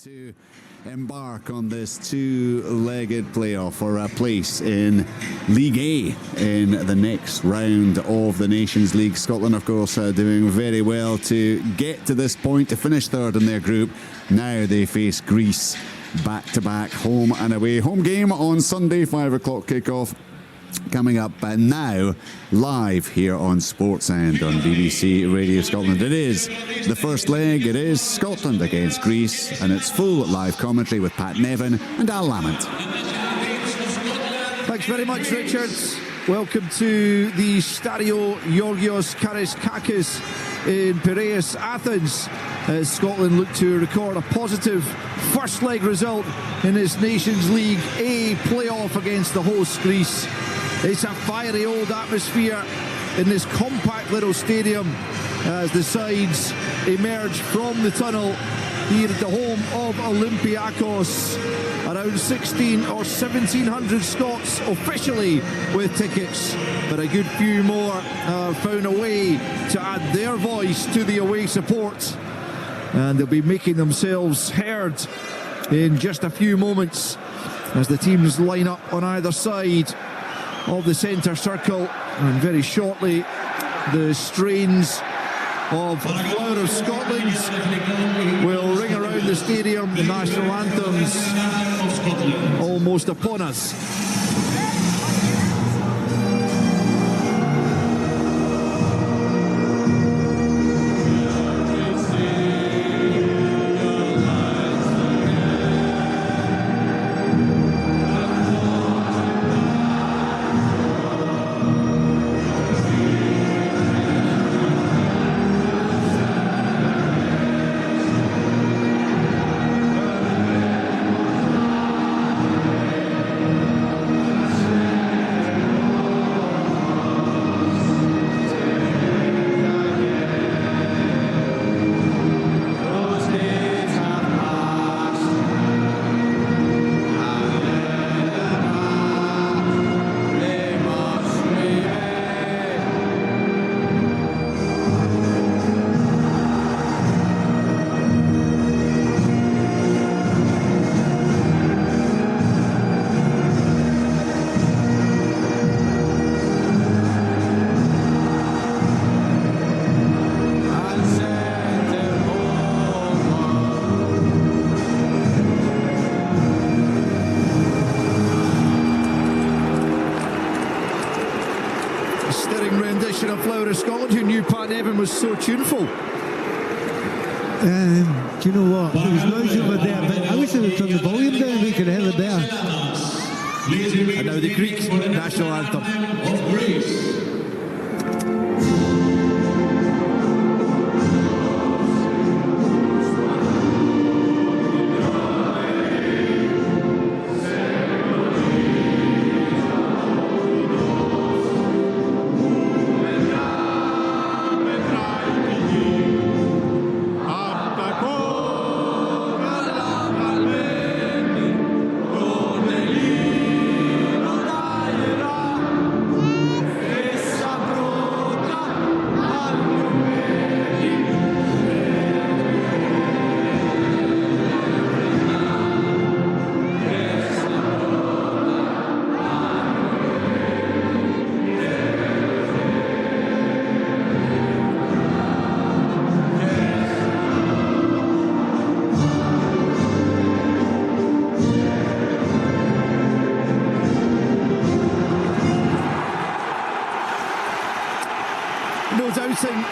To embark on this two-legged playoff for a place in League A in the next round of the Nations League. Scotland, of course, doing very well to get to this point, to finish third in their group. Now they face Greece back-to-back, home and away. Home game on Sunday, 5 o'clock kickoff. Coming up now, live here on Sportsend on BBC Radio Scotland. It is the first leg. It is Scotland against Greece, and it's full live commentary with Pat Nevin and Al Lamont. Thanks very much, Richard. Welcome to the Stadio Georgios Kariskakis in Piraeus, Athens, as Scotland look to record a positive first leg result in this Nations League A playoff against the host Greece. It's a fiery old atmosphere in this compact little stadium as the sides emerge from the tunnel here at the home of Olympiacos. Around 16 or 1,700 Scots officially with tickets, but a good few more have found a way to add their voice to the away support, and they'll be making themselves heard in just a few moments as the teams line up on either side of the centre circle, and very shortly the strains of Flower of Scotland will ring around the stadium. The national anthems almost upon us. Was so tuneful. Do you know what? It was noisy over there, but I wish they would turn the volume down. We could have it better. And now the Greek national anthem.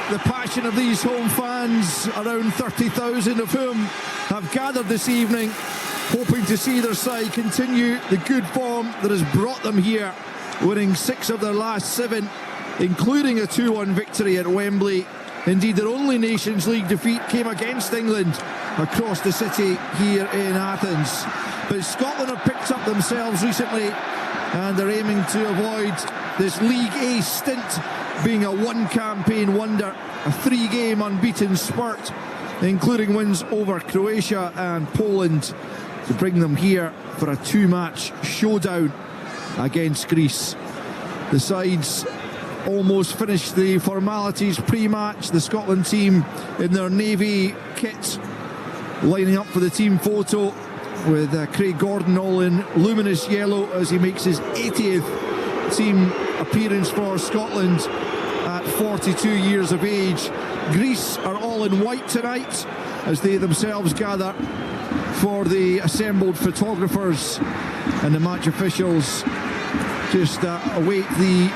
The passion of these home fans, around 30,000 of whom have gathered this evening, hoping to see their side continue the good form that has brought them here, winning 6 of their last 7, including a 2-1 victory at Wembley. Indeed, their only Nations League defeat came against England across the city here in Athens. But Scotland have picked up themselves recently, and they're aiming to avoid this League A stint being a one-campaign wonder, a 3-game unbeaten spurt, including wins over Croatia and Poland, to bring them here for a 2-match showdown against Greece. The sides almost finished the formalities pre-match. The Scotland team in their navy kit lining up for the team photo with Craig Gordon all in luminous yellow as he makes his 80th team appearance for Scotland at 42 years of age. Greece are all in white tonight as they themselves gather for the assembled photographers, and the match officials just await the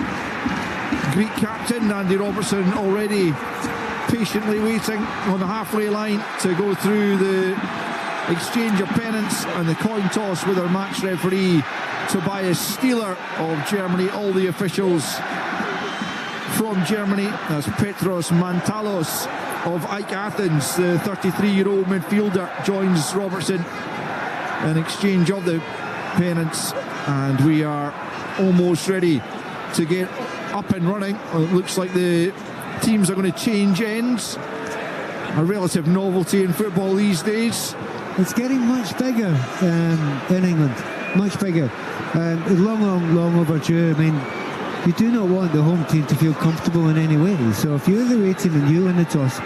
Greek captain Andy Robertson, already patiently waiting on the halfway line to go through the exchange of pennants and the coin toss with our match referee Tobias Stieler of Germany. All the officials from Germany, as Petros Mantalos of AEK Athens, the 33-year-old midfielder, joins Robertson in exchange of the pennants, and we are almost ready to get up and running. It looks like the teams are going to change ends, a relative novelty in football these days. It's getting much bigger in England, much bigger. Long overdue. I mean, you do not want the home team to feel comfortable in any way. So if you're the away team and you win the toss,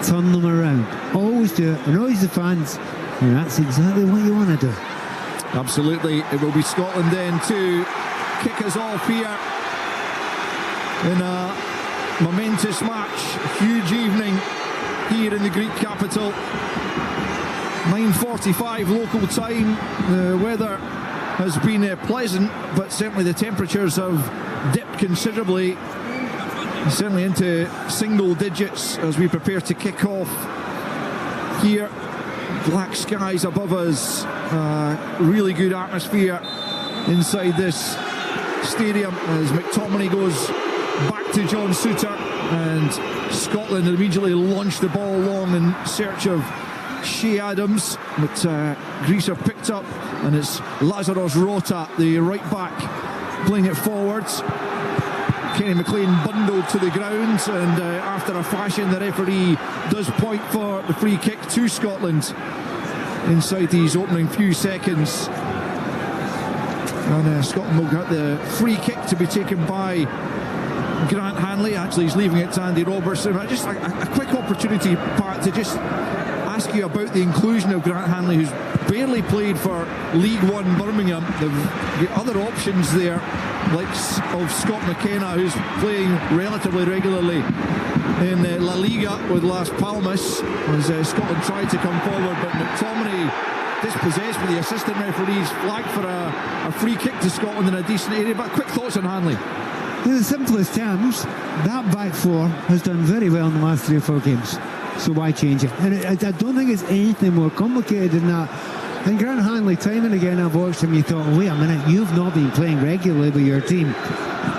turn them around. Always do it, annoys the fans, and that's exactly what you want to do. Absolutely. It will be Scotland then to kick us off here in a momentous match. A huge evening here in the Greek capital. 9:45 local time. The weather has been pleasant, but certainly the temperatures have dipped considerably, certainly into single digits as we prepare to kick off here. Black skies above us, really good atmosphere inside this stadium as McTominay goes back to John Souttar, and Scotland immediately launch the ball long in search of Shea Adams, but Greece are picked up, and it's Lazaros Rota, the right back, playing it forwards. Kenny McLean bundled to the ground, and after a fashion, the referee does point for the free kick to Scotland inside these opening few seconds. And Scotland will get the free kick to be taken by Grant Hanley. Actually, he's leaving it to Andy Robertson. Just a quick opportunity, Pat, to just ask you about the inclusion of Grant Hanley, who's barely played for League One Birmingham. The other options there, like of Scott McKenna, who's playing relatively regularly in La Liga with Las Palmas, as Scotland tried to come forward, but McTominay dispossessed with the assistant referee's flag for a free kick to Scotland in a decent area. But quick thoughts on Hanley? In the simplest terms, that back four has done very well in the last 3 or 4 games. So why change it? And I don't think it's anything more complicated than that. And Grant Hanley, time and again, I've watched him, you thought, wait a minute, you've not been playing regularly with your team.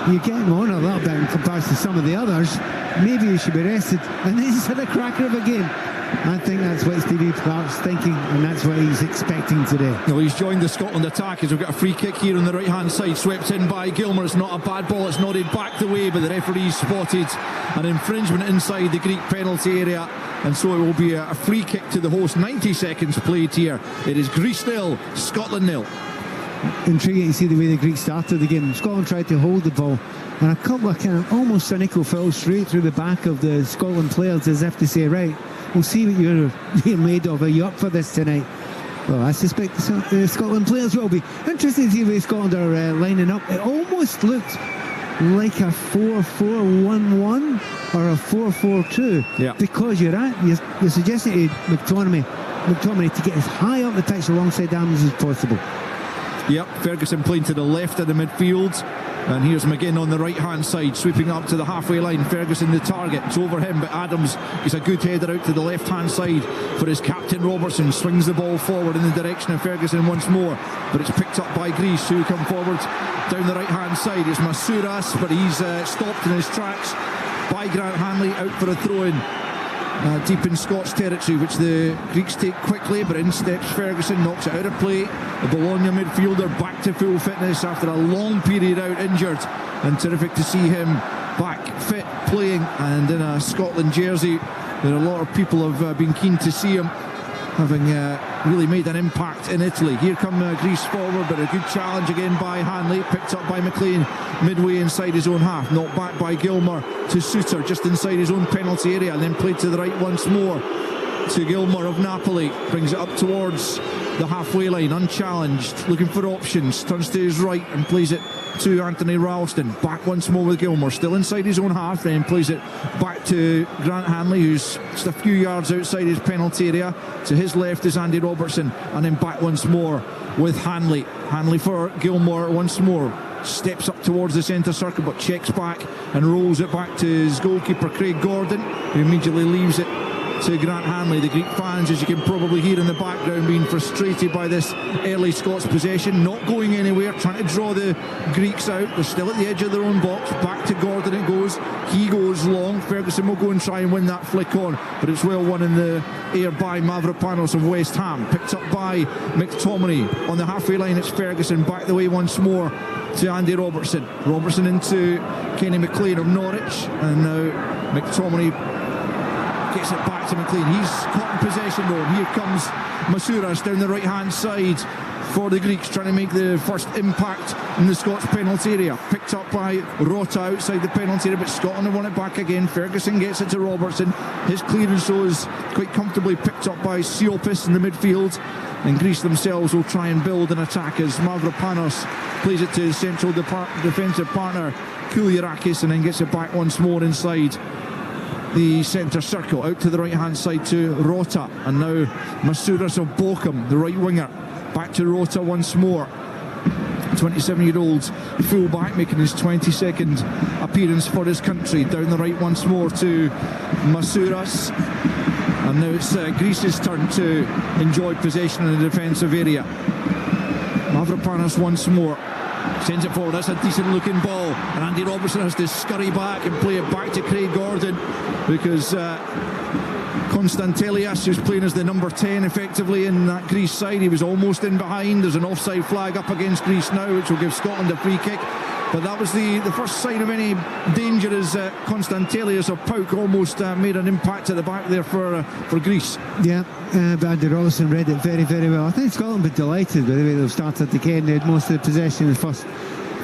You're getting on a little bit in comparison to some of the others. Maybe you should be rested. And then he's had a cracker of a game. I think that's what Stevie Clark's thinking, and that's what he's expecting today. Well, he's joined the Scotland attack as we've got a free kick here on the right-hand side, swept in by Gilmour. It's not a bad ball, it's nodded back the way, but the referee spotted an infringement inside the Greek penalty area, and so it will be a free kick to the host. 90 seconds played here. It is Greece 0, Scotland 0. Intriguing to see the way the Greeks started the game. Scotland tried to hold the ball, and a couple of kind of almost cynical fouls straight through the back of the Scotland players, as if to say, right, we'll see what you're made of. Are you up for this tonight? Well, I suspect the Scotland players will be. Interesting to see the way Scotland are lining up. It almost looked like a 4-4-1-1 or a 4-4-2. Yeah. Because you're suggesting to McTominay to get as high up the pitch alongside Adams as possible. Yep, Ferguson playing to the left of the midfield. And here's McGinn on the right-hand side, sweeping up to the halfway line. Ferguson the target. It's over him, but Adams is a good header out to the left-hand side for his captain Robertson. Swings the ball forward in the direction of Ferguson once more, but it's picked up by Greece, who come forward down the right-hand side. It's Masouras, but he's stopped in his tracks by Grant Hanley, out for a throw-in. Deep in Scots territory, which the Greeks take quickly, but in steps Ferguson, knocks it out of play. The Bologna midfielder back to full fitness after a long period out injured, and terrific to see him back fit, playing, and in a Scotland jersey. There are a lot of people have been keen to see him, having really made an impact in Italy. Here come Greece forward, but a good challenge again by Hanley, picked up by McLean midway inside his own half, knocked back by Gilmour to Souttar just inside his own penalty area, and then played to the right once more. to Gilmour of Napoli, brings it up towards the halfway line, unchallenged, looking for options, turns to his right and plays it to Anthony Ralston. Back once more with Gilmour, still inside his own half, then plays it back to Grant Hanley, who's just a few yards outside his penalty area. To his left is Andy Robertson, and then back once more with Hanley. Hanley for Gilmour once more. Steps up towards the centre circle but checks back and rolls it back to his goalkeeper Craig Gordon, who immediately leaves it to Grant Hanley. The Greek fans, as you can probably hear in the background, being frustrated by this early Scots possession, not going anywhere, trying to draw the Greeks out. They're still at the edge of their own box. Back to Gordon it goes. He goes long. Ferguson will go and try and win that flick on, but it's well won in the air by Mavropanos of West Ham. Picked up by McTominay on the halfway line. It's Ferguson back the way once more to Andy Robertson. Robertson into Kenny McLean of Norwich, and now McTominay gets it back to McLean. He's caught in possession though, and here comes Masouras down the right hand side for the Greeks, trying to make the first impact in the Scots penalty area. Picked up by Rota outside the penalty area, but Scotland have won it back again. Ferguson gets it to Robertson. His clearance was quite comfortably picked up by Siopis in the midfield, and Greece themselves will try and build an attack as Mavropanos plays it to his central defensive partner Kouliarakis, and then gets it back once more inside the centre circle, out to the right hand side to Rota, and now Masouras of Bochum, the right winger, back to Rota once more. 27-year-old full-back making his 22nd appearance for his country. Down the right once more to Masouras, and now it's Greece's turn to enjoy possession in the defensive area. Mavropanos once more sends it forward. That's a decent looking ball, and Andy Robertson has to scurry back and play it back to Craig Gordon, because Konstantelias, who's playing as the number 10 effectively in that Greece side, he was almost in behind. There's an offside flag up against Greece now, which will give Scotland a free kick. But that was the first sign of any danger, as Konstantelias of PAOK almost made an impact at the back there for Greece. Yeah, but Andy Robertson read it very, very well. I think Scotland would be delighted with the way they've started the game. They had most of the possession in the first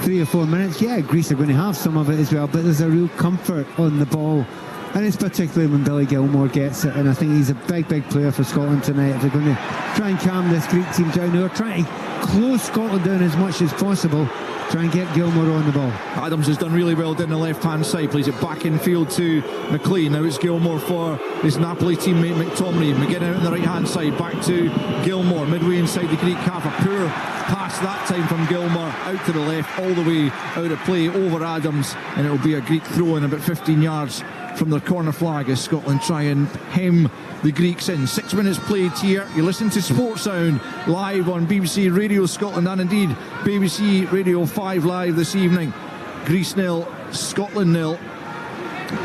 3 or 4 minutes. Yeah, Greece are going to have some of it as well, but there's a real comfort on the ball. And it's particularly when Billy Gilmour gets it, and I think he's a big, big player for Scotland tonight. If they're going to try and calm this Greek team down, they're trying to close Scotland down as much as possible, try and get Gilmour on the ball. Adams has done really well down the left-hand side, plays it back in field to McLean. Now it's Gilmour for his Napoli teammate McTominay. McGinn out on the right-hand side, back to Gilmour, midway inside the Greek half. A poor pass that time from Gilmour, out to the left, all the way out of play over Adams, and it'll be a Greek throw-in about 15 yards from their corner flag as Scotland try and hem the Greeks in. 6 minutes played here. You listen to Sports Sound live on BBC Radio Scotland and indeed BBC Radio 5 live this evening. Greece 0, Scotland 0.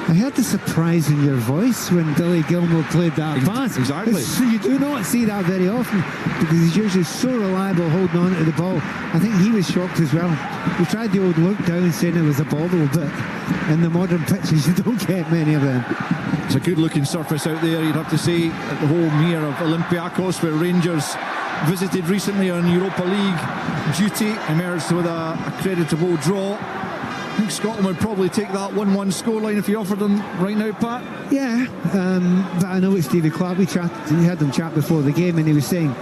I heard the surprise in your voice when Billy Gilmour played that pass. Exactly. You do not see that very often, because he's usually so reliable holding on to the ball. I think he was shocked as well. We tried the old look down saying it was a bobble, but in the modern pitches you don't get many of them. It's a good looking surface out there, you'd have to say, at the home here of Olympiacos, where Rangers visited recently on Europa League duty, emerged with a creditable draw. I think Scotland would probably take that 1-1 scoreline if you offered them right now, Pat. Yeah, but I know with Stevie Clark, we had them chat before the game, and he was saying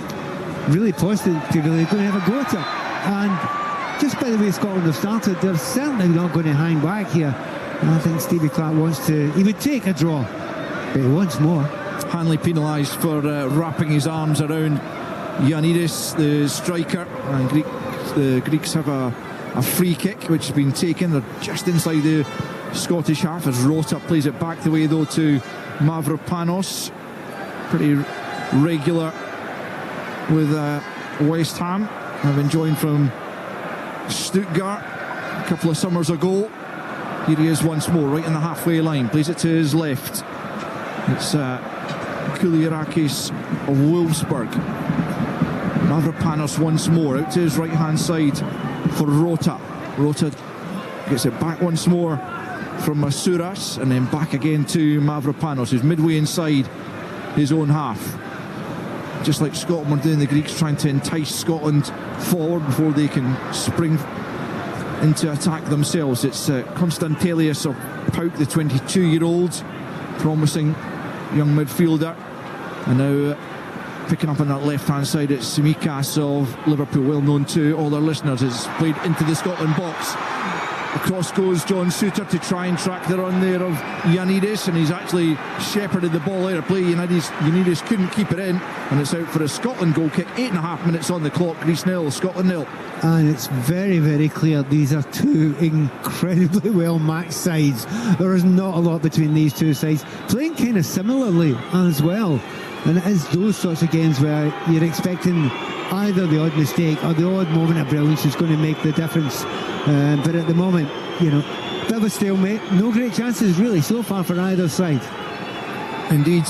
really positively they're going to have a go at it. And just by the way Scotland have started, they're certainly not going to hang back here. And I think Stevie Clark he would take a draw, but he wants more. Hanley penalised for wrapping his arms around Ioannidis, the striker, and the Greeks have a free kick which has been taken. They're just inside the Scottish half as Rota plays it back the way though to Mavropanos. Pretty regular with West Ham, having joined from Stuttgart a couple of summers ago. Here he is once more, right in the halfway line, plays it to his left. It's Kouliarakis of Wolfsburg. Mavropanos once more, out to his right hand side for Rota. Rota gets it back once more from Masouras, and then back again to Mavropanos, who's midway inside his own half. Just like Scotland were doing, the Greeks trying to entice Scotland forward before they can spring into attack themselves. It's Konstantelias of PAOK, the 22-year-old, promising young midfielder. And now picking up on that left-hand side, it's Tsimikas of Liverpool, well known to all our listeners. It's played into the Scotland box. Across goes John Souttar to try and track the run there of Ioannidis, and he's actually shepherded the ball out of play. Ioannidis couldn't keep it in, and it's out for a Scotland goal kick. 8.5 minutes on the clock. Greece 0, Scotland 0. And it's very, very clear these are two incredibly well matched sides. There is not a lot between these two sides, playing kind of similarly as well. And it is those sorts of games where you're expecting either the odd mistake or the odd moment of brilliance is going to make the difference. But at the moment, bit of a stalemate. No great chances really so far for either side. Indeed.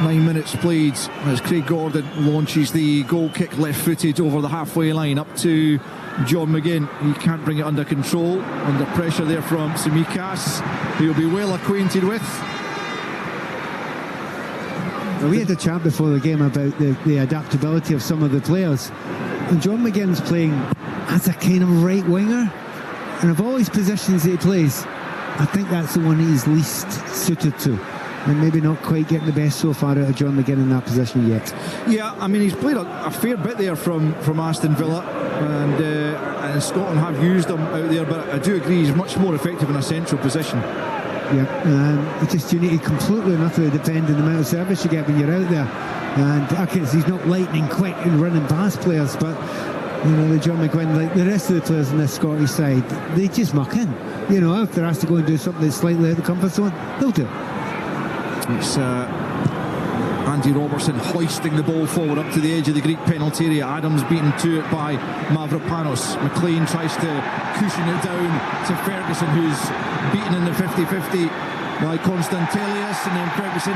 9 minutes played as Craig Gordon launches the goal kick left-footed over the halfway line up to John McGinn. He can't bring it under control. Under pressure there from Tsimikas, who he'll be well acquainted with. Well, we had a chat before the game about the adaptability of some of the players. And John McGinn's playing as a kind of right winger. And of all his positions that he plays, I think that's the one he's least suited to. And maybe not quite getting the best so far out of John McGinn in that position yet. Yeah, I mean, he's played a fair bit there from Aston Villa, and Scotland have used him out there, but I do agree he's much more effective in a central position. Yeah, it's just you need to completely and utterly depend on the amount of service you get when you're out there. And okay, he's not lightning quick and running past players, but the John McGinn, like the rest of the players on this Scottish side, they just muck in. If they're asked to go and do something that's slightly out of the comfort zone, they'll do it. It's Andy Robertson hoisting the ball forward up to the edge of the Greek penalty area. Adams beaten to it by Mavropanos. McLean tries to cushion it down to Ferguson, who's beaten in the 50-50 by Constantelius, and then Ferguson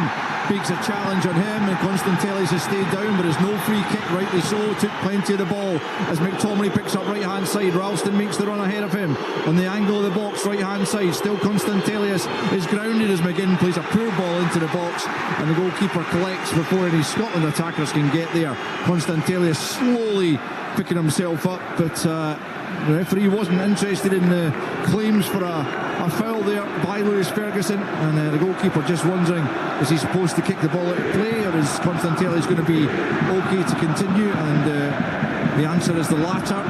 makes a challenge on him, and Constantelius has stayed down, but there's no free kick, rightly so. Took plenty of the ball as McTominay picks up right hand side. Ralston makes the run ahead of him on the angle of the box, right hand side. Still Constantelius is grounded as McGinn plays a poor ball into the box, and the goalkeeper collects before any Scotland attackers can get there. Constantelius slowly picking himself up, but the referee wasn't interested in the claims for a foul there by Lewis Ferguson, and the goalkeeper just wondering, is he supposed to kick the ball out of play, or is Constantelius going to be okay to continue? And the answer is the latter,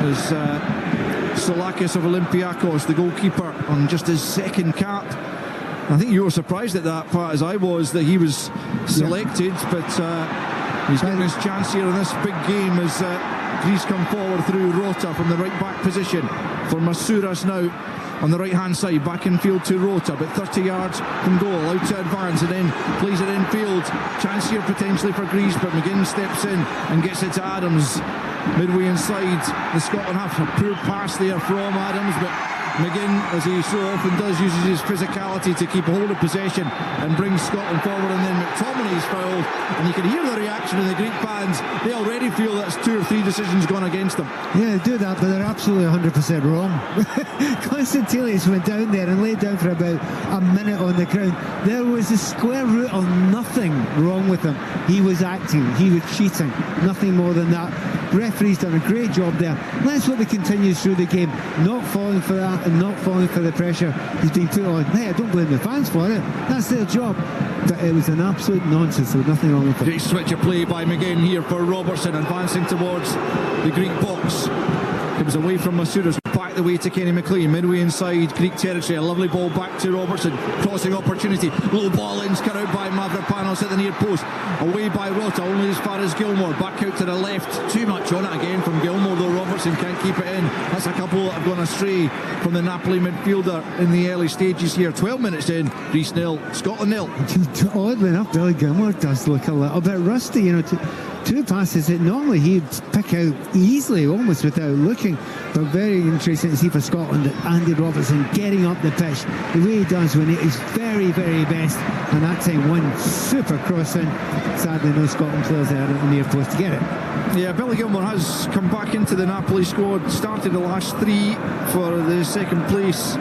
as Solakis of Olympiacos, the goalkeeper, on just his second cap. I think you were surprised at that part, as I was, that he was selected, but he's getting his chance here in this big game as Greece come forward through Rota from the right back position for Masouras now on the right hand side, back in field to Rota, but 30 yards from goal, out to advance, and then plays it in field. Chance here potentially for Greece, but McGinn steps in and gets it to Adams midway inside. The Scotland have a poor pass there from Adams, but McGinn, as he so often does, uses his physicality to keep a hold of possession and brings Scotland forward, and then McTominay's fouled, and you can hear the reaction of the Greek fans. They already feel that's 2 or 3 decisions gone against them. Yeah, they do that, but they're absolutely 100% wrong. Constantelius went down there and laid down for about a minute on the ground. There was a square root of nothing wrong with him. He was acting, he was cheating, nothing more than that. Referee's done a great job there. Let's hope he continues through the game, not falling for that and not falling for the pressure he's been put on. Hey, I don't blame the fans for it. That's their job. But it was an absolute nonsense. There was nothing wrong with it. Great switch of play by McGinn here for Robertson, advancing towards the Greek box. It was away from Masouras, back the way to Kenny McLean, midway inside Greek territory. A lovely ball back to Robertson, crossing opportunity. Low ball in, cut out by Mavropanos at the near post. Away by Rota, only as far as Gilmore. Back out to the left. Too much on it again from Gilmore, though Robertson can't keep it in. That's a couple that have gone astray from the Napoli midfielder in the early stages here. 12 minutes in, Greece 0, Scotland 0. Oddly enough, Billy Gilmore does look a little bit rusty, two passes that normally he'd pick out easily, almost without looking. But very interesting to see for Scotland that Andy Robertson getting up the pitch the way he does when it is very, very best. And that time one super cross in. Sadly, no Scotland players there at the near post to get it. Yeah, Billy Gilmore has come back into the Napoli squad, started the last 3 for the second place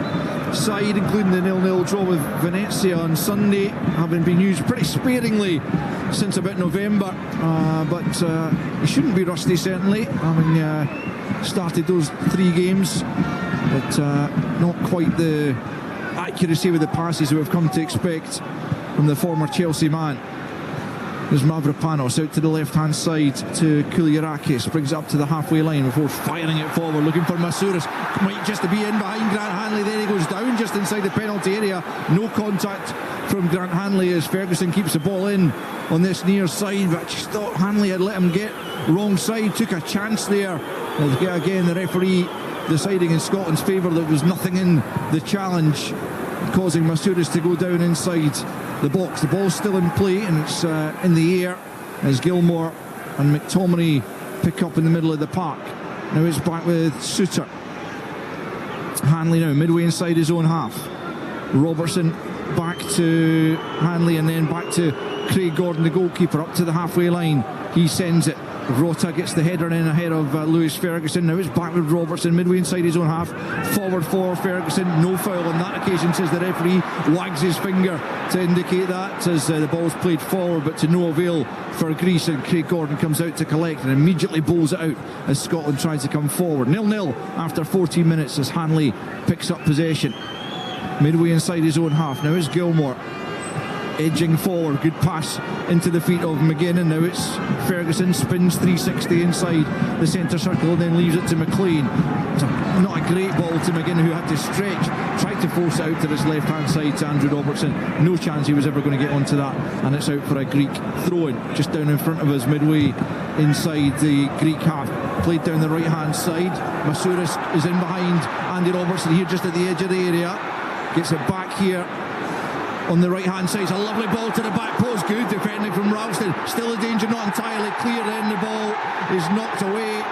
side, including the 0-0 draw with Venezia on Sunday, having been used pretty sparingly since about November, but he shouldn't be rusty, certainly, having started those 3 games, but not quite the accuracy with the passes we've come to expect from the former Chelsea man. There's Mavropanos out to the left-hand side to Kouliarakis, brings it up to the halfway line before firing it forward, looking for Masouras. Might just be in behind Grant Hanley. There he goes down just inside the penalty area. No contact from Grant Hanley as Ferguson keeps the ball in on this near side, but I just thought Hanley had let him get wrong side, took a chance there. Again, the referee deciding in Scotland's favour that there was nothing in the challenge, causing Masouras to go down inside the box. The ball's still in play and it's in the air as Gilmore and McTominay pick up in the middle of the park. Now it's back with Suter. Hanley now midway inside his own half. Robertson back to Hanley and then back to Craig Gordon, the goalkeeper, up to the halfway line. He sends it. Rota gets the header in ahead of Lewis Ferguson. Now it's back with Robertson midway inside his own half. Forward for Ferguson. No foul on that occasion, says the referee. Wags his finger to indicate that as the ball's played forward, but to no avail for Greece, and Craig Gordon comes out to collect and immediately bowls it out as Scotland tries to come forward. 0-0 after 14 minutes as Hanley picks up possession midway inside his own half. Now it's Gilmore edging forward, good pass into the feet of McGinn, and now it's Ferguson, spins 360 inside the centre circle and then leaves it to McLean. It's not a great ball to McGinn, who had to stretch, tried to force it out to his left hand side to Andrew Robertson. No chance he was ever going to get onto that, and it's out for a Greek throw-in just down in front of us midway inside the Greek half. Played down the right hand side. Masouras is in behind Andy Robertson here just at the edge of the area, gets it back here on the right hand side. It's a lovely ball to the back post, good defending from Ralston. Still a danger, not entirely clear, then the ball is knocked away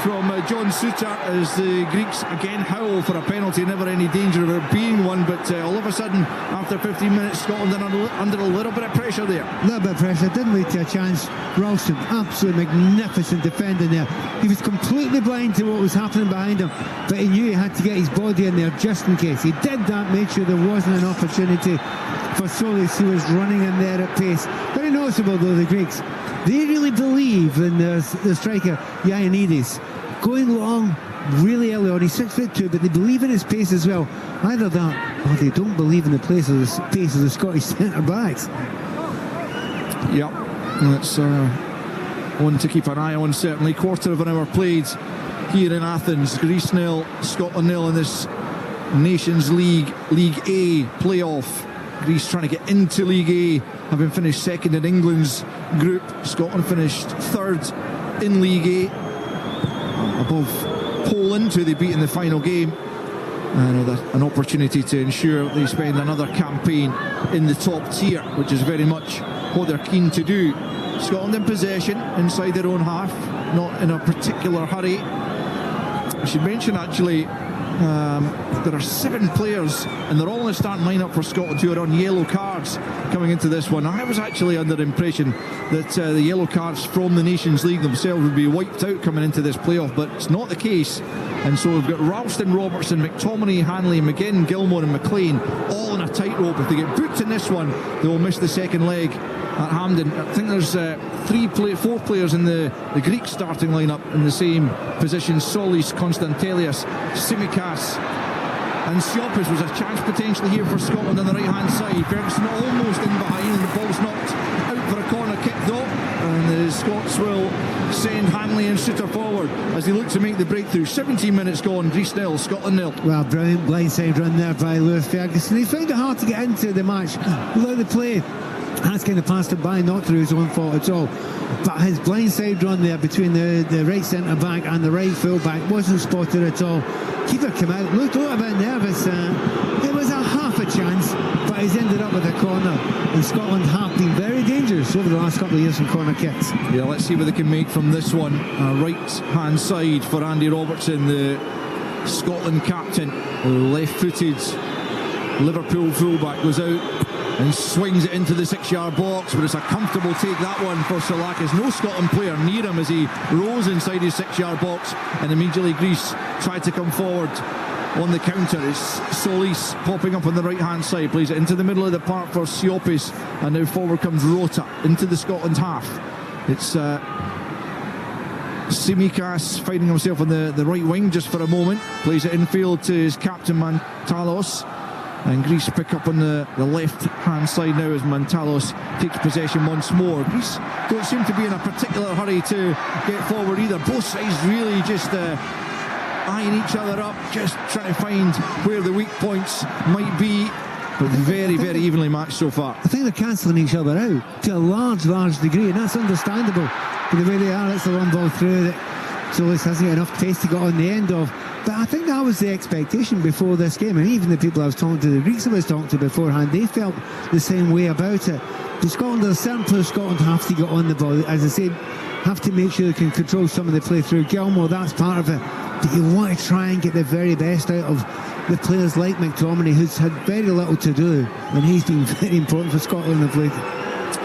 from John Suter as the Greeks again howl for a penalty. Never any danger of there being one, but all of a sudden after 15 minutes Scotland under a little bit of pressure there. A little bit of pressure, didn't lead to a chance. Ralston, absolutely magnificent defending there. He was completely blind to what was happening behind him, but he knew he had to get his body in there just in case. He did that, made sure there wasn't an opportunity for Solis, who was running in there at pace. Very noticeable though, the Greeks, they really believe in the striker Ioannidis going long really early on. He's 6'2", but they believe in his pace as well. Either that or they don't believe in the pace of the Scottish centre backs. Yep, that's one to keep an eye on certainly. Quarter of an hour played here in Athens. Greece 0, Scotland 0 in this Nations League A playoff. Greece trying to get into League A, having finished second in England's group. Scotland finished third in League A, above Poland, who they beat in the final game, and an opportunity to ensure they spend another campaign in the top tier, which is very much what they're keen to do. Scotland in possession inside their own half, not in a particular hurry. I should mention actually there are 7 players and they're all in the starting lineup for Scotland who are on yellow cards coming into this one. I was actually under the impression that the yellow cards from the Nations League themselves would be wiped out coming into this playoff, but it's not the case. And so we've got Ralston, Robertson, McTominay, Hanley, McGinn, Gilmore and McLean all in a tightrope. If they get booked in this one, they will miss the second leg at Hampden. I think there's 4 players in the Greek starting lineup in the same position: Solis, Konstantelias, Tsimikas and Siopis. Was a chance potentially here for Scotland on the right hand side. Ferguson almost in behind, and the ball's knocked out for a corner kick though, and the Scots will send Hanley and Suter forward as they look to make the breakthrough. 17 minutes gone, Greece 0, Scotland 0. Well, brilliant blindside run there by Lewis Ferguson. He found it hard to get into the match without the play. Has kind of passed it by, not through his own fault at all. But his blindside run there between the right centre back and the right full back wasn't spotted at all. Keeper came out, looked a little bit nervous. It was a half a chance, but he's ended up with a corner. And Scotland have been very dangerous over the last couple of years from corner kicks. Yeah, let's see what they can make from this one. Right hand side for Andy Robertson, the Scotland captain. Left-footed Liverpool fullback goes out and swings it into the 6-yard box, but it's a comfortable take, that one, for Salakis. No Scotland player near him as he rose inside his 6-yard box, and immediately Greece tried to come forward on the counter. It's Solis popping up on the right hand side, plays it into the middle of the park for Siopis, and now forward comes Rota into the Scotland half. It's Tsimikas finding himself on the right wing just for a moment, plays it infield to his captain Mantalos. And Greece pick up on the left-hand side now as Mantalos takes possession once more. Greece don't seem to be in a particular hurry to get forward either. Both sides really just eyeing each other up, just trying to find where the weak points might be. But very, very evenly matched so far. I think they're cancelling each other out to a large degree, and that's understandable. For the way they are, it's the one ball through that Solis hasn't got enough taste to get on the end of. But I think that was the expectation before this game, and even the people I was talking to, the Greeks I was talking to beforehand, they felt the same way about it. But Scotland, there's certain players Scotland have to get on the ball, as I said, have to make sure they can control some of the play through. Gilmore, that's part of it. But you want to try and get the very best out of the players like McTominay, who's had very little to do, and he's been very important for Scotland of late.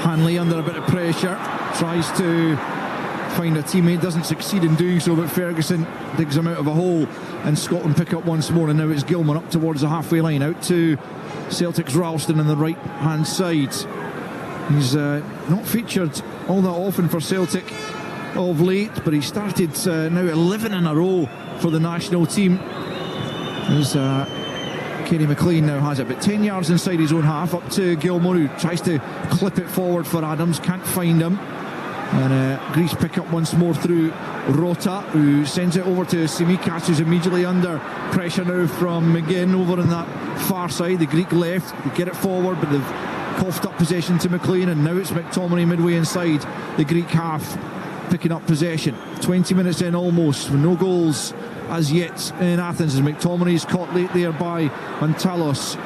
Hanley under a bit of pressure, tries to find a teammate, doesn't succeed in doing so, but Ferguson digs him out of a hole, and Scotland pick up once more, and now it's Gilmore up towards the halfway line, out to Celtic's Ralston on the right hand side. He's not featured all that often for Celtic of late, but he started now 11 in a row for the national team. As Kenny McLean now has it, but 10 yards inside his own half, up to Gilmore, who tries to clip it forward for Adams, can't find him. And Greece pick up once more through Rota, who sends it over to Tsimikas, who's immediately under pressure now from McGinn over on that far side, the Greek left. They get it forward, but they've coughed up possession to McLean, and now it's McTominay midway inside the Greek half, picking up possession. 20 minutes in almost, with no goals as yet in Athens, as McTominay's caught late there by Mantalos.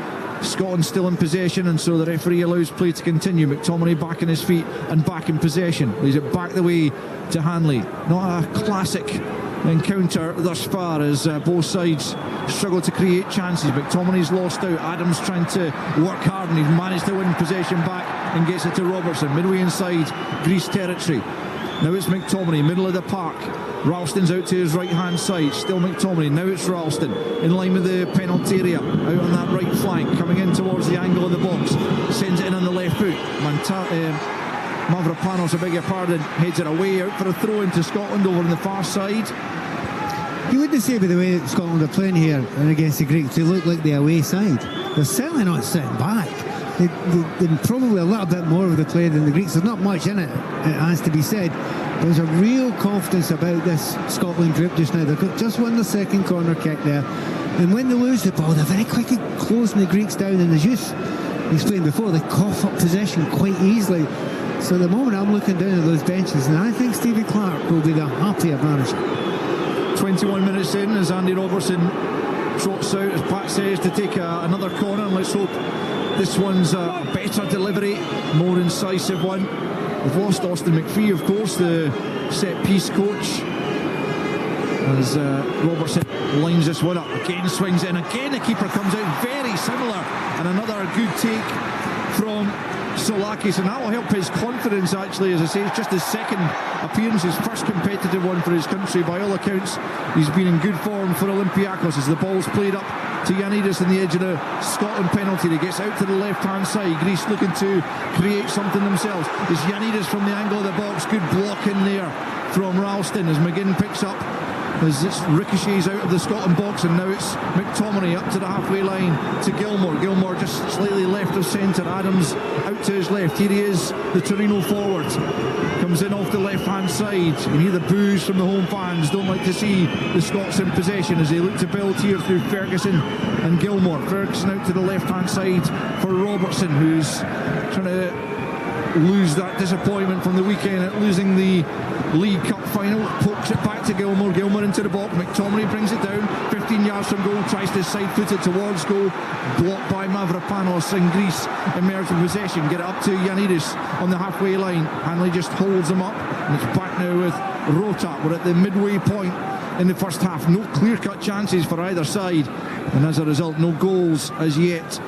Scotland still in possession, and so the referee allows play to continue. McTominay back on his feet and back in possession. Leaves it back the way to Hanley. Not a classic encounter thus far, as both sides struggle to create chances. McTominay's lost out. Adams trying to work hard, and he's managed to win possession back and gets it to Robertson midway inside Greece territory. Now it's McTominay, middle of the park. Ralston's out to his right hand side, still McTominay. Now it's Ralston in line with the penalty area, out on that right flank, coming in towards the angle of the box, sends it in on the left foot. Mavropanos, I beg your pardon, heads it away, out for a throw into Scotland over on the far side. You wouldn't say by the way that Scotland are playing here and against the Greeks, they look like the away side. They're certainly not sitting back. They're probably a little bit more of the play than the Greeks. There's not much in it, it has to be said. There's a real confidence about this Scotland group just now. They've just won the second corner kick there, and when they lose the ball, they're very quickly closing the Greeks down. And as you explained before, they cough up possession quite easily. So at the moment, I'm looking down at those benches, and I think Stevie Clarke will be the happier manager. 21 minutes in, as Andy Robertson trots out, as Pat says, to take another corner, and let's hope this one's a better delivery, more incisive one. They've lost Austin McPhee, of course, the set-piece coach, as Robertson lines this one up, again swings in, again the keeper comes out, very similar, and another good take from Solakis, and that will help his confidence actually. As I say, it's just his second appearance, his first competitive one for his country. By all accounts, he's been in good form for Olympiacos, as the ball's played up to Ioannidis on the edge of the Scotland penalty. He gets out to the left hand side. Greece looking to create something themselves. It's Ioannidis from the angle of the box, good block in there from Ralston as McGinn picks up, as it ricochets out of the Scotland box, and now it's McTominay up to the halfway line to Gilmore. Gilmore just slightly left of centre. Adams out to his left. Here he is, the Torino forward. Comes in off the left hand side. You hear the boos from the home fans. Don't like to see the Scots in possession as they look to build here through Ferguson and Gilmore. Ferguson out to the left hand side for Robertson, who's trying to lose that disappointment from the weekend at losing the League Cup final. Pokes it back to Gilmore. Gilmore into the box. McTominay brings it down 15 yards from goal, tries to side foot it towards goal, blocked by Mavropanos, and Greece emerge in possession. Get it up to Ioannidis on the halfway line. Hanley just holds him up, and it's back now with Rota. We're at the midway point in the first half. No clear-cut chances for either side, and as a result, no goals as yet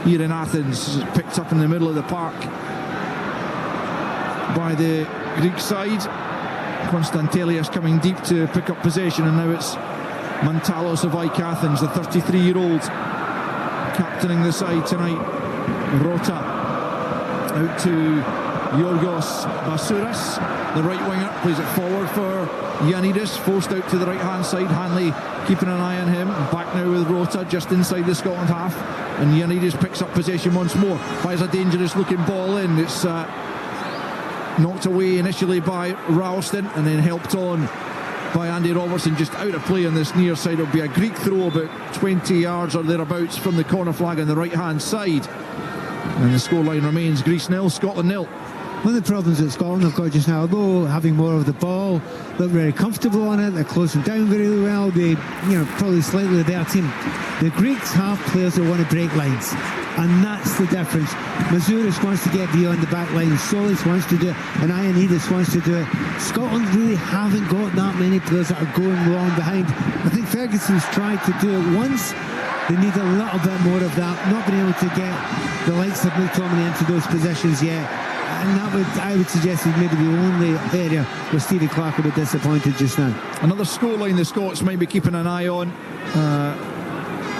here in Athens. It's picked up in the middle of the park by the Greek side. Konstantelias coming deep to pick up possession, and now it's Mantalos of AEK Athens, the 33-year-old, captaining the side tonight. Rota out to Yorgos Basouras. the right winger, plays it forward for Ioannidis, forced out to the right hand side. Hanley keeping an eye on him. Back now with Rota just inside the Scotland half, and Ioannidis picks up possession once more. Fires a dangerous looking ball in. It's knocked away initially by Ralston and then helped on by Andy Robertson, just out of play on this near side. It'll be a Greek throw about 20 yards or thereabouts from the corner flag on the right hand side, and the scoreline remains Greece 0, Scotland 0. One of the problems that Scotland have got just now, although having more of the ball, look very comfortable on it, they're closing down very well, they, probably slightly their team. The Greeks have players that want to break lines, and that's the difference. Mazouris wants to get beyond the back line, Solis wants to do it, and Ioannidis wants to do it. Scotland really haven't got that many players that are going long behind. I think Ferguson's tried to do it once. They need a little bit more of that, not being able to get the likes of McTominay into those positions yet. And that I would suggest is maybe the only area where Stevie Clark will be disappointed just now. Another scoreline the Scots might be keeping an eye on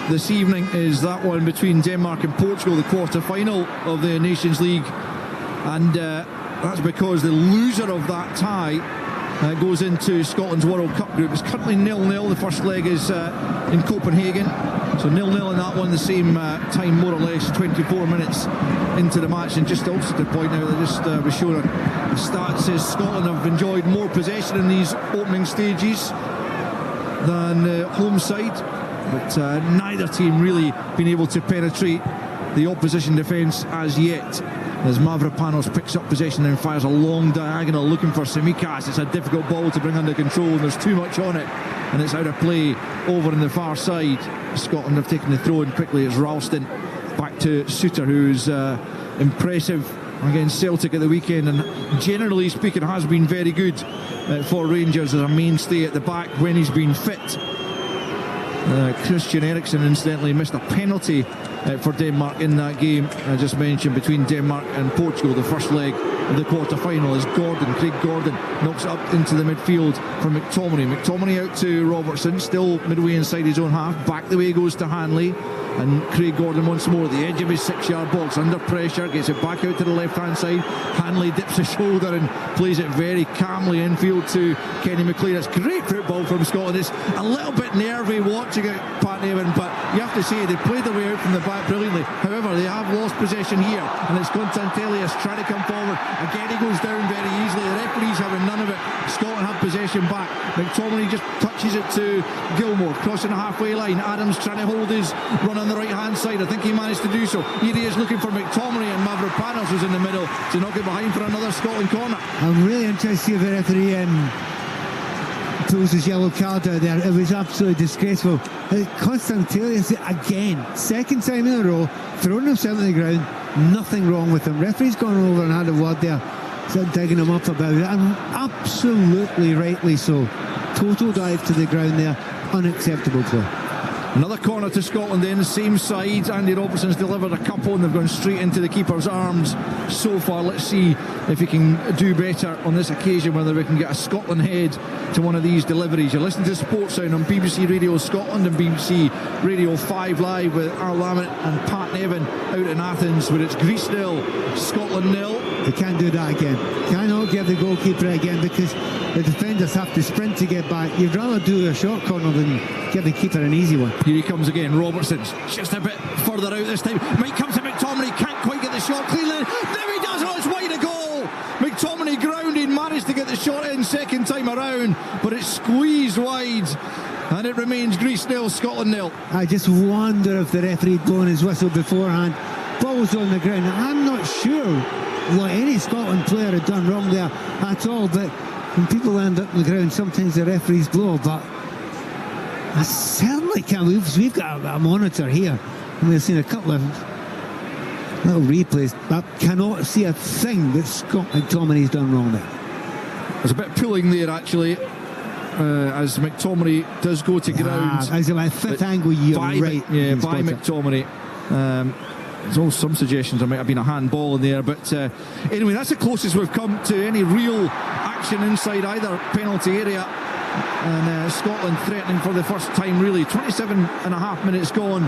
this evening is that one between Denmark and Portugal, the quarter-final of the Nations League, and that's because the loser of that tie goes into Scotland's World Cup group. It's currently 0-0. The first leg is in Copenhagen, so 0-0 in that one, the same time more or less, 24 minutes into the match. And just also to point out, I just was showing a stat says Scotland have enjoyed more possession in these opening stages than the home side, but neither team really been able to penetrate the opposition defence as yet, as Mavropanos picks up possession and fires a long diagonal looking for Tsimikas. It's a difficult ball to bring under control, and there's too much on it, and it's out of play over on the far side. Scotland have taken the throw in quickly. It's Ralston back to Suter, who's impressive against Celtic at the weekend, and generally speaking has been very good for Rangers as a mainstay at the back when he's been fit. Christian Eriksen incidentally missed a penalty for Denmark in that game I just mentioned between Denmark and Portugal, the first leg of the quarter-final, as Craig Gordon knocks it up into the midfield for McTominay out to Robertson, still midway inside his own half. Back the way goes to Hanley, and Craig Gordon once more at the edge of his 6-yard box, under pressure, gets it back out to the left-hand side. Hanley dips his shoulder and plays it very calmly infield to Kenny McLean. It's great football from Scotland. It's a little bit nervy watching it, Pat Evan, but you have to say they played their way out from the back brilliantly. However, they have lost possession here, and it's Constantelius trying to come forward. Again, he goes down very easily. The referee's having none of it. Scotland have possession back. McTominay just touches it to Gilmore, crossing the halfway line. Adams trying to hold his run on the right hand side. I think he managed to do so. Here he is looking for McTominay, and Mavropanos was in the middle to knock it behind for another Scotland corner. I'm really interested to see if the referee pulls his yellow card out there. It was absolutely disgraceful. Constantelius again, second time in a row, throwing himself on the ground. Nothing wrong with him. Referee's gone over and had a word there, digging him up about it, and absolutely rightly so. Total dive to the ground there. Unacceptable play. Another corner to Scotland then, the same side. Andy Robertson's delivered a couple and they've gone straight into the keeper's arms so far. Let's see if he can do better on this occasion, whether we can get a Scotland head to one of these deliveries. You're listening to Sports Sound on BBC Radio Scotland and BBC Radio 5 Live with Al Lamont and Pat Nevin out in Athens, where it's Greece 0, Scotland 0. They can't do that again. Cannot give the goalkeeper again, because the defenders have to sprint to get back. You'd rather do a short corner than give the keeper an easy one. Here he comes again. Robertson's just a bit further out this time. Might come to McTominay, can't quite get the shot cleanly. There he does. Oh, it's wide a goal. McTominay grounded, managed to get the shot in second time around, but it's squeezed wide, and it remains Greece 0, Scotland 0. I just wonder if the referee had blown his whistle beforehand. Ball was on the ground. I'm not sure what any Scotland player had done wrong there at all, but when people end up on the ground, sometimes the referees blow. But I certainly can't. We've got a monitor here, and we've seen a couple of little replays. I cannot see a thing that Scott McTominay's done wrong there. There's a bit of pulling there actually, as McTominay does go to ground. As a fifth angle, you're right. Yeah, by McTominay. There's also some suggestions there might have been a handball in there, but anyway, that's the closest we've come to any real action inside either penalty area, and Scotland threatening for the first time really. 27 and a half minutes gone,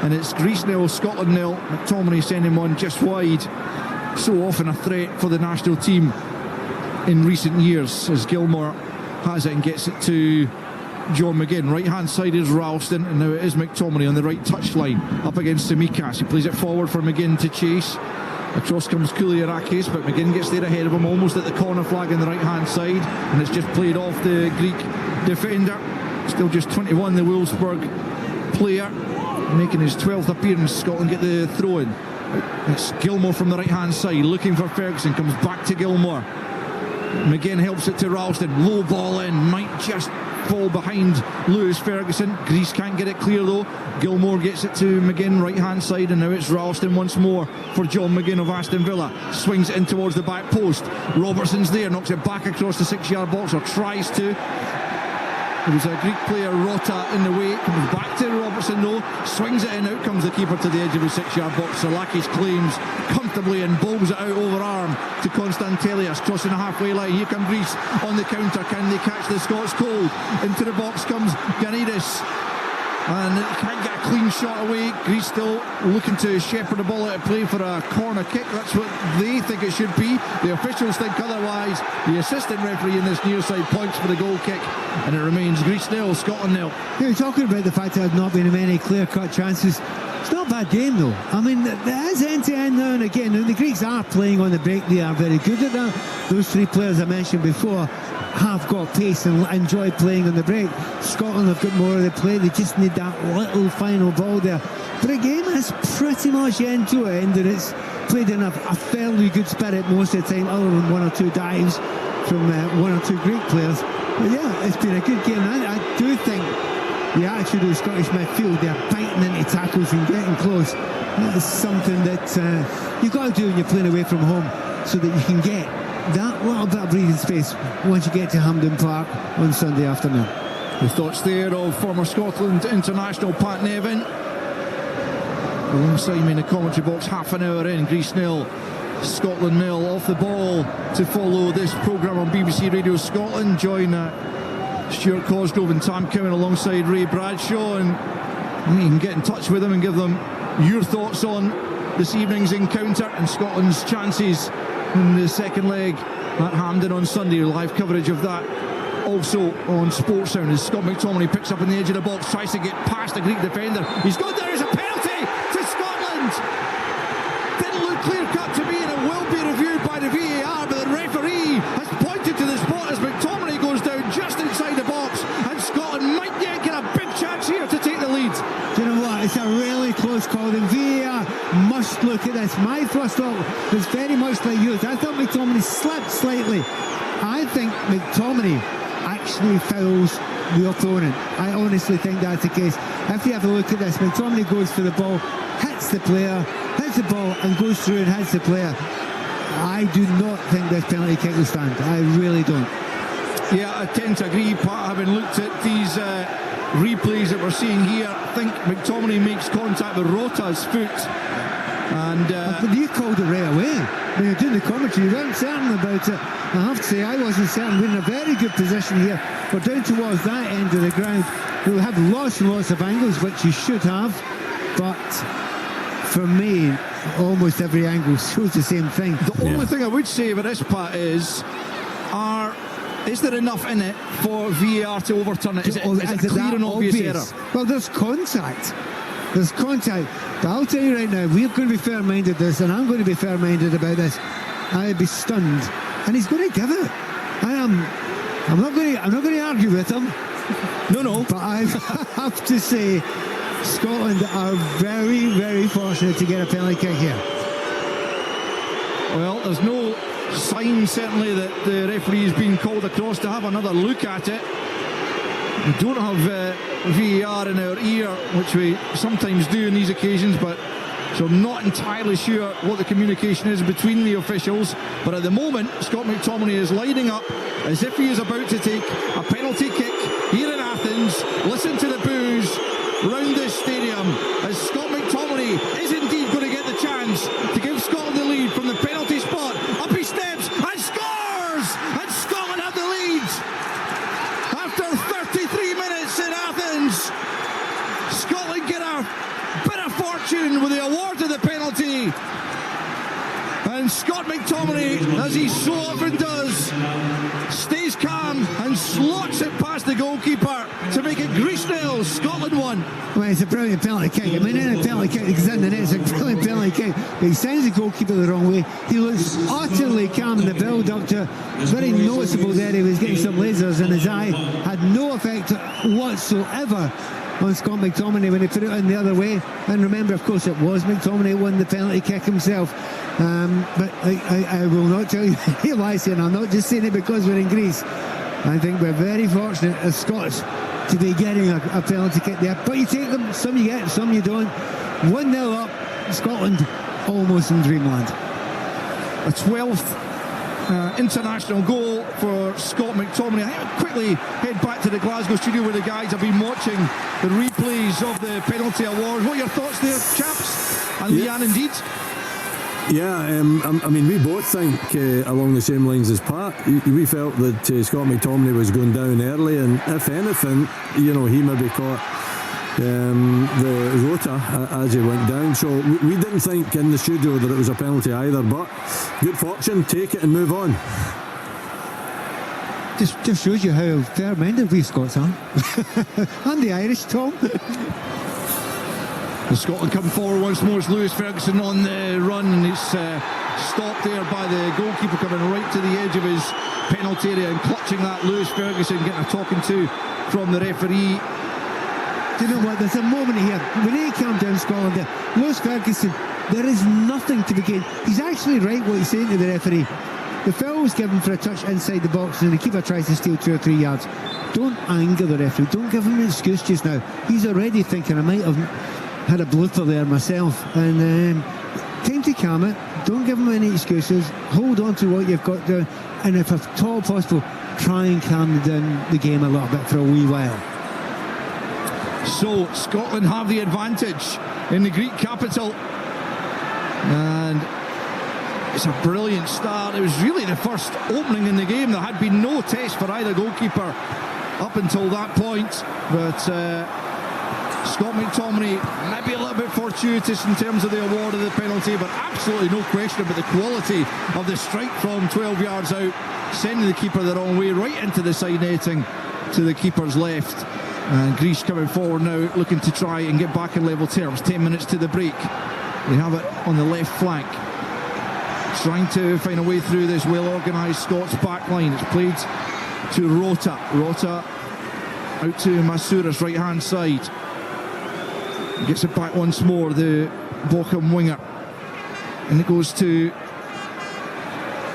and it's Greece 0, Scotland 0. McTominay sending one just wide. So often a threat for the national team in recent years, as Gilmore has it and gets it to John McGinn. Right hand side is Ralston, and now it is McTominay on the right touchline up against Tsimikas. He plays it forward for McGinn to chase. Across comes Kouliarakis, but McGinn gets there ahead of him, almost at the corner flag on the right hand side, and it's just played off the Greek defender. Still just 21, the Wolfsburg player, making his 12th appearance. Scotland get the throw in. It's Gilmore from the right hand side, looking for Ferguson, comes back to Gilmore. McGinn helps it to Ralston, low ball in, might just fall behind Lewis Ferguson. Greece can't get it clear though. Gilmore gets it to McGinn, right hand side, and now it's Ralston once more for John McGinn of Aston Villa. Swings it in towards the back post. Robertson's there, knocks it back across the 6-yard box, or tries to. There was a Greek player, Rota, in the way. Comes back to Robertson though, swings it in, out comes the keeper to the edge of the 6-yard box. Salakis claims comfortably and bowls it out over arm to Konstantelias, crossing the halfway line. Here come Greece on the counter. Can they catch the Scots cold? Into the box comes Ganidis, and can't get a clean shot away. Greece still looking to shepherd the ball out of play for a corner kick. That's what they think it should be. The officials think otherwise. The assistant referee in this near side points for the goal kick, and it remains Greece 0, Scotland 0. You're talking about the fact that there have not been many clear-cut chances. It's not a bad game though. I mean, there is end-to-end now and again. And the Greeks are playing on the break. They are very good at that. Those three players I mentioned before have got pace and enjoy playing on the break. Scotland have got more of the play. They just need that little final ball there. But the game is pretty much end to end, and it's played in a fairly good spirit most of the time, other than one or two dives from one or two Greek players. But yeah, it's been a good game. I do think the attitude of the Scottish midfield, they're biting into tackles and getting close. That is something that you've got to do when you're playing away from home, so that you can get that little bit of breathing space once you get to Hampden Park on Sunday afternoon. The thoughts there of former Scotland international Pat Nevin alongside me in the commentary box. Half an hour in, Greece 0, Scotland 0. Off the ball to follow this programme on BBC Radio Scotland. Join Stuart Cosgrove and Tam Cowan alongside Ray Bradshaw, and you can get in touch with them and give them your thoughts on this evening's encounter and Scotland's chances in the second leg at Hampden on Sunday. Live coverage of that also on Sportsound, as Scott McTominay picks up on the edge of the box, tries to get past the Greek defender. He's gone there. There's a penalty to Scotland. Didn't look clear cut to me, and it will be reviewed by the VAR, but the referee has pointed to the spot as McTominay goes down just inside the box, and Scotland might yet get a big chance here to take the lead. Do you know what? It's a really close call. The VAR must look at this. My first thought was very much like yours. I thought McTominay slipped slightly. I think McTominay actually fouls the opponent. I honestly think that's the case. If you have a look at this, McTominay goes for the ball, hits the player, hits the ball and goes through and hits the player. I do not think this penalty kick will stand. I really don't. Yeah, I tend to agree, Pat, having looked at these replays that we're seeing here. I think McTominay makes contact with Rota's foot, and but you called it right away when you're doing the commentary. You weren't certain about it. I have to say, I wasn't certain. We're in a very good position here. We're down towards that end of the ground. We'll have lots and lots of angles, which you should have, but for me, almost every angle shows the same thing. The only thing I would say about this, Pat, is there enough in it for VAR to overturn it? Is it a clear and obvious error? Well, there's contact. There's contact. But I'll tell you right now, we're going to be fair-minded this, and I'm going to be fair-minded about this. I'd be stunned. And he's going to give it. I'm not going to argue with him. No. But I have to say, Scotland are very, very fortunate to get a penalty kick here. Well, there's no sign, certainly, that the referee is being called across to have another look at it. We don't have VAR in our ear, which we sometimes do on these occasions, but so I'm not entirely sure what the communication is between the officials. But at the moment, Scott McTominay is lining up as if he is about to take a penalty kick here in Athens. Listen to the boos round this stadium as Scott McTominay is indeed going to get the chance to give Scotland the lead from the penalty spot. Up he steps and scores! And Scotland have the lead after 33 minutes in Athens. Scotland get a bit of fortune with the award of the penalty, and And Scott McTominay, as he so often does, stays calm and slots it past the goalkeeper to make it Greece 0, Scotland 1. Well, it's a brilliant penalty kick. I mean, any penalty kick that's in the net is a brilliant penalty kick. But he sends the goalkeeper the wrong way. He looks utterly calm in the build-up to very noticeable there. He was getting some lasers in his eye. Had no effect whatsoever on Scott McTominay when he put it in the other way. And remember, of course, it was McTominay who won the penalty kick himself. But I will not tell you any lies here, and I'm not just saying it because we're in Greece. I think we're very fortunate as Scots to be getting a penalty kick there. But you take them, some you get, some you don't. 1-0 up, Scotland almost in dreamland. A 12th international goal for Scott McTominay. I think I'll quickly head back to the Glasgow studio where the guys have been watching the replays of the penalty award. What are your thoughts there, chaps? And Leanne, indeed. Yeah, I mean, we both think along the same lines as Pat. We felt that Scott McTominay was going down early, and if anything, you know, he maybe caught the rota as he went down. So we didn't think in the studio that it was a penalty either, but good fortune, take it and move on. Just shows you how fair-minded we Scots are. And the Irish, Tom. The Scotland come forward once more. It's Lewis Ferguson on the run, and it's stopped there by the goalkeeper coming right to the edge of his penalty area and clutching that. Lewis Ferguson getting a talking to from the referee. Do you know what? There's a moment here. When he came down Scotland there, Lewis Ferguson, there is nothing to be gained. He's actually right what he's saying to the referee. The foul was given for a touch inside the box and the keeper tries to steal 2 or 3 yards. Don't anger the referee. Don't give him an excuse just now. He's already thinking, I might have had a blooper there myself. And time to calm it. Don't give him any excuses. Hold on to what you've got there. And if at all possible, try and calm down the game a little bit for a wee while. So Scotland have the advantage in the Greek capital, and it's a brilliant start. It was really the first opening in the game. There had been no test for either goalkeeper up until that point, but Scott McTominay maybe a little bit fortuitous in terms of the award of the penalty, but absolutely no question about the quality of the strike from 12 yards out, sending the keeper the wrong way right into the side netting to the keeper's left. And Greece coming forward now, looking to try and get back in level terms. 10 minutes to the break. They have it on the left flank, trying to find a way through this well-organised Scots back line. It's played to Rota. Rota out to Masouras, right-hand side. Gets it back once more, the Bochum winger. And it goes to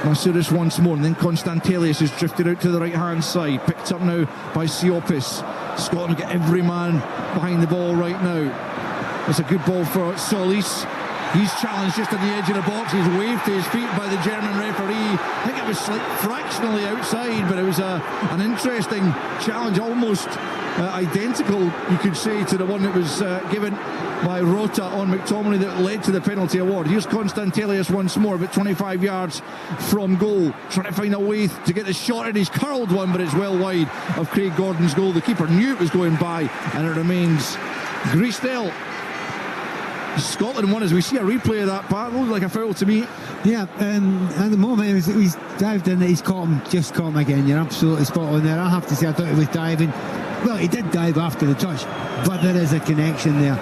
Masouras once more, and then Konstantelius is drifted out to the right-hand side. Picked up now by Siopis. Scotland get every man behind the ball right now. It's a good ball for Solis. He's challenged just on the edge of the box. He's waved to his feet by the German referee. I think it was fractionally outside, but it was an interesting challenge, almost identical, you could say, to the one that was given by Rota on McTominay that led to the penalty award. Here's Konstantelius once more, about 25 yards from goal, trying to find a way to get the shot in. He's curled one, but it's well wide of Craig Gordon's goal. The keeper knew it was going by, and it remains Greece 0, Scotland 1, as we see a replay of that, Pat. It looked like a foul to me. Yeah, at the moment he's dived in, he's caught him again. You're absolutely spot on there. I have to say, I thought he was diving. Well, he did dive after the touch, but there is a connection there.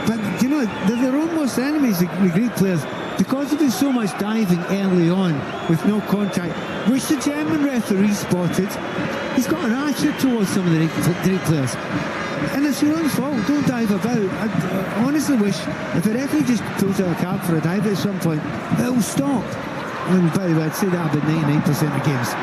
But, you know, they're almost enemies, the Greek players, because there was so much diving early on with no contact, which the German referee spotted. He's got an attitude towards some of the Greek players. And it's your own fault. Don't dive about. I honestly wish if a referee just pulls out a card for a dive at some point, it'll stop. And by the way, I'd say that about 99% of games.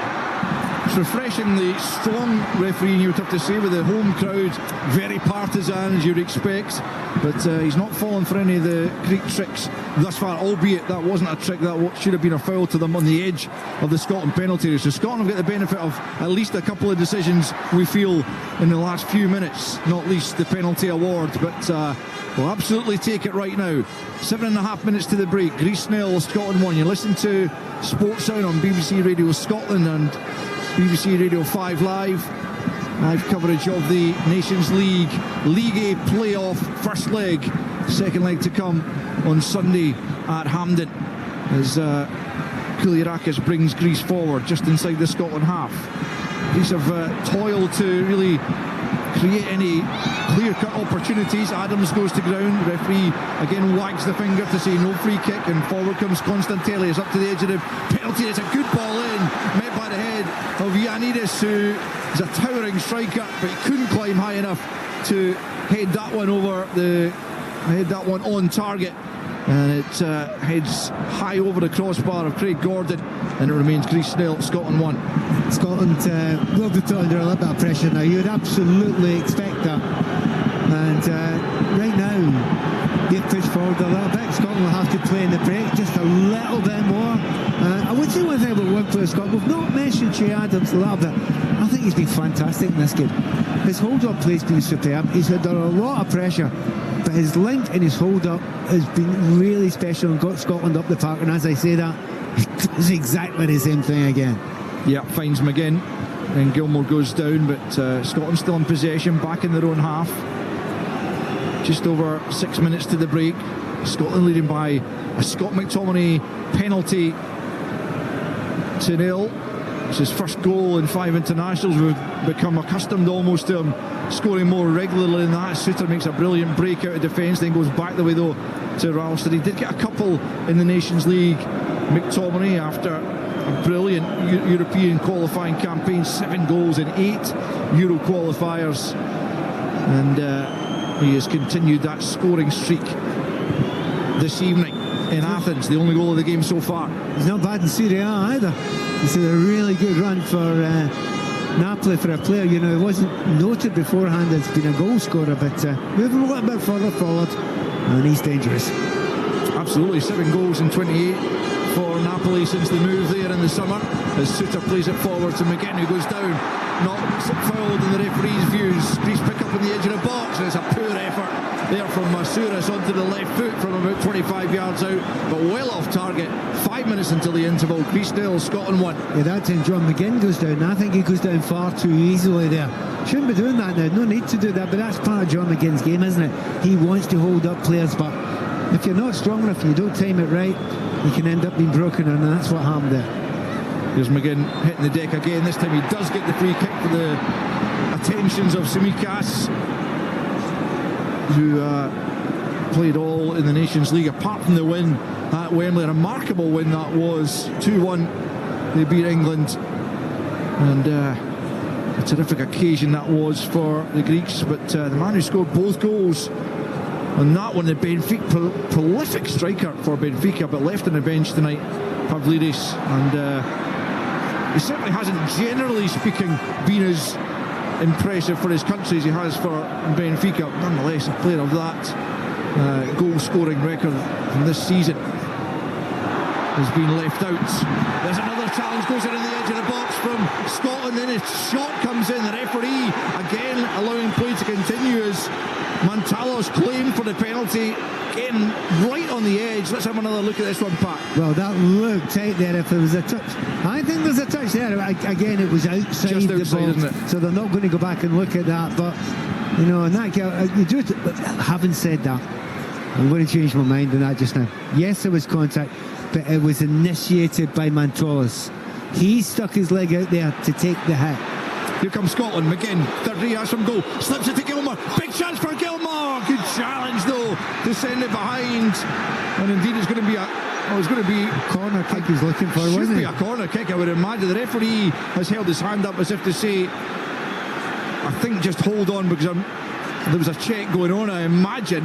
It's refreshingly strong refereeing, you would have to say, with the home crowd very partisan, as you'd expect. But he's not fallen for any of the Greek tricks thus far, albeit that wasn't a trick. That should have been a foul to them on the edge of the Scotland penalty area. So Scotland have got the benefit of at least a couple of decisions, we feel, in the last few minutes, not least the penalty award. But we'll absolutely take it right now. 7.5 minutes to the break. Greece 0, Scotland 1. You listen to Sports Sound on BBC Radio Scotland and BBC Radio 5 Live. Live coverage of the Nations League League A playoff first leg. Second leg to come on Sunday at Hampden. as Koulirakis brings Greece forward just inside the Scotland half. Greece have toiled to really create any clear-cut opportunities. Adams goes to ground. The referee again wags the finger to say no free kick, and forward comes Konstantelis. It's up to the edge of the penalty. It's a good ball in, met by the head of Ioannidis, who is a towering striker, but he couldn't climb high enough to head that one on target. And it heads high over the crossbar of Craig Gordon, and it remains Greece 0, Scotland 1. Scotland will be put under a little bit of pressure now. You'd absolutely expect that. And right now, they've pushed forward a little bit. Scotland will have to play in the break just a little bit more. I would say one thing about one player, Scott. We've not mentioned Che Adams a little bit. I think he's been fantastic in this game. His hold-up play's been superb. He's had a lot of pressure, but his link and his hold-up has been really special and got Scotland up the park. And as I say that, it's exactly the same thing again. Yeah, finds him again, and Gilmore goes down, but Scotland still in possession, back in their own half. Just over 6 minutes to the break. Scotland leading by a Scott McTominay penalty to 0. It's his first goal in 5 internationals. We've become accustomed almost to him scoring more regularly than that. Suter makes a brilliant break out of defence, then goes back the way though to Ralston. He did get a couple in the Nations League, McTominay, after a brilliant European qualifying campaign, 7 goals in 8 Euro qualifiers, and he has continued that scoring streak this evening in Athens. The only goal of the game so far. He's not bad in Serie A either. It's a really good run for Napoli for a player, you know, he wasn't noted beforehand as being a goal scorer, but moving a little bit further forward, and he's dangerous. Absolutely, 7 goals in 28 for Napoli since the move there in the summer, as Suter plays it forward to McGinn, who goes down, not fouled in the referee's views. Greece pick up on the edge of the box, and it's a poor effort there from Masouras onto the left foot from about 25 yards out, but well off target. 5 minutes until the interval. Greece 0, Scotland 1. Yeah, that time John McGinn goes down. I think he goes down far too easily there. Shouldn't be doing that now. No need to do that, but that's part of John McGinn's game, isn't it? He wants to hold up players, but if you're not strong enough and you don't time it right, you can end up being broken, and that's what happened there. Here's McGinn hitting the deck again. This time he does get the free kick for the attentions of Tsimikas, who played all in the Nations League apart from the win at Wembley. A remarkable win that was, 2-1. They beat England, and a terrific occasion that was for the Greeks. But the man who scored both goals on that one, the Benfica, prolific striker for Benfica, but left on the bench tonight, Pavlidis, and he certainly hasn't, generally speaking, been as impressive for his country as he has for Benfica. Nonetheless, a player of that goal scoring record from this season has been left out. There's another challenge, goes in on the edge of the box from Scotland, then a shot comes in. The referee again allowing play to continue as Mantalos claimed for the penalty, again right on the edge. Let's have another look at this one, Pat. Well, that looked tight there. If there was a touch, I think there's a touch there. Again, it was outside, just the outside, ball, isn't it? So they're not going to go back and look at that. But you know, in that case, you do. But having said that, I'm going to change my mind on that just now. Yes, there was contact, but it was initiated by Mantalos. He stuck his leg out there to take the hit. Here comes Scotland. McGinn, 30 yards from goal, slips it to Gilmore. Big chance for Gilmore. Good challenge though to send it behind. And indeed, it's going to be a Corner kick he's looking for, should wasn't be it? a corner kick, I would imagine. The referee has held his hand up as if to say, I think just hold on, because there was a check going on, I imagine.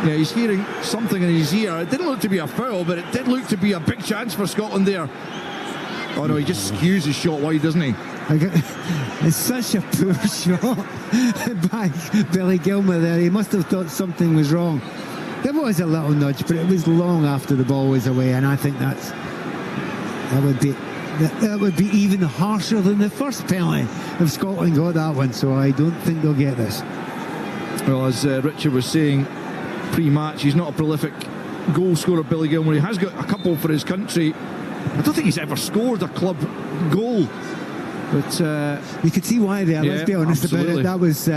Yeah, he's hearing something in his ear. It didn't look to be a foul, but it did look to be a big chance for Scotland there. Oh no, he just skews his shot wide, doesn't he? It's such a poor shot by Billy Gilmer there. He must have thought something was wrong. There was a little nudge, but it was long after the ball was away, and I think that would be even harsher than the first penalty if Scotland got that one. So I don't think they'll get this. Well, as Richard was saying pre-match, he's not a prolific goal scorer, Billy Gilmer. He has got a couple for his country. I don't think he's ever scored a club goal. But you could see why there, let's be honest absolutely. about it. That was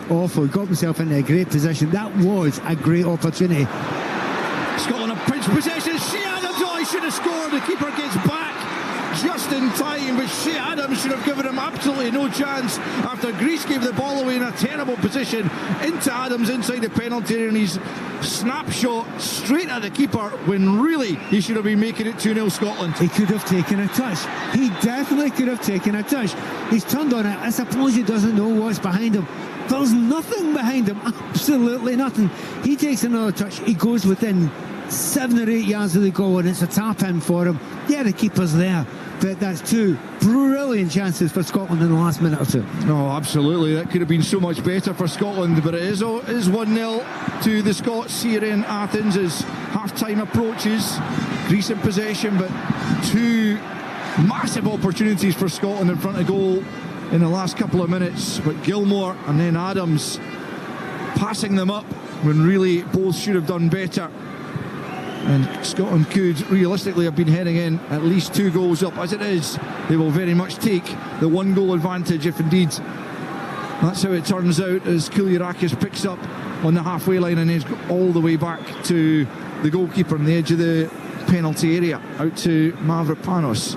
awful. He got himself into a great position. That was a great opportunity. Scotland have pinched possession. She Adams, oh, he should have scored. The keeper gets back just in time, but Shea Adams should have given him absolutely no chance after Greece gave the ball away in a terrible position into Adams inside the penalty area, and he's snapshot straight at the keeper when really he should have been making it 2-0 Scotland. He could have taken a touch. He definitely could have taken a touch. He's turned on it. I suppose he doesn't know what's behind him. There's nothing behind him, absolutely nothing. He takes another touch. He goes within 7 or 8 yards of the goal, and it's a tap in for him. Yeah, the keeper's there, but that's two brilliant chances for Scotland in the last minute or two. Oh, absolutely. That could have been so much better for Scotland, but it is 1-0 to the Scots here in Athens as half-time approaches. Greece in possession, but two massive opportunities for Scotland in front of goal in the last couple of minutes. But Gilmour and then Adams passing them up when really both should have done better. And Scotland could realistically have been heading in at least 2 goals up. As it is, they will very much take the 1-goal advantage if indeed that's how it turns out, as Koulirakis picks up on the halfway line and is all the way back to the goalkeeper on the edge of the penalty area, out to Mavropanos.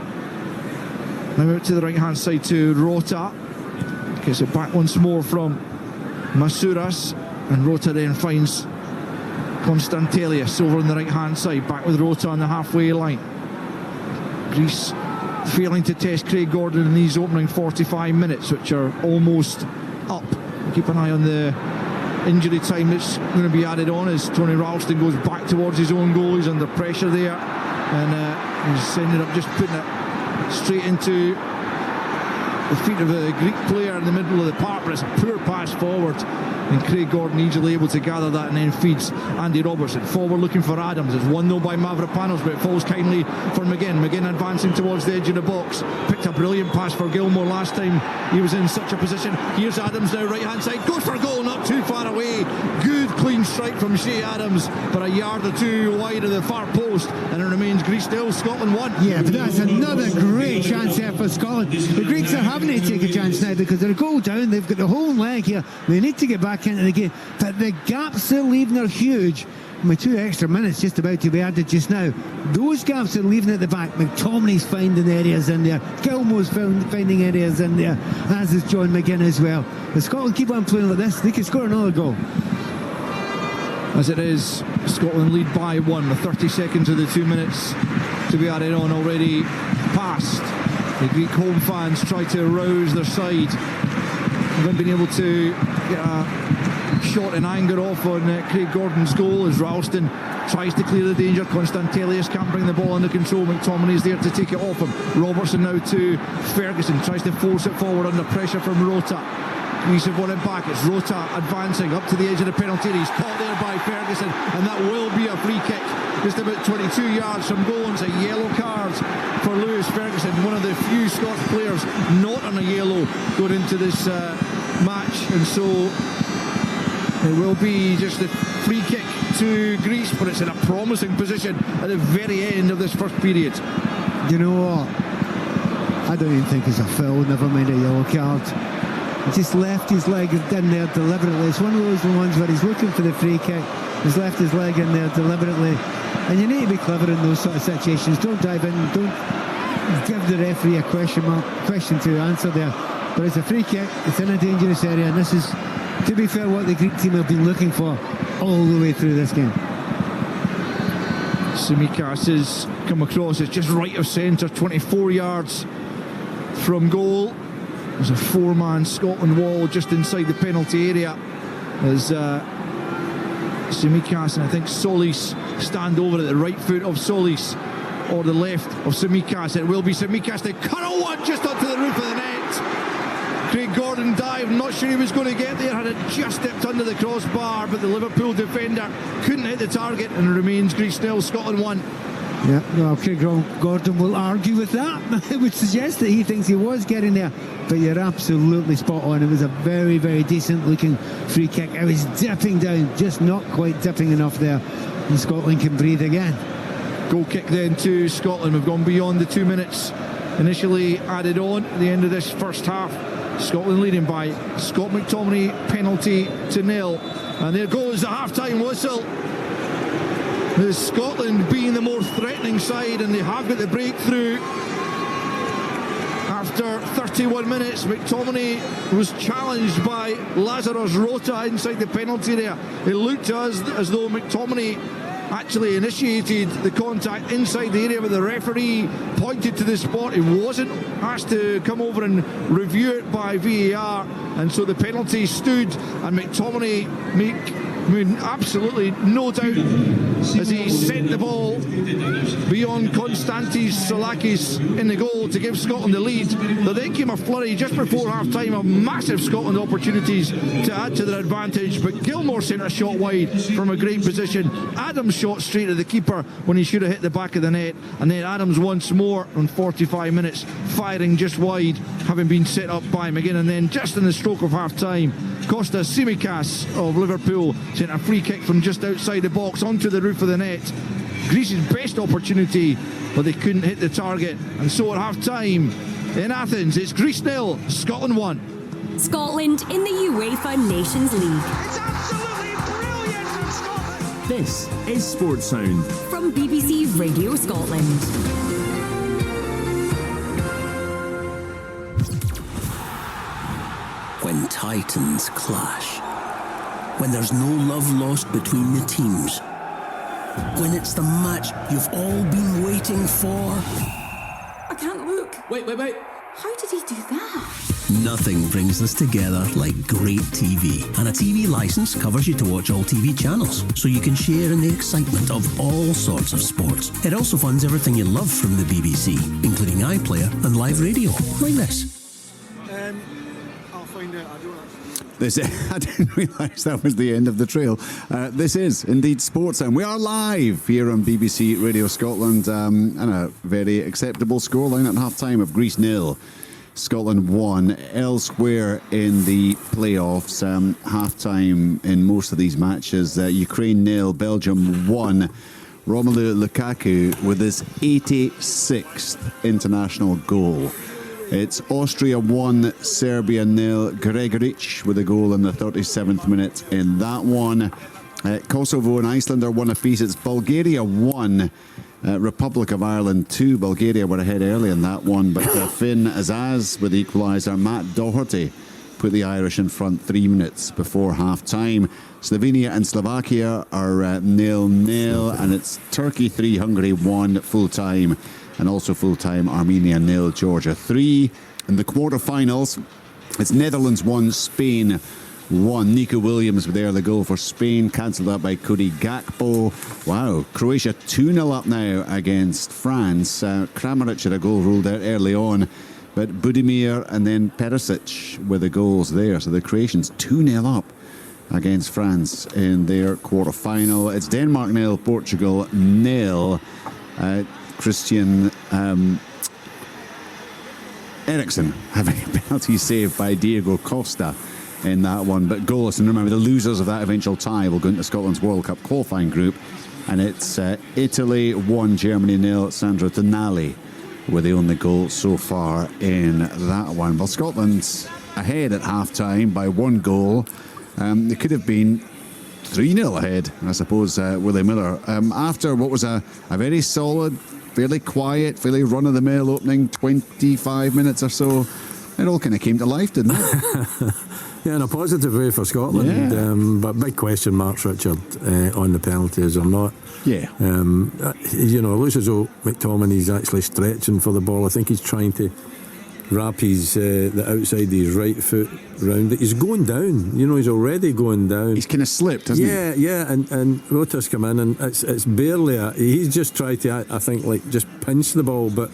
Now out to the right hand side to Rota. Gets it back once more from Masouras, and Rota then finds Konstantelius over on the right hand side, back with Rota on the halfway line. Greece failing to test Craig Gordon in these opening 45 minutes, which are almost up. Keep an eye on the injury time that's going to be added on as Tony Ralston goes back towards his own goal. He's under pressure there, and he's ended up just putting it straight into the feet of a Greek player in the middle of the park, but it's a poor pass forward, and Craig Gordon easily able to gather that and then feeds Andy Robertson. Forward looking for Adams. It's 1-0 by Mavropanos, but it falls kindly for McGinn. McGinn advancing towards the edge of the box. Picked a brilliant pass for Gilmour last time he was in such a position. Here's Adams now, right hand side. Goes for goal, not too far away. Good clean strike from Shea Adams, but a yard or two wide of the far post, and it remains Greece nil, Scotland 1. Yeah, but that's another great chance here for Scotland. The Greeks are having to take a chance now because they're a goal down. They've got the whole leg here. They need to get back into the game, but the gaps they're leaving are huge. With 2 extra minutes just about to be added just now, those gaps are leaving at the back. McTominay's finding areas in there, Gilmour's finding areas in there, as is John McGinn as well. If Scotland keep on playing like this, they can score another goal. As it is, Scotland lead by 1 with 30 seconds of the 2 minutes to be added on already passed. The Greek home fans try to rouse their side. They've not been able to get a shot in anger off on Craig Gordon's goal as Ralston tries to clear the danger. Konstantelius can't bring the ball under control. McTominay is there to take it off him. Robertson now to Ferguson, tries to force it forward under pressure from Rota. Greece have won it back. It's Rota advancing up to the edge of the penalty area. He's caught there by Ferguson, and that will be a free kick just about 22 yards from goal. It's a yellow card for Lewis Ferguson, one of the few Scots players not on a yellow going into this match, and so it will be just a free kick to Greece, but it's in a promising position at the very end of this first period. You know what? I don't even think it's a foul, never mind a yellow card. He just left his leg in there deliberately. It's one of those ones where he's looking for the free kick. He's left his leg in there deliberately. And you need to be clever in those sort of situations. Don't dive in. Don't give the referee a question to answer there. But it's a free kick. It's in a dangerous area. And this is, to be fair, what the Greek team have been looking for all the way through this game. Tsimikas has come across. It's just right of centre, 24 yards from goal. There's a 4-man Scotland wall just inside the penalty area as Tsimikas and I think Solis stand over at the right foot of Solis or the left of Tsimikas. It will be Tsimikas to curl one just onto the roof of the net. Craig Gordon dived, not sure he was going to get there, had it just stepped under the crossbar, but the Liverpool defender couldn't hit the target, and it remains Greece nil, Scotland 1. Yeah, well, Craig Gordon will argue with that. It would suggest that he thinks he was getting there, but you're absolutely spot on. It was a very, very decent looking free kick. It was dipping down, just not quite dipping enough there, and Scotland can breathe again. Goal kick then to Scotland. We've gone beyond the 2 minutes initially added on at the end of this first half. Scotland leading by Scott McTominay, penalty to nil, and there goes the half-time whistle. Scotland being the more threatening side, and they have got the breakthrough. After 31 minutes, McTominay was challenged by Lazarus Rota inside the penalty area. It looked to us as though McTominay actually initiated the contact inside the area, but the referee pointed to the spot. He wasn't asked to come over and review it by VAR, and so the penalty stood, and McTominay absolutely no doubt as he sent the ball beyond Konstantis Solakis in the goal to give Scotland the lead. There then came a flurry just before half-time of massive Scotland opportunities to add to their advantage, but Gilmour sent a shot wide from a great position. Adams shot straight at the keeper when he should have hit the back of the net, and then Adams once more on 45 minutes firing just wide, having been set up by him again. And then just in the stroke of half-time, Kostas Tsimikas of Liverpool sent a free kick from just outside the box onto the roof of the net. Greece's best opportunity, but they couldn't hit the target. And so at half-time in Athens, it's Greece 0, Scotland 1. Scotland in the UEFA Nations League. It's absolutely brilliant from Scotland. This is Sports Sound From BBC Radio Scotland. When titans clash, when there's no love lost between the teams, when it's the match you've all been waiting for. I can't look. Wait. How did he do that? Nothing brings us together like great TV. And a TV licence covers you to watch all TV channels, so you can share in the excitement of all sorts of sports. It also funds everything you love from the BBC, including iPlayer and live radio, like this. I'll find out. I don't know. I didn't realise that was the end of the trail. This is indeed Sports Sound. We are live here on BBC Radio Scotland, and a very acceptable scoreline at half-time of Greece 0, Scotland 1. Elsewhere in the playoffs, half-time in most of these matches, Ukraine 0, Belgium 1. Romelu Lukaku with his 86th international goal. It's Austria 1, Serbia 0. Gregoric with a goal in the 37th minute in that one. Kosovo and Iceland are one apiece. It's Bulgaria 1, Republic of Ireland 2. Bulgaria were ahead early in that one, but Finn Azaz with the equaliser. Matt Doherty put the Irish in front 3 minutes before half-time. Slovenia and Slovakia are 0-0, and it's Turkey 3, Hungary 1 full-time. And also full-time, Armenia 0, Georgia 3. In the quarter-finals, it's Netherlands 1, Spain 1. Nico Williams with the early goal for Spain, cancelled out by Cody Gakpo. Wow, Croatia 2-0 up now against France. Kramaric had a goal ruled out early on, but Budimir and then Perisic with the goals there. So the Croatians 2-0 up against France in their quarter-final. It's Denmark 0, Portugal 0. Christian Eriksen having a penalty saved by Diego Costa in that one, but goalless. And remember, the losers of that eventual tie will go into Scotland's World Cup qualifying group, and it's Italy 1, Germany 0. Sandro Tonali with the only goal so far in that one. Well, Scotland's ahead at half-time by 1 goal. They could have been 3-0 ahead, I suppose, Willie Miller. After what was a very solid, fairly quiet, fairly run-of-the-mill opening 25 minutes or so, it all kind of came to life, didn't it? Yeah, in a positive way for Scotland. Yeah. But big question marks, Richard, on the penalties or not. Yeah. It looks as though McTominay's actually stretching for the ball. I think he's trying to wrap the outside of his right foot round it. He's going down. He's already going down. He's kind of slipped, hasn't he? Yeah, and Rota's come in, and it's barely he's just tried to, I think, just pinch the ball, but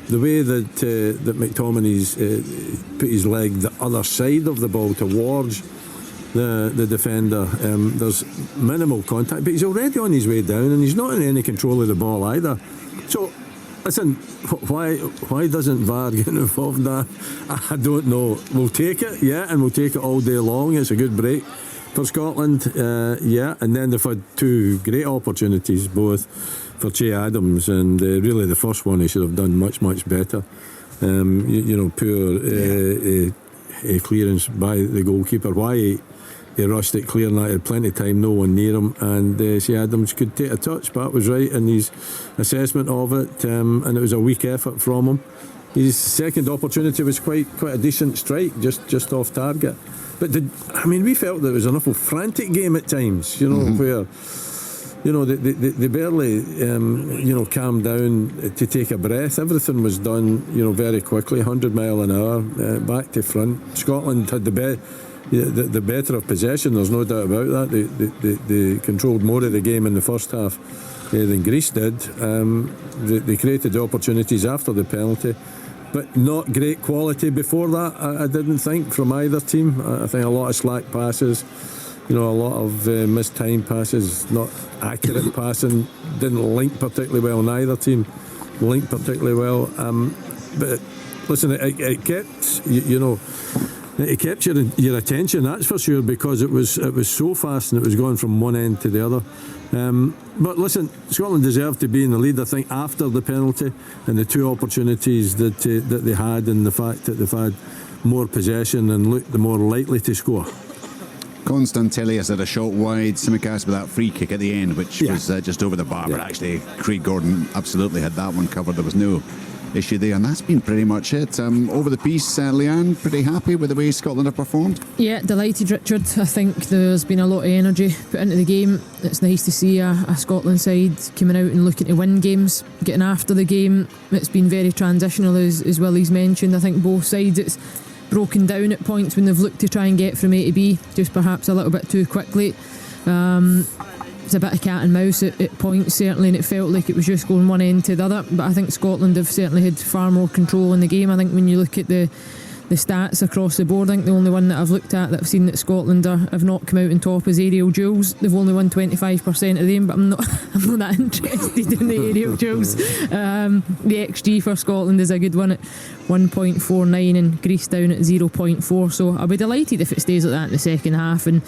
the way that McTominay's put his leg the other side of the ball towards the defender, there's minimal contact, but he's already on his way down, and he's not in any control of the ball either. So listen, why doesn't VAR get involved in that? I don't know. We'll take it, and we'll take it all day long. It's a good break for Scotland, and then they've had 2 great opportunities, both for Che Adams, and really the first one he should have done much, much better. Poor clearance by the goalkeeper. Why he rushed it clear, and I had plenty of time, no one near him, and see Adams could take a touch. Pat was right in his assessment of it, and it was a weak effort from him. His second opportunity was quite a decent strike, just off target. But we felt that it was an awful frantic game at times, where they barely calmed down to take a breath. Everything was done very quickly, 100 mile an hour, back to front. Scotland had the better of possession, there's no doubt about that. They controlled more of the game in the first half than Greece did. They created the opportunities after the penalty, but not great quality before that, I didn't think, from either team. I think a lot of slack passes, a lot of missed-time passes, not accurate passing, didn't link particularly well. Neither team linked particularly well. But listen, it kept, it kept your attention, that's for sure, because it was so fast and it was going from one end to the other. But listen, Scotland deserved to be in the lead, I think, after the penalty and the two opportunities that they had, and the fact that they've had more possession and looked the more likely to score. Constantelius had a shot wide, Tsimikas with that free kick at the end, which was just over the bar, but actually Craig Gordon absolutely had that one covered. There was no issue there, and that's been pretty much it. Over the piece, Leanne, pretty happy with the way Scotland have performed? Yeah, delighted, Richard. I think there's been a lot of energy put into the game. It's nice to see a Scotland side coming out and looking to win games, getting after the game. It's been very transitional, as Willie's mentioned. I think both sides, it's broken down at points when they've looked to try and get from A to B, just perhaps a little bit too quickly. It's a bit of cat and mouse at points, certainly, and it felt like it was just going one end to the other. But I think Scotland have certainly had far more control in the game. I think when you look at the stats across the board, I think the only one that I've looked at that I've seen that Scotland have not come out on top is aerial duels. They've only won 25% of them, but I'm not that interested in the aerial duels. The XG for Scotland is a good one at 1.49 and Greece down at 0.4. So I'll be delighted if it stays like that in the second half and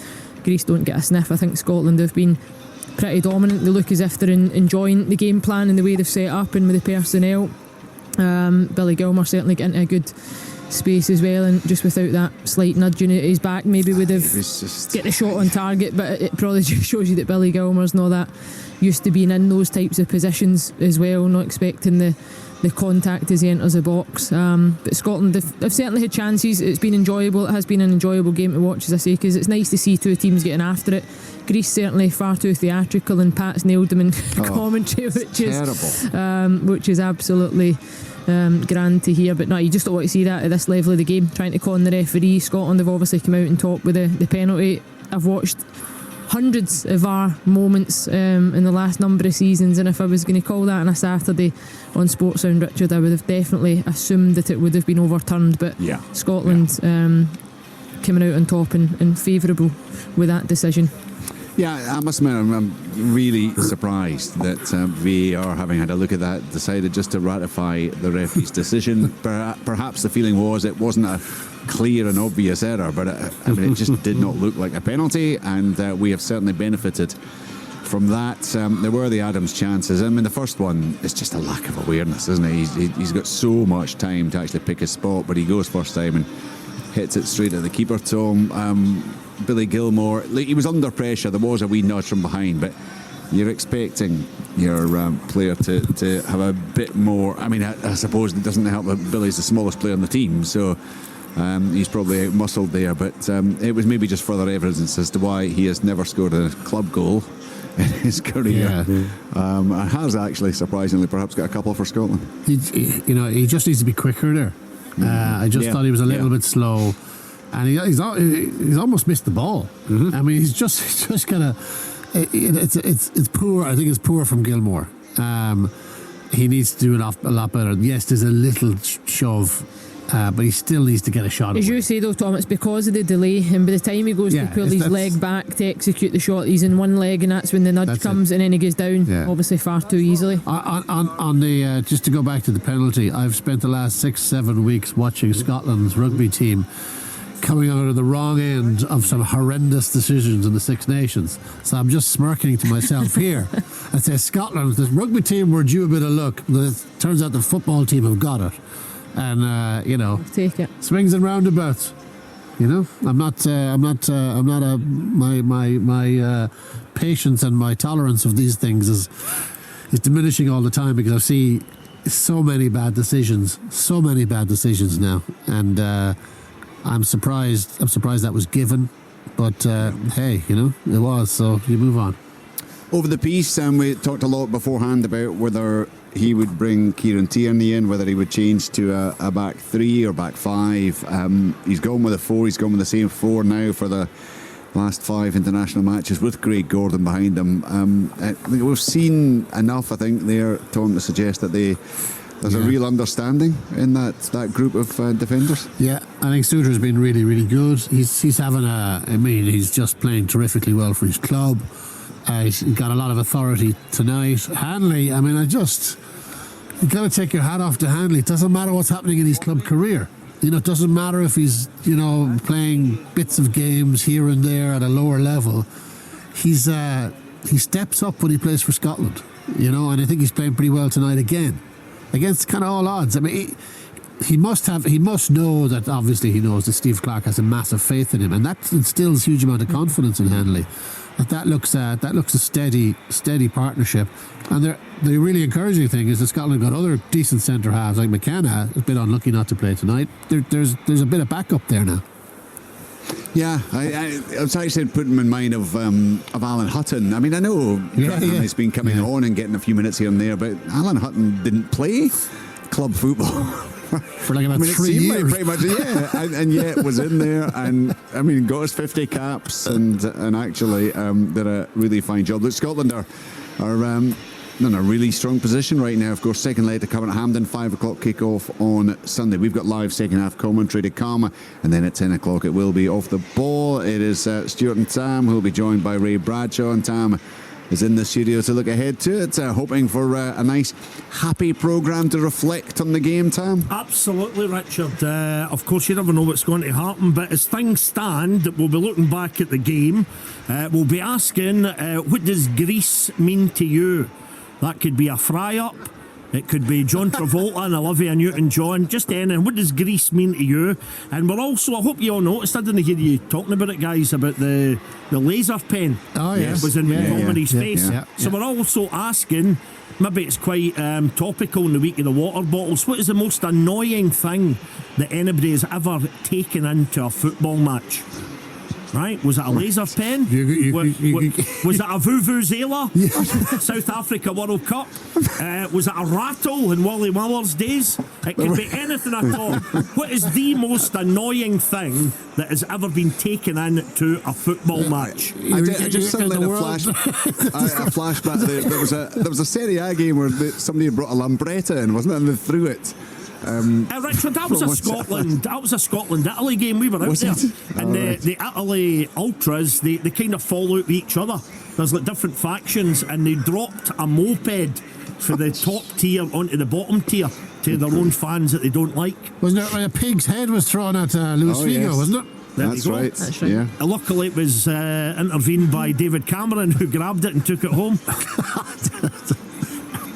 Greece don't get a sniff. I think Scotland have been pretty dominant. They look as if they're enjoying the game plan and the way they've set up and with the personnel. Billy Gilmour certainly getting a good space as well, and just without that slight nudge in his back, maybe would have get the shot on target. But it probably just shows you that Billy Gilmour's not that used to being in those types of positions as well, not expecting the contact as he enters the box. But Scotland, they've certainly had chances. It's been enjoyable. It has been an enjoyable game to watch, as I say, because it's nice to see two teams getting after it. Greece certainly far too theatrical, and Pat's nailed them in commentary, which is absolutely grand to hear. But no, you just don't want to see that at this level of the game, trying to con the referee. Scotland have obviously come out on top with the penalty. I've watched hundreds of VAR moments in the last number of seasons, and if I was going to call that on a Saturday on Sports Sound, Richard, I would have definitely assumed that it would have been overturned. But Scotland coming out on top and favourable with that decision. Yeah, I must admit, I'm really surprised that VAR, having had a look at that, decided just to ratify the referee's decision. Perhaps the feeling was it wasn't a clear and obvious error, but it just did not look like a penalty, and we have certainly benefited from that. There were the Adams chances. I mean, the first one is just a lack of awareness, isn't it? He's got so much time to actually pick his spot, but he goes first time and hits it straight at the keeper, Tom. Billy Gilmour, he was under pressure. There was a wee nudge from behind, but you're expecting your player to have a bit more. I mean, I suppose it doesn't help that Billy's the smallest player on the team, so he's probably out-muscled there, but it was maybe just further evidence as to why he has never scored a club goal in his career. Has actually, surprisingly, perhaps got a couple for Scotland. He just needs to be quicker there. I just thought he was a little bit slow, and he's almost missed the ball. I mean, he's just kind of it's poor. I think it's poor from Gilmour. He needs to do a lot better. Yes, there's a little shove, but he still needs to get a shot. As you say though, Tom, it's because of the delay, and by the time he goes to pull his leg back to execute the shot, he's in one leg, and that's when the nudge comes, and then he goes down obviously far too easily. On the just to go back to the penalty, I've spent the last 6-7 weeks watching Scotland's rugby team coming out of the wrong end of some horrendous decisions in the Six Nations. So I'm just smirking to myself here. I say, Scotland, the rugby team were due a bit of luck. It turns out the football team have got it. And, take it. Swings and roundabouts. You know, my patience and my tolerance of these things is diminishing all the time, because I see so many bad decisions now, and I'm surprised that was given, but hey, you know, it was, so you move on. Over the piece, we talked a lot beforehand about whether he would bring Kieran Tierney in, whether he would change to a back three or back five. He's gone with a four. He's gone with the same four now for the last 5 international matches with Craig Gordon behind them. We've seen enough, I think, there, Tom, to suggest that there's a real understanding in that group of defenders. Yeah, I think Suter's been really, really good. He's having he's just playing terrifically well for his club. He's got a lot of authority tonight. Hanley, you got to take your hat off to Hanley. It doesn't matter what's happening in his club career. You know, it doesn't matter if he's, you know, playing bits of games here and there at a lower level. He steps up when he plays for Scotland, you know, and I think he's playing pretty well tonight again, against kind of all odds. I mean, he must know that, obviously he knows that Steve Clarke has a massive faith in him, and that instills huge amount of confidence in Hanley. That looks a steady partnership, and the really encouraging thing is that Scotland got other decent centre halves, like McKenna has been unlucky not to play tonight. There's a bit of backup there now. Yeah, I was actually putting in mind of Alan Hutton. I mean, I know he's been coming on and getting a few minutes here and there, but Alan Hutton didn't play club football for like about 3 years. Like pretty much, and yet was in there, and I mean, got his 50 caps, and actually did a really fine job. Look, Scotland are in a really strong position right now. Of course, second leg to come at Hampden, 5 o'clock kick-off on Sunday. We've got live second half commentary to come, and then at 10 o'clock it will be Off the Ball. It is Stuart and Tam who will be joined by Ray Bradshaw, and Tam is in the studio to look ahead to it, hoping for a nice, happy programme to reflect on the game, Tam. Absolutely, Richard. Of course, you never know what's going to happen, but as things stand, we'll be looking back at the game. We'll be asking, what does Greece mean to you? That could be a fry-up. It could be John Travolta and Olivia Newton-John, just anything. What does Greece mean to you? And we're also, I hope you all noticed, I didn't hear you talking about it, guys, about the laser pen. Oh, yes. It was in Montgomery's face. Yeah. So we're also asking, maybe it's quite topical in the week of the water bottles, what is the most annoying thing that anybody has ever taken into a football match? Right, was it a laser pen? Was it a vuvuzela? South Africa World Cup? Was it a rattle in Wally Muller's days? It could be anything at all. What is the most annoying thing that has ever been taken into a football match? I just suddenly had a flashback. There was a Serie A game where somebody brought a Lambretta in, wasn't it? And they threw it. Richard, that was a Scotland-Italy game. We were out there, and the Italy ultras they kind of fall out with each other. There's like different factions, and they dropped a moped for the top tier onto the bottom tier to their own fans that they don't like. Wasn't it like a pig's head was thrown at Luis Figo, wasn't it? That's right. Yeah. Luckily, it was intervened by David Cameron, who grabbed it and took it home.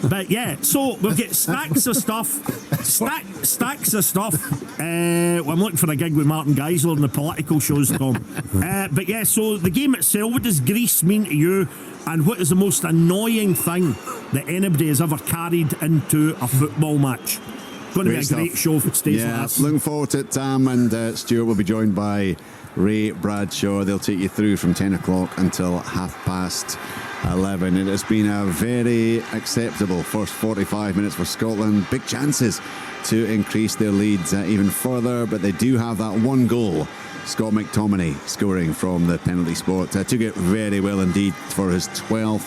But yeah, so we'll get stacks of stuff. I'm looking for a gig with Martin Geisler in the political shows, Tom. But yeah, so the game itself, what does Greece mean to you? And what is the most annoying thing that anybody has ever carried into a football match? It's going to be a great show if it stays like this. Looking forward to it. Tam and Stuart will be joined by Ray Bradshaw. They'll take you through from 10 o'clock until 11:30. It has been a very acceptable first 45 minutes for Scotland. Big chances to increase their leads even further, but they do have that one goal. Scott McTominay scoring from the penalty spot. Took it very well indeed for his 12th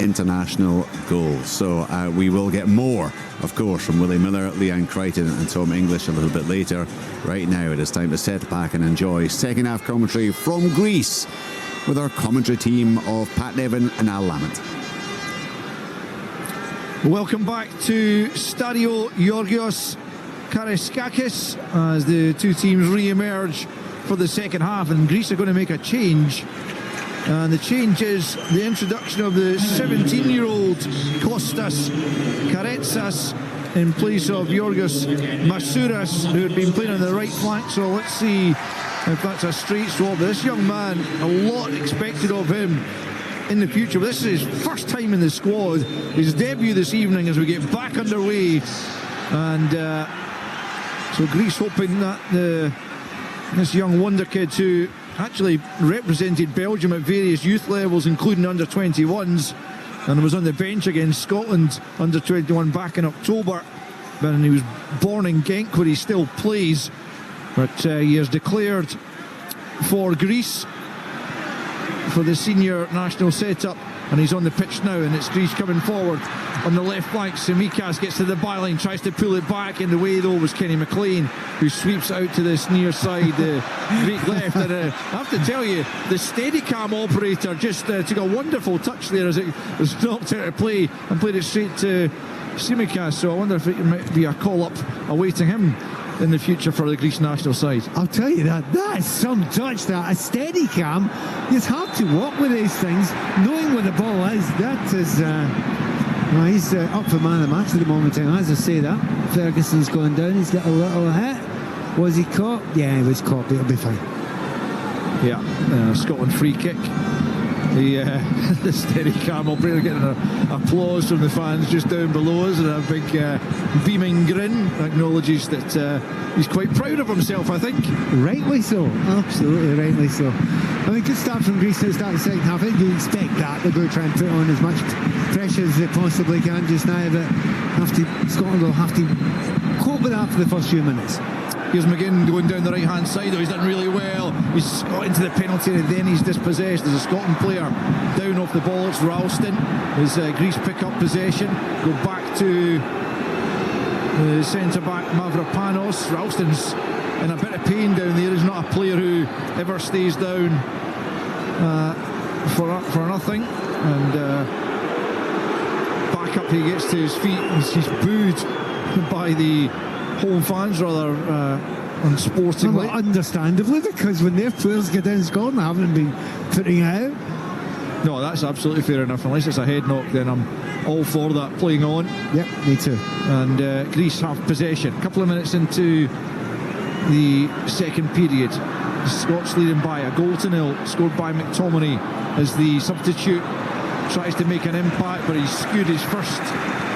international goal. So we will get more, of course, from Willie Miller, Leanne Crichton and Tom English a little bit later. Right now it is time to set back and enjoy second half commentary from Greece with our commentary team of Pat Nevin and Al Lamont. Welcome back to Stadio Georgios Kariskakis as the two teams re-emerge for the second half, and Greece are going to make a change, and the change is the introduction of the 17-year-old Kostas Karetsas in place of Georgios Masouras, who had been playing on the right flank. So let's see if that's a straight swap. This young man, a lot expected of him in the future. This is his first time in the squad, his debut this evening as we get back underway. And so Greece hoping that this young wonder kid, who actually represented Belgium at various youth levels, including under-21s, and was on the bench against Scotland under-21 back in October. But he was born in Genk, where he still plays. But he has declared for Greece for the senior national setup, and he's on the pitch now, and it's Greece coming forward on the left flank. Tsimikas gets to the byline, tries to pull it back. In the way though was Kenny McLean, who sweeps out to this near side Greek left. And I have to tell you, the Steadicam operator just took a wonderful touch there as it was knocked out of play and played it straight to Tsimikas. So I wonder if it might be a call up awaiting him in the future for the Greece national side. I'll tell you that is some touch, that a steady cam. It's hard to walk with these things, knowing where the ball is. That is well, he's up for man of the match at the moment in time. As I say that, Ferguson's going down, he's got a little hit. Was he caught? Yeah, he was caught, but it'll be fine. Yeah, Scotland free kick. The steady cam operator getting an applause from the fans just down below us, and a big beaming grin acknowledges that he's quite proud of himself, I think. Rightly so, absolutely rightly so. I mean, good start from Greece at the start of the second half. I think you expect that. They're going to try and put on as much pressure as they possibly can just now, but Scotland will have to cope with that for the first few minutes. Here's McGinn going down the right-hand side, though. He's done really well. He's got into the penalty and then he's dispossessed. There's a Scotland player down off the ball. It's Ralston. As Greece pick up possession, go back to the centre-back Mavropanos. Ralston's in a bit of pain down there. He's not a player who ever stays down for nothing. And back up he gets to his feet. He's booed by the home fans rather unsportingly. Well, understandably, because when their players get down Scotland, I haven't been putting it out. No, that's absolutely fair enough. Unless it's a head knock, then I'm all for that playing on. Yep, me too. And Greece have possession. A couple of minutes into the second period, the Scots leading by a goal to nil, scored by McTominay as the substitute tries to make an impact, but he's skewed his first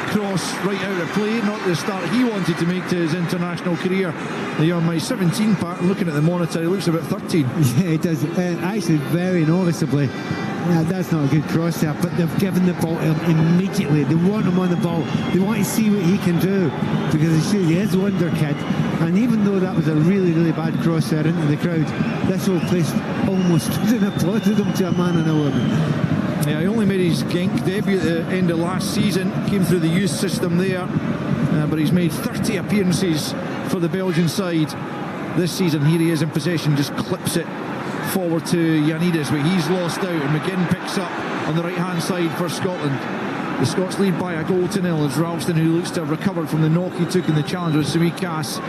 cross right out of play, not the start he wanted to make to his international career. The young man, 17, Pat, looking at the monitor, he looks about 13. Yeah, it does. Actually, very noticeably. Yeah, that's not a good cross there, but they've given the ball to him immediately. They want him on the ball. They want to see what he can do, because he is a wonder kid. And even though that was a really, really bad cross there into the crowd, this whole place almost stood and applauded him to a man and a woman. Yeah, he only made his Genk debut at the end of last season, came through the youth system there, but he's made 30 appearances for the Belgian side this season. Here he is in possession, just clips it forward to Ioannidis, but he's lost out, and McGinn picks up on the right-hand side for Scotland. The Scots lead by a goal to nil as Ralston, who looks to have recovered from the knock he took in the challenge with Tsimikas.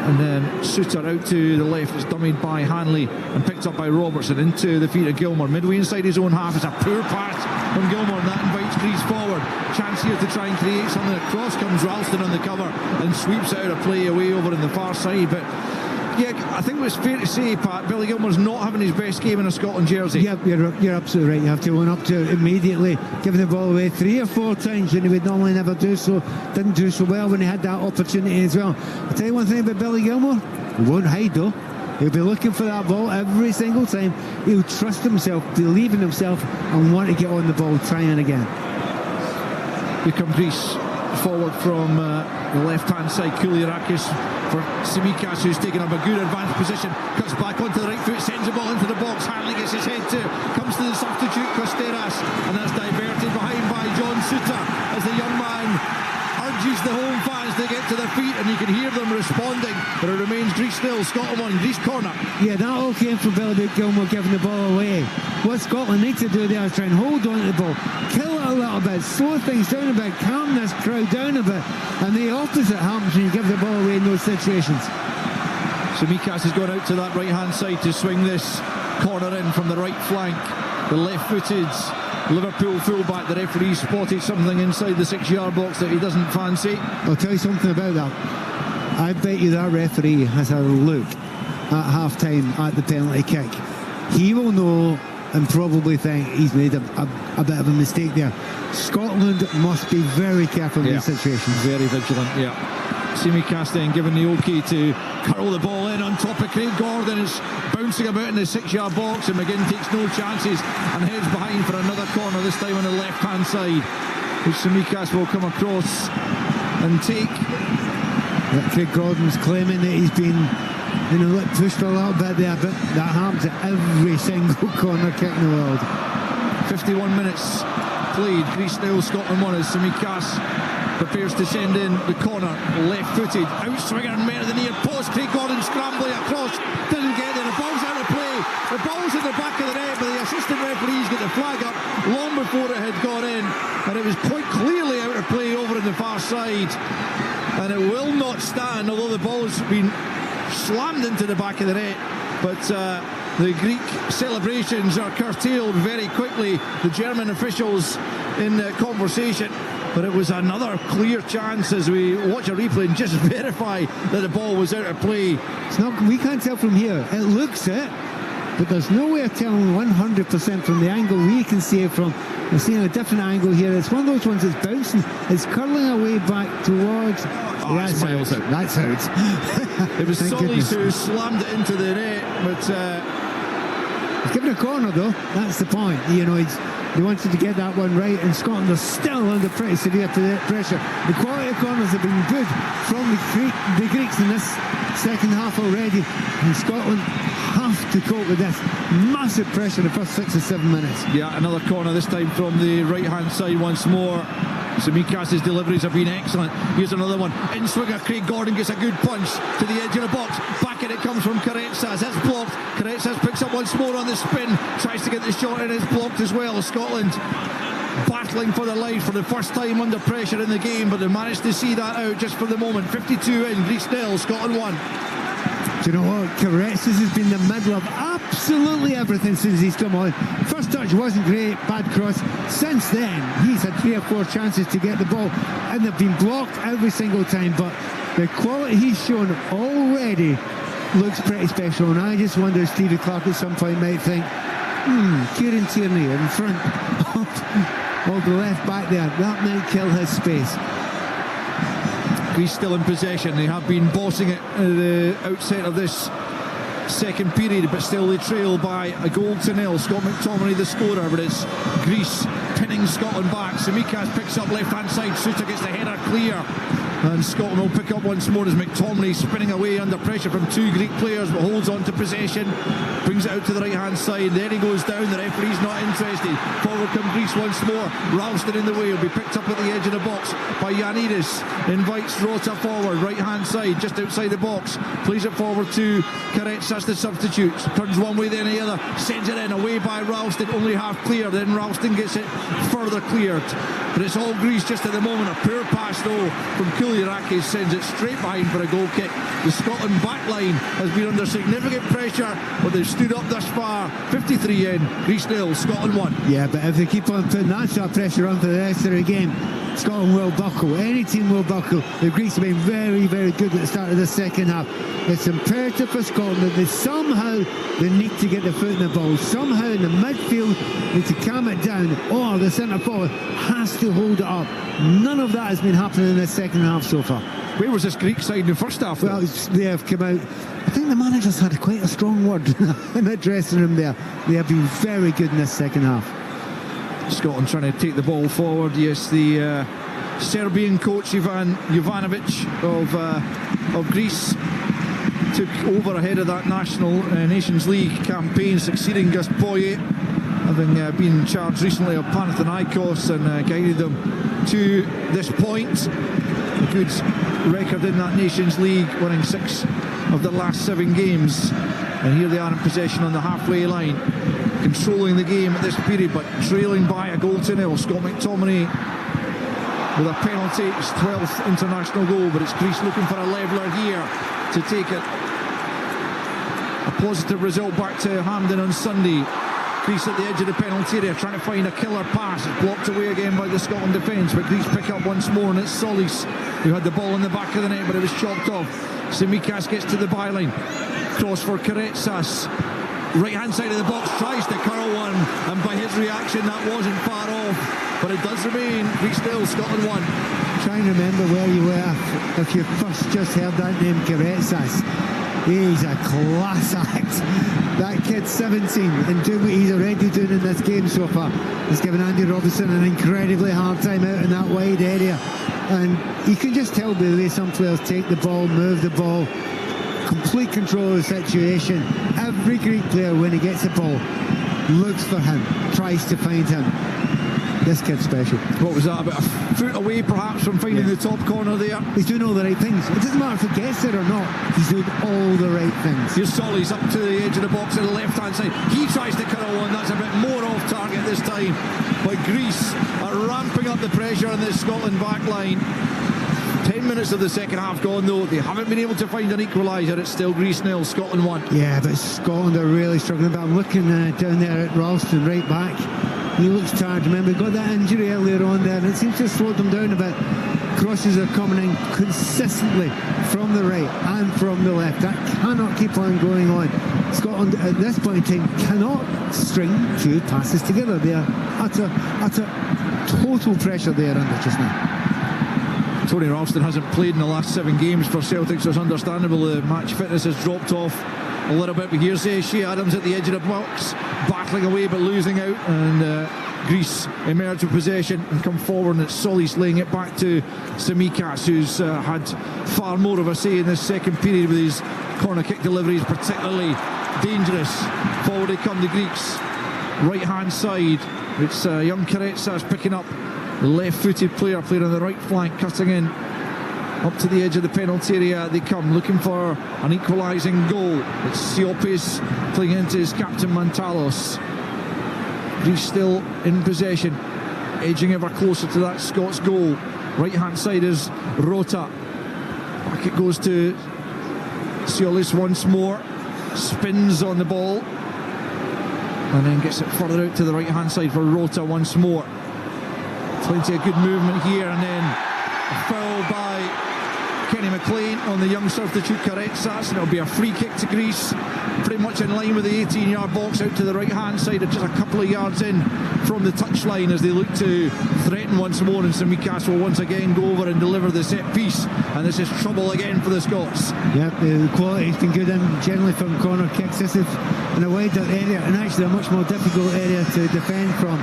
And then Suter out to the left is dummied by Hanley and picked up by Robertson into the feet of Gilmour. Midway inside his own half, it's a poor pass from Gilmour, and that invites Greece forward. Chance here to try and create something. Across comes Ralston on the cover and sweeps out a play away over on the far side. But yeah, I think it's fair to say, Pat, Billy Gilmour's not having his best game in a Scotland jersey. Yep, you're absolutely right. You have to own up to it immediately. Giving the ball away 3 or 4 times when he would normally never do so. Didn't do so well when he had that opportunity as well. I'll tell you one thing about Billy Gilmour. He won't hide though. He'll be looking for that ball every single time. He'll trust himself, believe in himself, and want to get on the ball, trying again. Here come Greece forward from the left-hand side. Koulirakis for Tsimikas, who's taken up a good advanced position, cuts back onto the right foot, sends the ball into the box. Hanley gets his head to, comes to the substitute Costeras, and that's diverted behind by John Suter as the young man urges the home fans to get to their feet, and you can hear them responding. But it remains Greece still. Scotland on Greece corner. Yeah, that all came from Billy Gilmour giving the ball away. What Scotland need to do there is try and hold on to the ball, kill it a little bit, slow things down a bit, calm this crowd down a bit, and the opposite happens when you give the ball away in those situations. Tsimikas has gone out to that right-hand side to swing this corner in from the right flank. The left-footed Liverpool fullback, the referee spotted something inside the 6-yard box that he doesn't fancy. I'll tell you something about that. I bet you that referee has had a look at half-time at the penalty kick. He will know and probably think he's made a bit of a mistake there. Scotland must be very careful in these situations. Very vigilant, Simi Castaigne given the OK to curl the ball in on top of Craig Gordon. It's bouncing about in the 6-yard box, and McGinn takes no chances and heads behind for another corner, this time on the left-hand side, which Tsimikas will come across and take. Craig Gordon's claiming that he's been pushed a little bit there, but that happens at every single corner kick in the world. 51 minutes played. Greece nil, Scotland 1 as Tsimikas prepares to send in the corner, left-footed, outswinger and mere the near post. Craig Gordon scrambling across, didn't get there. The ball's out of play. The ball's in the back of the net, but the assistant referees get the flag up long before it had gone in, and it was quite clearly out of play over on the far side, and it will not stand, although the ball's been slammed into the back of the net. But the Greek celebrations are curtailed very quickly. The German officials in conversation. But it was another clear chance as we watch a replay and just verify that the ball was out of play. It's not. We can't tell from here. It looks it, but there's no way of telling 100% from the angle we can see it from. We're seeing a different angle here. It's one of those ones that's bouncing. It's curling away back towards. That's miles out. That's out. It was Solis who slammed it into the net, but he's given a corner though. That's the point. They wanted to get that one right, and Scotland are still under pretty severe pressure. The quality of corners have been good from the Greeks in this second half already, and Scotland have to cope with this massive pressure in the first 6 or 7 minutes. Yeah, another corner, this time from the right-hand side once more. Tsimikas' deliveries have been excellent. Here's another one. In swinger, Craig Gordon gets a good punch to the edge of the box. Back in it comes from Karetsas. That's blocked. Karetsas picks up once more on the spin. Tries to get the shot in. It's blocked as well. Scotland battling for their life for the first time under pressure in the game, but they managed to see that out just for the moment. 52 in, Greece nil, Scotland 1. Do you know what? Karetsas has been in the middle of absolutely everything since he's come on. First touch wasn't great, bad cross. Since then, he's had 3 or 4 chances to get the ball, and they've been blocked every single time. But the quality he's shown already looks pretty special, and I just wonder if Stevie Clark at some point might think, Kieran Tierney in front of the left back there, that might kill his space. Greece still in possession. They have been bossing it at the outset of this second period, but still they trail by a goal to nil. Scott McTominay the scorer, but it's Greece pinning Scotland back. Tsimikas picks up left-hand side. Suter gets the header clear, and Scotland will pick up once more as McTominay spinning away under pressure from 2 Greek players, but holds on to possession, brings it out to the right-hand side. There he goes down. The referee's not interested. Forward come Greece once more. Ralston in the way. Will be picked up at the edge of the box by Ioannidis. Invites Rota forward, right-hand side, just outside the box. Plays it forward to Karetsas, the substitute. Turns one way, then the other. Sends it in, away by Ralston. Only half clear. Then Ralston gets it further cleared. But it's all Greece just at the moment. A poor pass, though, from Kouliarakis sends it straight behind for a goal kick. The Scotland back line has been under significant pressure, but they've stood up thus far. 53 in, Greece nil, Scotland 1. Yeah, but if they keep on putting that sort of pressure on for the rest of the game, Scotland will buckle. Any team will buckle. The Greeks have been very, very good at the start of the second half. It's imperative for Scotland that they need to get the foot in the ball. Somehow in the midfield, need to calm it down, or the centre forward has to hold it up. None of that has been happening in the second half so far. Where was this Greek side in the first half? Well, they have come out. I think the manager's had quite a strong word in the dressing room there. They have been very good in this second half. Scotland trying to take the ball forward. Yes, the Serbian coach Ivan Jovanovic of Greece took over ahead of that Nations League campaign, succeeding Gus Poyet, having been charged recently of Panathinaikos and guided them to this point. A good record in that Nations League, winning 6 of the last 7 games. And here they are in possession on the halfway line, controlling the game at this period, but trailing by a goal to nil. Scott McTominay with a penalty, his 12th international goal, but it's Greece looking for a leveller here to take it. A positive result back to Hampden on Sunday. Greece at the edge of the penalty area, trying to find a killer pass. It's blocked away again by the Scotland defence, but Greece pick up once more, and it's Solis who had the ball in the back of the net, but it was chopped off. Tsimikas gets to the byline. Cross for Karetsas. Right hand side of the box, tries to curl one, and by his reaction that wasn't far off, but it does remain 3-0, Scotland 1. Try and remember where you were if you first just heard that name, Karetsas. He's a class act. That kid's 17 and doing what he's already doing in this game so far. He's given Andy Robertson an incredibly hard time out in that wide area, and you can just tell by the way some players take the ball, move the ball, complete control of the situation. Every Greek player, when he gets the ball, looks for him, tries to find him. This kid's special. What was that, about a foot away perhaps from finding the top corner there? He's doing all the right things. It doesn't matter if he gets it or not, he's doing all the right things. Here's Solly's up to the edge of the box on the left hand side. He tries to curl one, that's a bit more off target this time. But Greece are ramping up the pressure on this Scotland back line. 10 minutes of the second half gone though. They haven't been able to find an equaliser. It's still Greece 0, Scotland 1. Yeah, but Scotland are really struggling. But I'm looking down there at Ralston right back. He looks tired. Remember, he got that injury earlier on there, and it seems to have slowed them down a bit. Crosses are coming in consistently from the right and from the left. That cannot keep on going on. Scotland at this point in time cannot string two passes together. They are utter total pressure they are under just now. Tony Ralston hasn't played in the last 7 games for Celtic, so it's understandable the match fitness has dropped off a little bit. But here's Shea Adams at the edge of the box, battling away but losing out, and Greece emerge with possession and come forward, and it's Solis laying it back to Tsimikas, who's had far more of a say in this second period with his corner kick deliveries, particularly dangerous. Forward they come, the Greeks. Right hand side, it's young Karetsas picking up the left-footed player playing on the right flank, cutting in up to the edge of the penalty area. They come looking for an equalising goal. It's Siopis playing into his captain Mantalos. Greece still in possession, edging ever closer to that Scots goal. Right hand side is Rota. Back it goes to Siolis once more, spins on the ball and then gets it further out to the right hand side for Rota once more. Plenty of good movement here, and then a foul by Kenny McLean on the young substitute Karetsas, and it'll be a free kick to Greece, pretty much in line with the 18-yard box out to the right hand side, just a couple of yards in from the touchline as they look to threaten once more, and Tsimikas will once again go over and deliver the set piece, and this is trouble again for the Scots. Yep, the quality's been good in generally from corner kicks. This is in a wider area and actually a much more difficult area to defend from,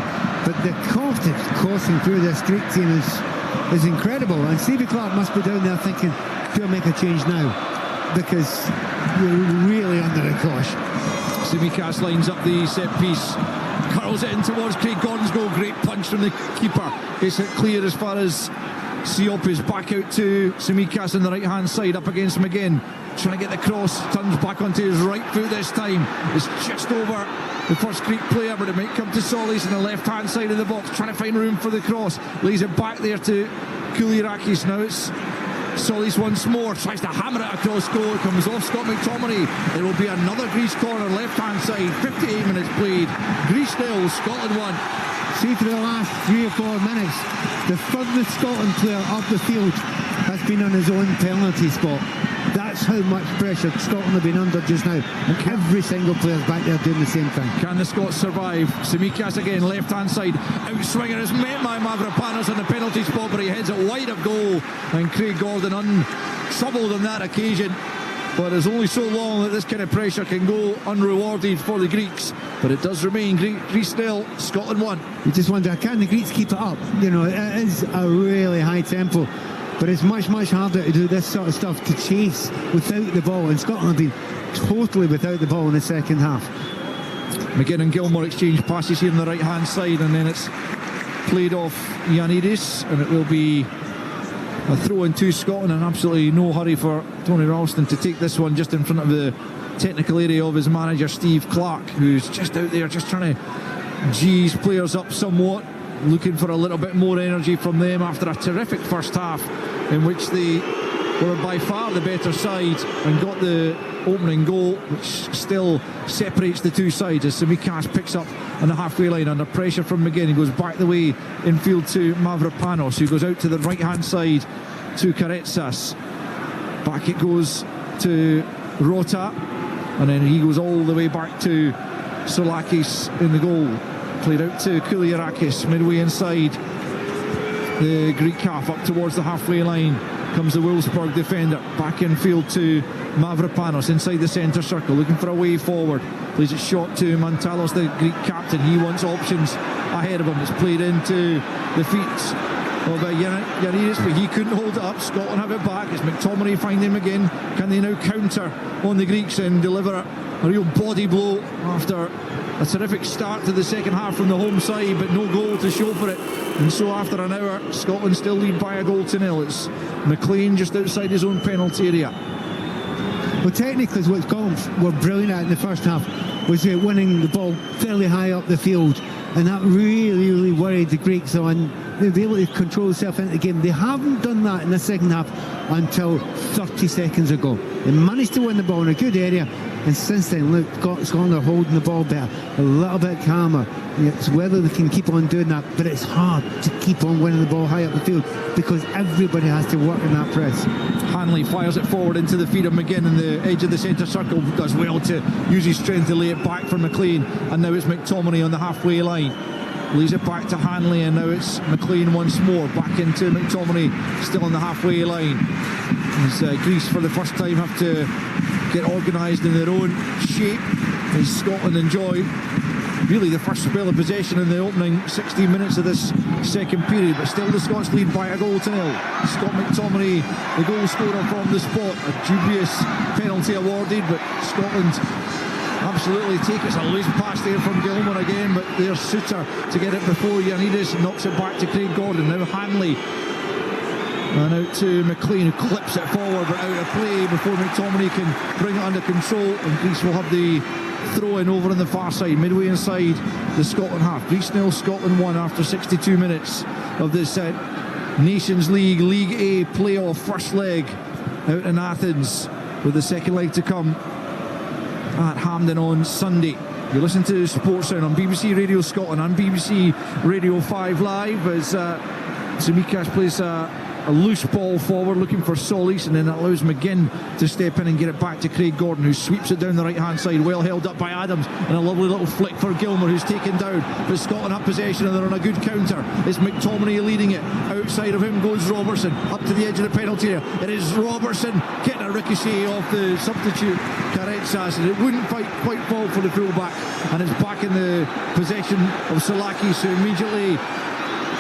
but the confidence coursing through this Greek team is incredible, and Stevie Clark must be down there thinking, do I make a change now, because you're really under the cosh. Tsimikas lines up the set piece, curls it in towards Craig Gordon's goal. Great punch from the keeper, gets it clear as far as Siopis. Back out to Tsimikas on the right hand side, up against him again, trying to get the cross, turns back onto his right foot this time. It's just over the first Greek player, but it might come to Solis on the left hand side of the box, trying to find room for the cross, lays it back there to Koulirakis. Now it's Solis once more, tries to hammer it across goal, it comes off Scott McTominay. There will be another Greece corner, left hand side, 58 minutes played, Greece 0, Scotland 1. See, for the last 3 or 4 minutes, the furthest Scotland player up the field has been on his own penalty spot. That's how much pressure Scotland have been under just now, and every single player's back there doing the same thing. Can the Scots survive? Tsimikas again, left hand side, outswinger is met by Mavropanos on the penalty spot, but he heads it wide of goal, and Craig Gordon untroubled on that occasion. But there's only so long that this kind of pressure can go unrewarded for the Greeks, but it does remain Greece 0, Scotland 1. You just wonder, can the Greeks keep it up? You know, it is a really high tempo, but it's much harder to do this sort of stuff, to chase without the ball, and Scotland have been totally without the ball in the second half. McGinn and Gilmore exchange passes here on the right hand side, and then it's played off Ioannidis, and it will be a throw in to Scotland, and absolutely no hurry for Tony Ralston to take this one just in front of the technical area of his manager Steve Clark, who's just out there just trying to gee his players up somewhat, looking for a little bit more energy from them after a terrific first half in which they were by far the better side and got the opening goal, which still separates the two sides as Tsimikas picks up on the halfway line under pressure from McGinn. He goes back the way infield to Mavropanos, who goes out to the right hand side to Karetsas. Back it goes to Rota, and then he goes all the way back to Soulakis in the goal. Played out to Kouliarakis, midway inside the Greek half, up towards the halfway line comes the Wolfsburg defender. Back in field to Mavropanos inside the centre circle, looking for a way forward. Plays it short to Mantalos, the Greek captain. He wants options ahead of him. It's played into the feet of Yanidis, but he couldn't hold it up. Scotland have it back. It's McTominay finding him again. Can they now counter on the Greeks and deliver a real body blow after a terrific start to the second half from the home side, but no goal to show for it? And so after an hour, Scotland still lead by a goal to nil. It's McLean just outside his own penalty area. Well, technically what Scotland were brilliant at in the first half was winning the ball fairly high up the field, and that really worried the Greeks on. They were able to control themselves into the game. They haven't done that in the second half until 30 seconds ago. They managed to win the ball in a good area, and since then, look, Scotland are holding the ball better, a little bit calmer. It's whether they can keep on doing that, but it's hard to keep on winning the ball high up the field because everybody has to work in that press. Hanley fires it forward into the feet of McGinn, and the edge of the centre circle does well to use his strength to lay it back for McLean, and now it's McTominay on the halfway line. Lays it back to Hanley, and now it's McLean once more. Back into McTominay, still on the halfway line. As Greece for the first time have to get organised in their own shape as Scotland enjoy really the first spell of possession in the opening 16 minutes of this second period, but still the Scots lead by a goal to nil. Scott McTominay, the goal scorer from the spot. A dubious penalty awarded, but Scotland absolutely take it. It's a loose pass there from Gilmour again, but there's Suter to get it before Yanidis knocks it back to Craig Gordon. Now Hanley, and out to McLean, who clips it forward but out of play before McTominay can bring it under control, and Greece will have the throw in over on the far side, midway inside the Scotland half. Greece 0, Scotland 1 after 62 minutes of this Nations League League A playoff first leg out in Athens, with the second leg to come at Hampden on Sunday. You listen to Sports Sound on BBC Radio Scotland and BBC Radio 5 Live as Tsimikas plays a loose ball forward looking for Solis, and then that allows McGinn to step in and get it back to Craig Gordon, who sweeps it down the right hand side, well held up by Adams, and a lovely little flick for Gilmour, who's taken down, but Scotland have possession and they're on a good counter. It's McTominay leading it. Outside of him goes Robertson up to the edge of the penalty area. It is Robertson getting a ricochet off the substitute Karetsas, and it wouldn't quite fall for the fullback, and it's back in the possession of Soulakis, who immediately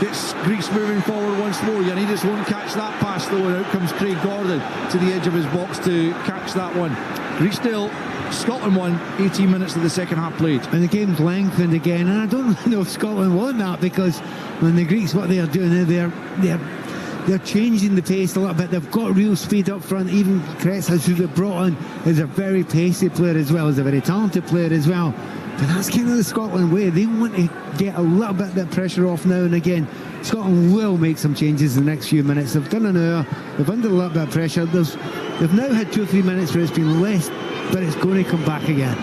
gets Greece moving forward once more. Yanidis won't catch that pass though, and out comes Craig Gordon to the edge of his box to catch that one. Greece 0, Scotland 1, 18 minutes of the second half played. And the game's lengthened again, and I don't know if Scotland want that, because when the Greeks, what they are doing, they're changing the pace a little bit. They've got real speed up front. Even Kretsas, who they've brought on, is a very pacey player as well, as a very talented player as well. But that's kind of the Scotland way. They want to get a little bit of that pressure off now and again. Scotland will make some changes in the next few minutes. They've done an hour. They've under a little bit of pressure. They've now had 2 or 3 minutes where it's been less, but it's going to come back again.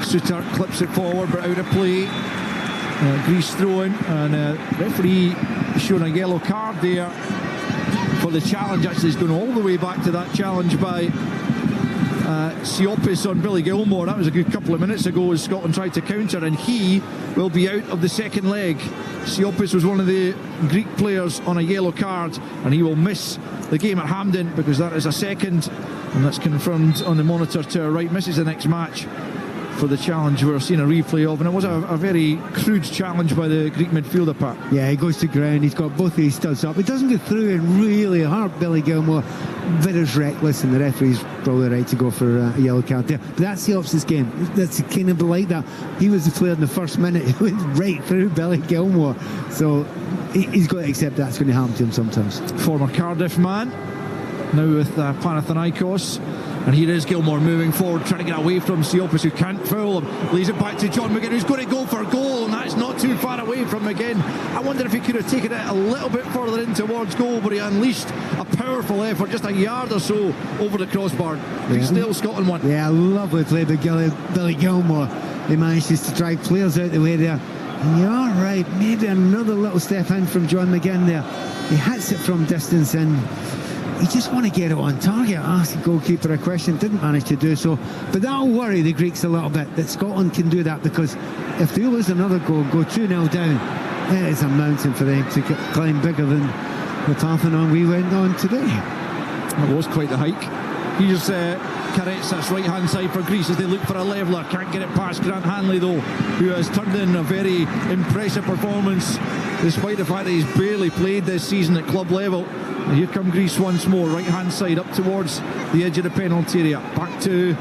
Suter clips it forward, but out of play. Greece throwing, and referee showing a yellow card there for the challenge. Actually, he's going all the way back to that challenge by Siopis on Billy Gilmour. That was a good couple of minutes ago as Scotland tried to counter, and he will be out of the second leg. Siopis was one of the Greek players on a yellow card, and he will miss the game at Hampden because that is a second, and that's confirmed on the monitor to our right. Misses the next match for the challenge we're seeing a replay of, and it was a very crude challenge by the Greek midfielder, Pat. Yeah, he goes to ground, he's got both of his studs up, he doesn't go through it really hard, Billy Gilmour, but it's reckless, and the referee's probably right to go for a yellow card there. But that's the Ops' game, that's kind of like that. He was the player in the first minute who went right through Billy Gilmour, so he's got to accept that's going to happen to him sometimes. Former Cardiff man, now with Panathinaikos. And here is Gilmour moving forward, trying to get away from Siopis, who can't foul him. Leaves it back to John McGinn, who's going to go for a goal, and that's not too far away from McGinn. I wonder if he could have taken it a little bit further in towards goal, but he unleashed a powerful effort, just a yard or so over the crossbar. Yeah. Still Scotland 1. Yeah, lovely play by Billy Gilmour. He manages to drive players out the way there. And you're right, maybe another little step in from John McGinn there. He hits it from distance, and you just want to get it on target. Asked the goalkeeper a question, didn't manage to do so. But that'll worry the Greeks a little bit, that Scotland can do that, because if they lose another goal, go 2-0 down, it is a mountain for them to climb, bigger than the Parthenon we went on today. It was quite the hike. Here's Karetsas, right hand side for Greece as they look for a leveller. Can't get it past Grant Hanley though, who has turned in a very impressive performance despite the fact that he's barely played this season at club level. And here come Greece once more, right hand side up towards the edge of the penalty area. Back to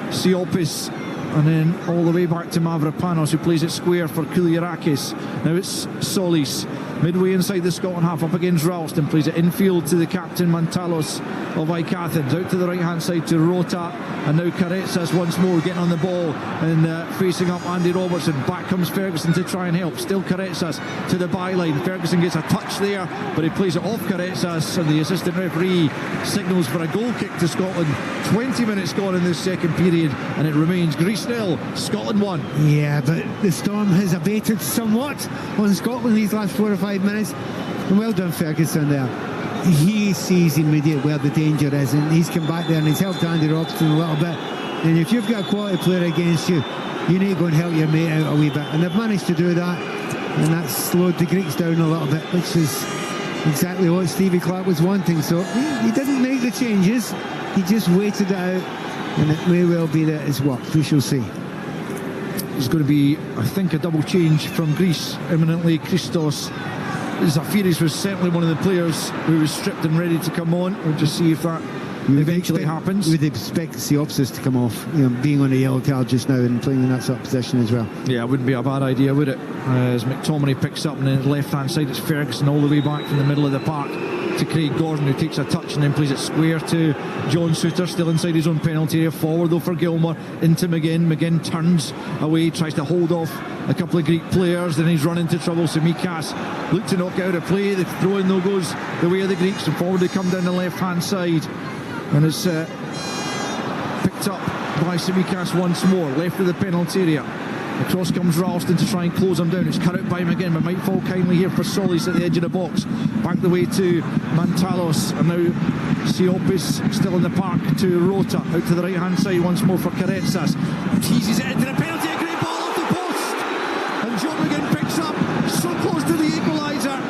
Siopis, and then all the way back to Mavropanos, who plays it square for Kouliarakis. Now it's Solis, midway inside the Scotland half, up against Ralston, plays it infield to the captain Mantalos of Athens, out to the right hand side to Rota, and now Karetsas once more getting on the ball and facing up Andy Robertson. Back comes Ferguson to try and help, still Karetsas to the byline. Ferguson gets a touch there, but he plays it off Karetsas, and the assistant referee signals for a goal kick to Scotland. 20 minutes gone in this second period, and it remains Greece 0, Scotland 1. Yeah, but the storm has abated somewhat on Scotland these last 4 or 5 minutes, and well done Ferguson there. He sees immediately where the danger is, and he's come back there and he's helped Andy Robertson a little bit. And if you've got a quality player against you, you need to go and help your mate out a wee bit, and they've managed to do that, and that's slowed the Greeks down a little bit, which is exactly what Stevie Clarke was wanting. So he didn't make the changes, he just waited it out, and it may well be that it's worked. We shall see. There's going to be, I think, a double change from Greece imminently. Christos Zafiris was certainly one of the players who was stripped and ready to come on. We'll just see if that eventually happens. We'd expect Siopsis to come off, being on a yellow card just now and playing in that sort of position as well. Yeah, it wouldn't be a bad idea, would it? As McTominay picks up, and then left hand side it's Ferguson all the way back from the middle of the park to Craig Gordon, who takes a touch and then plays it square to John Souttar, still inside his own penalty area. Forward though for Gilmour, into McGinn. McGinn turns away, tries to hold off a couple of Greek players, then he's run into trouble. Simikas looked to knock out a play. The throw in though goes the way of the Greeks, and forward they come down the left hand side, and it's picked up by Simikas once more, left of the penalty area. Across comes Ralston to try and close him down. It's cut out by him again, but might fall kindly here for Solis at the edge of the box. Back the way to Mantalos, and now Siopis still in the park to Rota, out to the right hand side once more for Karetsas. Teases it into the penalty, a great ball off the post, and Joe McGinn picks up, so close to the equaliser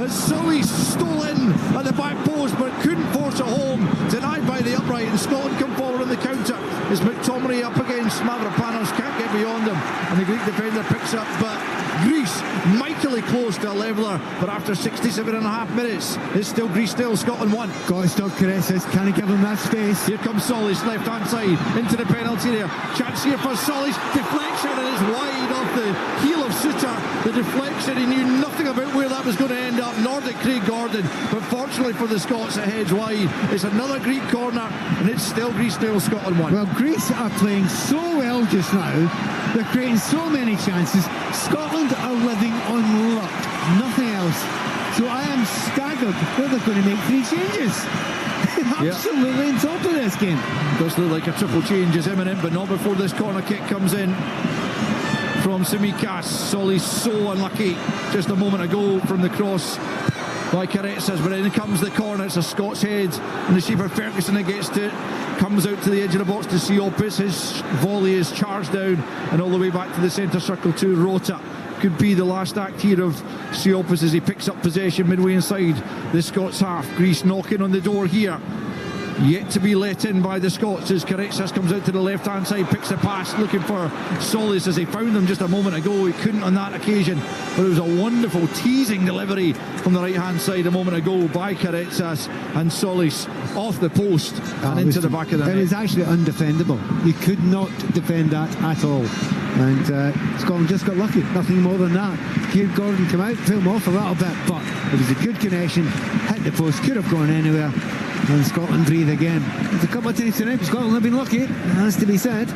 as Solis stole in at the back post but couldn't force it home, denied by the upright, and Scotland come forward on the counter as McTominay up against Mavropanos, can't get beyond him, and the Greek defender picks up, but Greece mightily close to a leveller, but after 67.5 minutes it's still Greece 0, Scotland 1. Got to stop Karetsas, can he give him that space? Here comes Solis, left hand side into the penalty area, chance here for Solis, deflection, and it's wide off the heel of Souttar. The deflection, he knew nothing about where that was going to end up, nor did Craig Gordon, but fortunately for the Scots it heads wide. It's another Greek corner, and it's still Greece 0, Scotland 1. Well, Greece are playing so well just now, they're creating so many chances. Scotland are living on luck, nothing else. So I am staggered that they're going to make 3 changes. Absolutely on top of this game. Does look like a triple change is imminent, but not before this corner kick comes in from Simikas. Solis so unlucky just a moment ago from the cross by Karetsas, but in comes the corner. It's a Scots head, and the Shepherd Ferguson that gets to it, comes out to the edge of the box to Siopis. His volley is charged down and all the way back to the centre circle to Rota. Could be the last act here of Siopis as he picks up possession midway inside the Scots half. Greece knocking on the door here, yet to be let in by the Scots as Karetsas comes out to the left hand side, picks the pass, looking for Solis as he found him just a moment ago. He couldn't on that occasion, but it was a wonderful teasing delivery from the right hand side a moment ago by Karetsas, and Solis off the post and into the back of the net. It was actually undefendable. You could not defend that at all, and Scotland just got lucky, nothing more than that. Here Gordon come out, threw him off a little bit, but it was a good connection, hit the post, could have gone anywhere, and Scotland breathe again. There's a couple of times tonight Scotland have been lucky, it has to be said.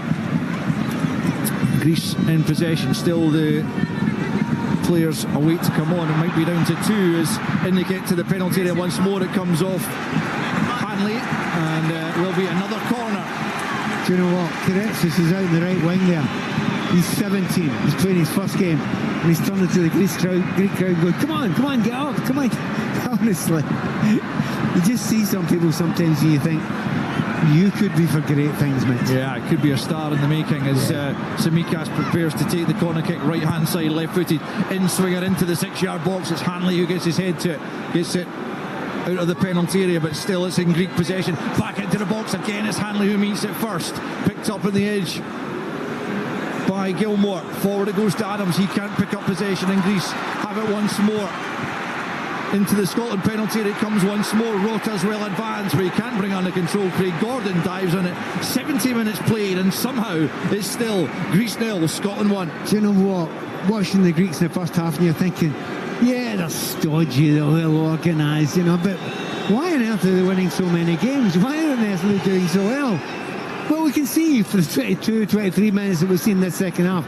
Greece in possession, still the players await to come on. It might be down to 2 as in they get to the penalty area once more. It comes off Hanley, and will be another corner. Do you know what? Karetsas is out in the right wing there. He's 17. He's playing his first game, and he's turning to the Greek crowd going, come on, get up, come on. Honestly, you just see some people sometimes and you think, you could be for great things, mate. Yeah, it could be a star in the making as Tsimikas prepares to take the corner kick, right hand side, left footed, in swinger into the 6-yard box. It's Hanley who gets his head to it, gets it out of the penalty area, but still it's in Greek possession. Back into the box again, it's Hanley who meets it first. Picked up on the edge by Gilmore. Forward it goes to Adams. He can't pick up possession, and Greece have it once more. Into the Scotland penalty area it comes once more. Rota's well advanced, but he can't bring under control. Craig Gordon dives on it. 70 minutes played, and somehow it's still Greece 0, Scotland 1. Do you know what? Watching the Greeks in the first half, and you're thinking, yeah, they're stodgy, they're well organised, but why on earth are they winning so many games? Why on earth are they doing so well? Well, we can see for the 22, 23 minutes that we've seen in the second half,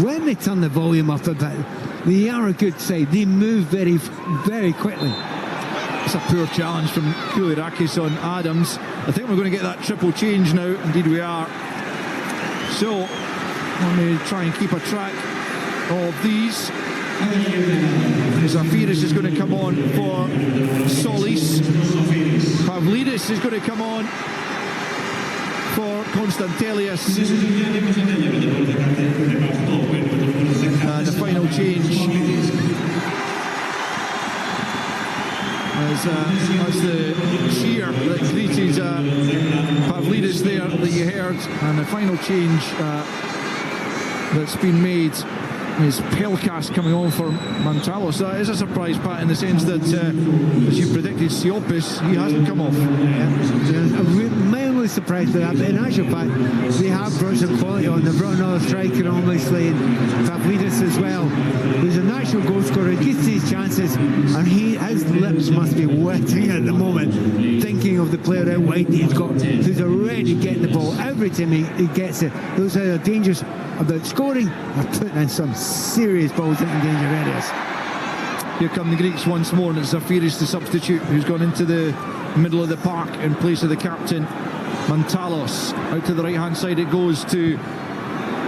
when they turn the volume up a bit, they are a good side. They move very, very quickly. It's a poor challenge from Koulirakis on Adams. I think we're going to get that triple change now. Indeed we are. So, let me try and keep a track of these. Zafiris is going to come on for Solis. Pavlidis is going to come on for Konstantelius. And the final change as the cheer that greeted Pavlidis there that you heard. And the final change that's been made is Pelkas coming on for Mantalos. That is a surprise, Pat, in the sense that, as you predicted, Siopis, he hasn't come off. I'm mildly surprised by that, but in actual fact, they have brought some quality on. They've brought another striker, obviously, and Pavlidis as well. He's a natural goal scorer, he gets his chances, and his lips must be wetting at the moment, thinking of the player out wide he's got, who's already getting the ball every time he gets it. Those are dangerous about scoring or putting in some serious balls into danger areas. Here come the Greeks once more, and it's Zafiris, the substitute, who's gone into the middle of the park in place of the captain, Mantalos. Out to the right hand side it goes to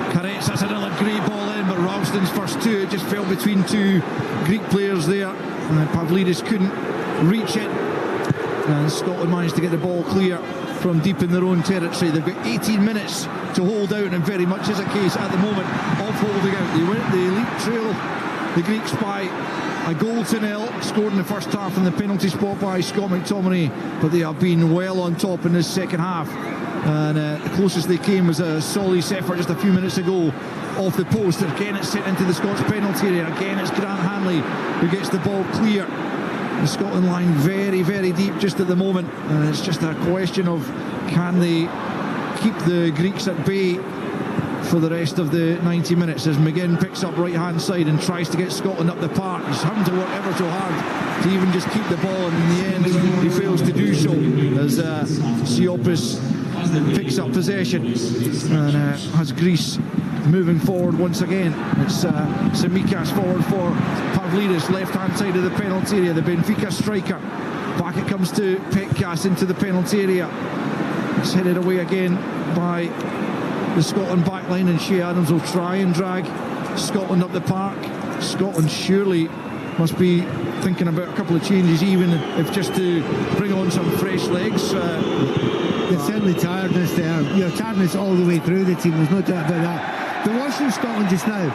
Karetz. That's another great ball in, but Ralston's first two, it just fell between two Greek players there, and Pavlidis couldn't reach it, and Scotland managed to get the ball clear from deep in their own territory. They've got 18 minutes to hold out, and very much is a case at the moment of holding out. They elite trail the Greeks by a goal to nil, scored in the first half in the penalty spot by Scott McTominay, but they have been well on top in this second half. And the closest they came was a Solis effort just a few minutes ago off the post. Again, it's sent into the Scots penalty area. Again, it's Grant Hanley who gets the ball clear. The Scotland line very, very deep just at the moment, and it's just a question of can they keep the Greeks at bay for the rest of the 90 minutes as McGinn picks up right hand side and tries to get Scotland up the park. He's having to work ever so hard to even just keep the ball, and in the end he fails to do so as Siopis picks up possession and has Greece moving forward once again. It's Tsimikas forward for Pavlidis, left hand side of the penalty area, the Benfica striker. Back it comes to Petkas into the penalty area. It's headed away again by the Scotland backline, and Shea Adams will try and drag Scotland up the park. Scotland surely must be thinking about a couple of changes, even if just to bring on some fresh legs. There's certainly tiredness there. Tiredness all the way through the team, there's no doubt about that. But watching Scotland just now,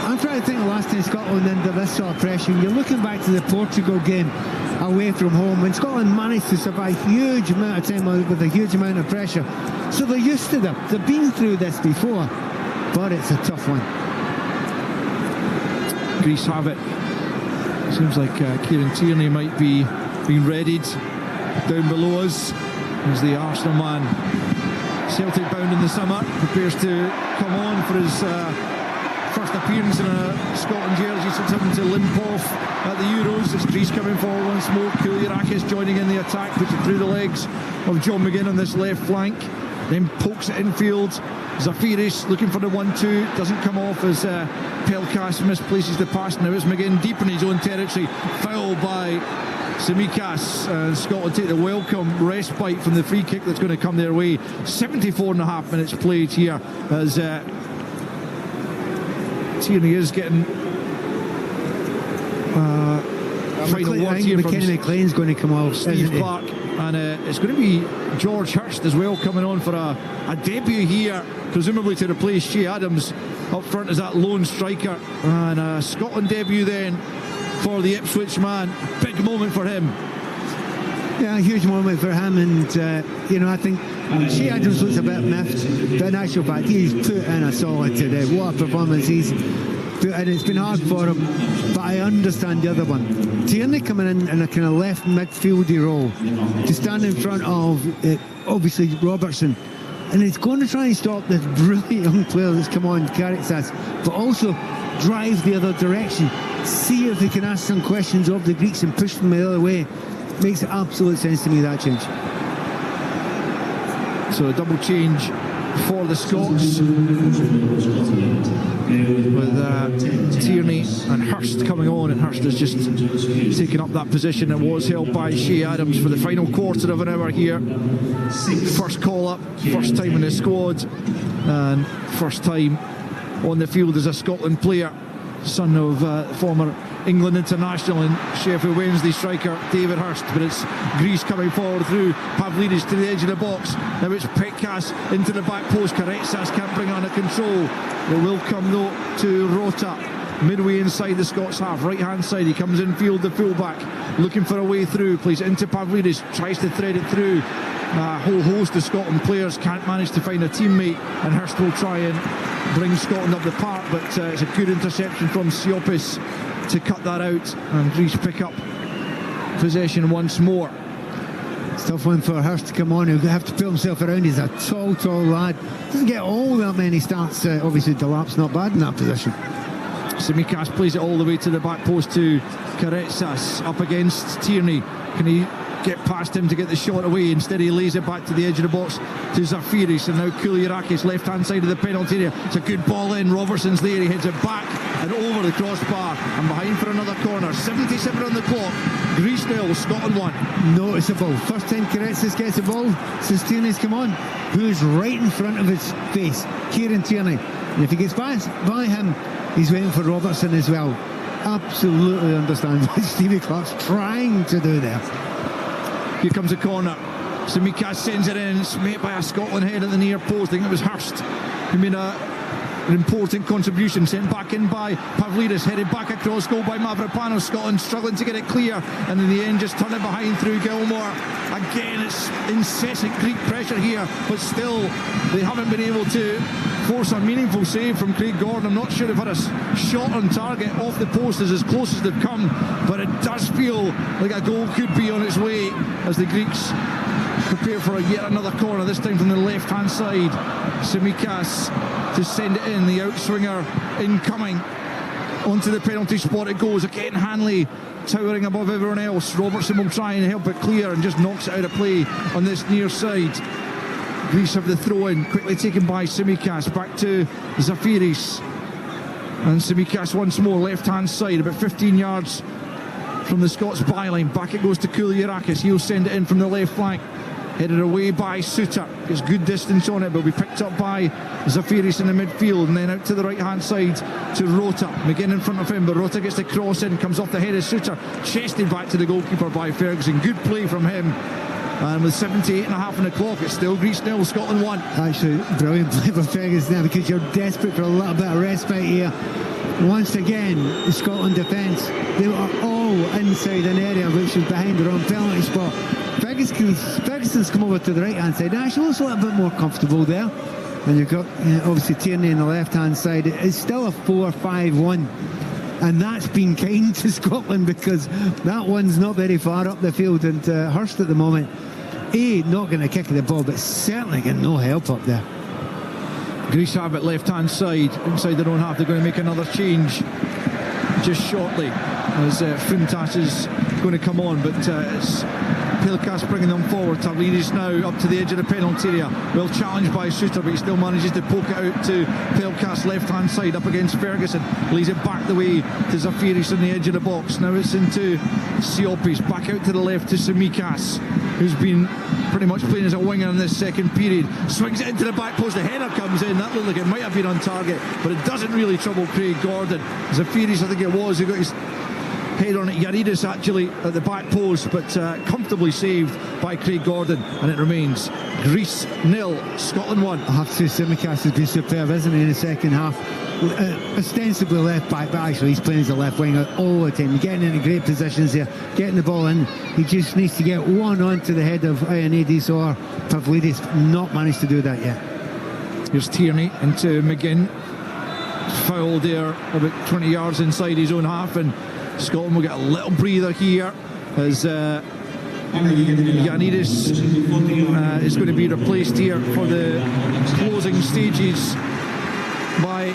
I'm trying to think of the last time Scotland under this sort of pressure. You're looking back to the Portugal game away from home when Scotland managed to survive a huge amount of time with a huge amount of pressure. So they're used to them. They've been through this before, but it's a tough one. Greece have it. Seems like Kieran Tierney might be being readied down below us as the Arsenal man, Celtic bound in the summer, prepares to come on for his first appearance in a Scotland jersey since having to limp off at the Euros. It's Greece coming forward once more. Koulirakis joining in the attack, puts it through the legs of John McGinn on this left flank, then pokes it infield. Zafiris looking for the 1-2, doesn't come off as Pelkas misplaces the pass. Now it's McGinn deep in his own territory, fouled by Tsimikas, and Scotland take the welcome respite from the free kick that's going to come their way. 74.5 minutes played here as Tierney is getting final word here from McKenna McLean's going to come off, Steve Clark, and it's going to be George Hurst as well coming on for a debut here, presumably to replace Shea Adams up front as that lone striker, and a Scotland debut then for the Ipswich man. Big moment for him. Yeah, a huge moment for him, and I think Shea Adams looks a bit miffed, but in actual fact he's put in a solid today. What a performance he's put in. It's been hard for him, but I understand the other one. Tierney coming in a kind of left midfieldy role to stand in front of obviously Robertson, and he's going to try and stop this brilliant young player that's come on, Karatsas, but also drive the other direction, see if he can ask some questions of the Greeks and push them the other way. Makes absolute sense to me, that change. So a double change for the Scots, with Tierney and Hurst coming on, and Hurst has just taken up that position that was held by Shea Adams for the final quarter of an hour here. First call up, first time in the squad, and first time on the field as a Scotland player, son of former England international and Sheffield Wednesday striker David Hurst. But it's Greece coming forward through Pavlidis to the edge of the box. Now it's Petkas into the back post. Karetsas can't bring under control. It will come though to Rota, midway inside the Scots half, right hand side. He comes in field, the fullback, looking for a way through, plays it into Pavlidis, tries to thread it through. A whole host of Scotland players can't manage to find a teammate, and Hurst will try and bring Scotland up the park, but it's a good interception from Siopis to cut that out, and Greece pick up possession once more. It's a tough one for Hurst to come on. He'll have to pull himself around. He's a tall lad. Doesn't get all that many starts. Obviously, Delap's not bad in that position. Tsimikas plays it all the way to the back post to Karetsas, up against Tierney. Can he get past him to get the shot away? Instead he lays it back to the edge of the box to Zafiris, and now Kouliarakis, left hand side of the penalty area. It's a good ball in, Robertson's there, he hits it back and over the crossbar and behind for another corner. 77 on the clock, Greece 0, Scotland 1. Noticeable, first time Karetsas gets the ball since Tierney's come on. Who's right in front of his face? Kieran Tierney. And if he gets by him, he's waiting for Robertson as well. Absolutely understand what Stevie Clark's trying to do there. Here comes a corner. Tsimikas sends it in. It's made by a Scotland head at the near post. I think it was Hurst who made an important contribution. Sent back in by Pavlidis. Headed back across goal by Mavropanos. Scotland struggling to get it clear. And in the end, just turn it behind through Gilmore. Again, it's incessant Greek pressure here. But still, they haven't been able to force a meaningful save from Craig Gordon. I'm not sure if had a shot on target off the post is as close as they've come, but it does feel like a goal could be on its way as the Greeks prepare for yet another corner, this time from the left hand side. Tsimikas to send it in, the outswinger incoming onto the penalty spot. It goes again. Hanley towering above everyone else. Robertson will try and help it clear and just knocks it out of play on this near side. Greece have the throw in, quickly taken by Tsimikas, back to Zafiris, and Tsimikas once more, left hand side, about 15 yards from the Scots byline. Back it goes to Kouliarakis, he'll send it in from the left flank, headed away by Suter, gets good distance on it, but will be picked up by Zafiris in the midfield, and then out to the right hand side to Rota. McGinn in front of him, but Rota gets the cross in, comes off the head of Suter, chested back to the goalkeeper by Ferguson. Good play from him. And with 78.5 on the clock, it's still Greece 0, Scotland 1. Actually, brilliant play for Ferguson there, because you're desperate for a little bit of respite here. Once again, the Scotland defence, they were all inside an area which was behind their own penalty spot. Ferguson's come over to the right hand side, and actually looks a little bit more comfortable there. And you've got obviously Tierney on the left hand side. It's still a 4-5-1. And that's been kind to Scotland, because that one's not very far up the field, and Hurst at the moment, not going to kick the ball, but certainly getting no help up there. Greece have it left hand side, inside their own half. They're going to make another change just shortly as Funtas is going to come on, but it's Pelkas bringing them forward. Tavlidis now up to the edge of the penalty area, well challenged by Suter, but he still manages to poke it out to Pelkas left hand side up against Ferguson, lays it back the way to Zafiris on the edge of the box. Now it's into Siopis, back out to the left to Tsimikas, who's been pretty much playing as a winger in this second period. Swings it into the back post, the header comes in. That looked like it might have been on target, but it doesn't really trouble Craig Gordon. Zafiris, I think it was, who got his head on it. Yaridis actually at the back post, but comfortably saved by Craig Gordon, and it remains Greece 0, Scotland 1. I have to say Simicast has been superb, isn't he, in the second half? Ostensibly left back, but actually he's playing as a left winger all the time, getting into great positions there, getting the ball in. He just needs to get one onto the head of Ioannidis or Pavlidis. Not managed to do that yet. Here's Tierney into McGinn, foul there about 20 yards inside his own half, and Scotland will get a little breather here as Ioannidis is going to be replaced here for the closing stages by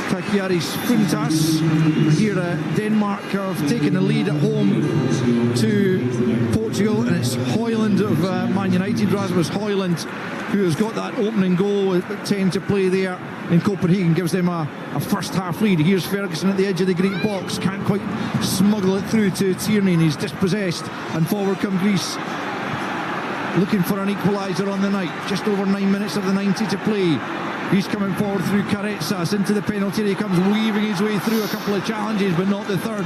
Takiaris Funtas. Here Denmark have taken the lead at home to Portugal, and it's Højlund of Man United, Rasmus Højlund, who has got that opening goal with 10 to play there in Copenhagen, gives them a first half lead. Here's Ferguson at the edge of the Greek box, can't quite smuggle it through to Tierney, and he's dispossessed, and forward come Greece looking for an equaliser on the night. Just over 9 minutes of the 90 to play. He's coming forward through Karetsas into the penalty. He comes weaving his way through a couple of challenges, but not the third.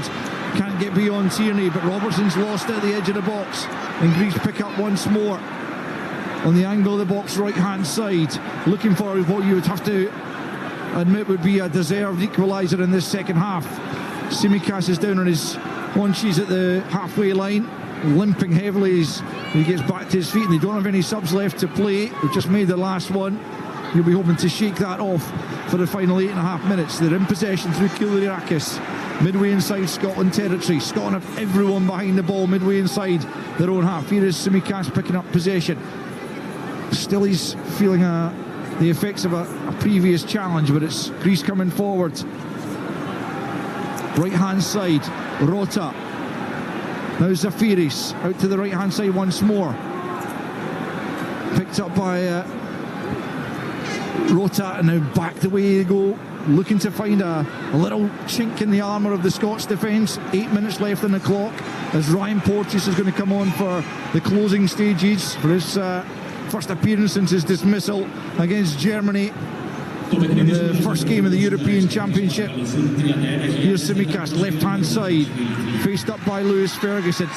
Can't get beyond Tierney, but Robertson's lost it at the edge of the box, and Greece pick up once more on the angle of the box right hand side, looking for what you would have to admit would be a deserved equaliser in this second half. Simicast is down on his haunches at the halfway line, limping heavily as he gets back to his feet, and they don't have any subs left to play. They've just made the last one. You'll be hoping to shake that off for the final 8.5 minutes. They're in possession through Kyriakis, midway inside Scotland territory. Scotland have everyone behind the ball midway inside their own half. Here is Simicast picking up possession. Still he's feeling the effects of a previous challenge, but it's Greece coming forward. Right hand side, Rota. Now Zafiris out to the right hand side once more. Picked up by Rota, and now back the way they go, looking to find a little chink in the armour of the Scots defence. 8 minutes left on the clock as Ryan Porteous is going to come on for the closing stages for his first appearance since his dismissal against Germany in the first game of the European Championship. Here's Simicast, left hand side, faced up by Lewis Ferguson.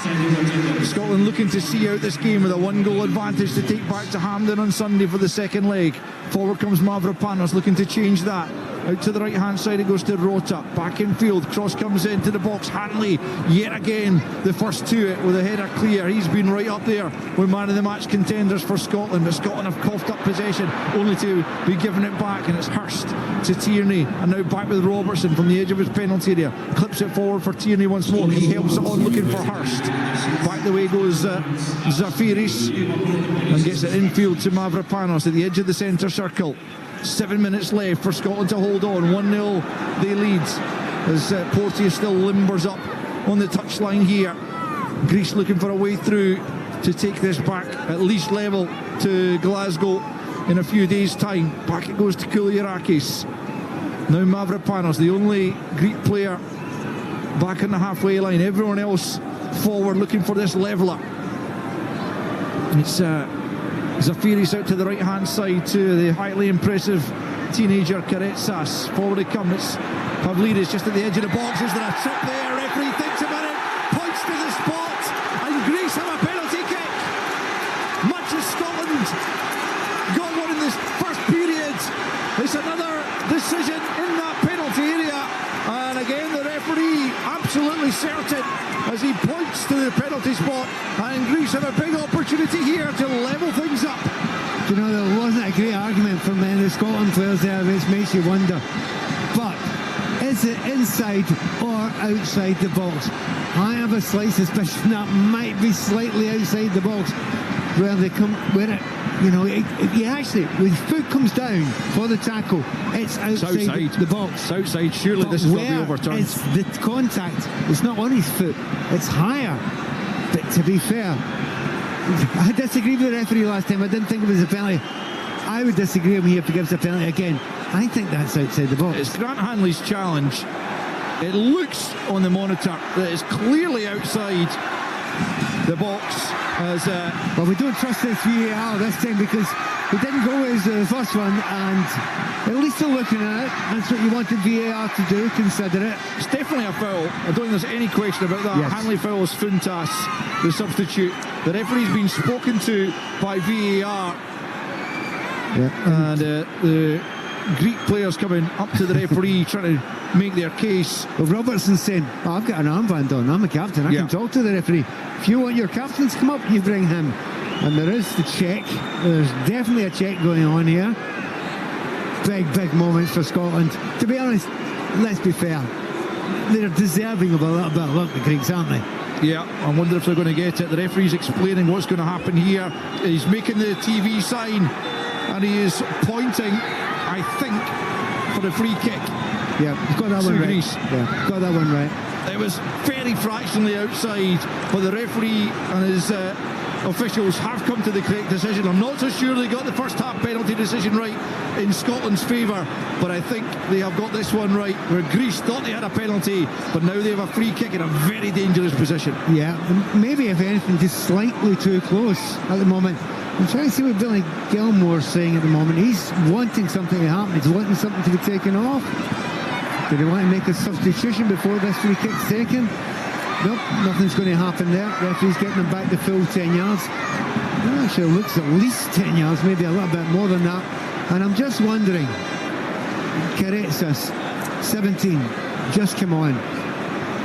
Scotland looking to see out this game with a 1-goal advantage to take back to Hampden on Sunday for the second leg. Forward comes Mavropanos, looking to change that. Out to the right hand side it goes to Rota, back in field, cross comes into the box. Hanley yet again the first to it with a header clear. He's been right up there with man of the match contenders for Scotland, but Scotland have coughed up possession only to be given it back, and it's Hurst to Tierney, and now back with Robertson from the edge of his penalty area, clips it forward for Tierney once more. He helps it on looking for Hurst. Back the way goes Zafiris, and gets it infield to Mavropanos at the edge of the centre circle. 7 minutes left for Scotland to hold on. 1-0 they lead as Porteous still limbers up on the touchline here. Greece looking for a way through to take this back at least level to Glasgow in a few days' time. Back it goes to Kyriakis. Now Mavropanos, the only Greek player back on the halfway line. Everyone else forward looking for this leveller. And it's Zafiris out to the right hand side to the highly impressive teenager Karetsas. Forward they come, it's Pavlidis just at the edge of the box. Is there a trip there? Referee thinks about it, points to the spot, and Greece have a penalty kick. Much as Scotland got one in this first period, it's another decision in that penalty area, and again the referee absolutely certain as he points to the penalty spot, and Greece have a big opportunity here to level things up. You know, there wasn't a great argument from many of the Scotland players there, which makes you wonder. But is it inside or outside the box? I have a slight suspicion that might be slightly outside the box, where they come, where it, you know, you actually, when his foot comes down for the tackle, it's outside the box. It's outside, surely but this is what be overturned. It's the contact, it's not on his foot, it's higher. But to be fair, I disagreed with the referee last time. I didn't think it was a penalty. I would disagree with him if he gives a penalty again. I think that's outside the box. It's Grant Hanley's challenge. It looks on the monitor that it's clearly outside, the box as well, we don't trust this VAR this time because we didn't go as the first one, and at least they're looking at it. That's what you wanted VAR to do, consider it. It's definitely a foul. I don't think there's any question about that. Yes. Hanley fouls Funtas, the substitute. The referee's been spoken to by VAR. And the Greek players coming up to the referee trying to make their case. Well, Robertson's saying, I've got an armband on, I'm a captain, I can talk to the referee. If you want your captain to come up, you bring him. And there is the check. There's definitely a check going on here. Big moments for Scotland. To be honest, let's be fair, they're deserving of a little bit of luck, the Greeks, aren't they? Yeah, I wonder if they're going to get it. The referee's explaining what's going to happen here. He's making the TV sign and he is pointing, I think, for the free kick. Yeah, got that one right. Greece. Yeah, got that one right. It was very fractionally outside, but the referee and his officials have come to the correct decision. I'm not so sure they got the first half penalty decision right in Scotland's favour, but I think they have got this one right, where Greece thought they had a penalty, but now they have a free kick in a very dangerous position. Yeah, maybe if anything just slightly too close at the moment. I'm trying to see what Billy Gilmore's saying at the moment. He's wanting something to happen. He's wanting something to be taken off. Do they want to make a substitution before this free kick's taken? Nope, nothing's going to happen there. Referee's getting them back the full 10 yards. It actually looks at least 10 yards, maybe a little bit more than that. And I'm just wondering, Karetsas, 17, just come on.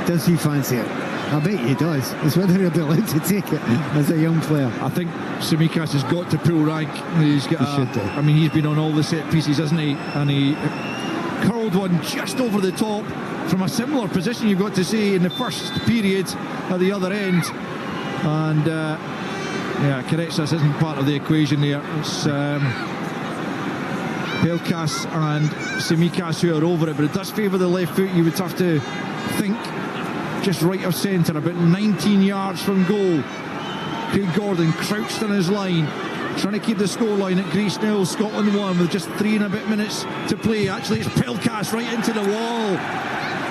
Does he fancy it? I bet he does. It's whether he'll be allowed to take it as a young player. I think Tsimikas has got to pull rank. He's got. I mean, he's been on all the set pieces, hasn't he? And he curled one just over the top from a similar position, you've got to say, in the first period at the other end. And Karetsas isn't part of the equation there. It's Pelkas and Tsimikas who are over it, but it does favour the left foot. You would have to think just right of centre, about 19 yards from goal. Craig Gordon crouched on his line, trying to keep the scoreline at Greece 0, Scotland 1, with just 3 and a bit minutes to play. Actually, it's Pelkas right into the wall.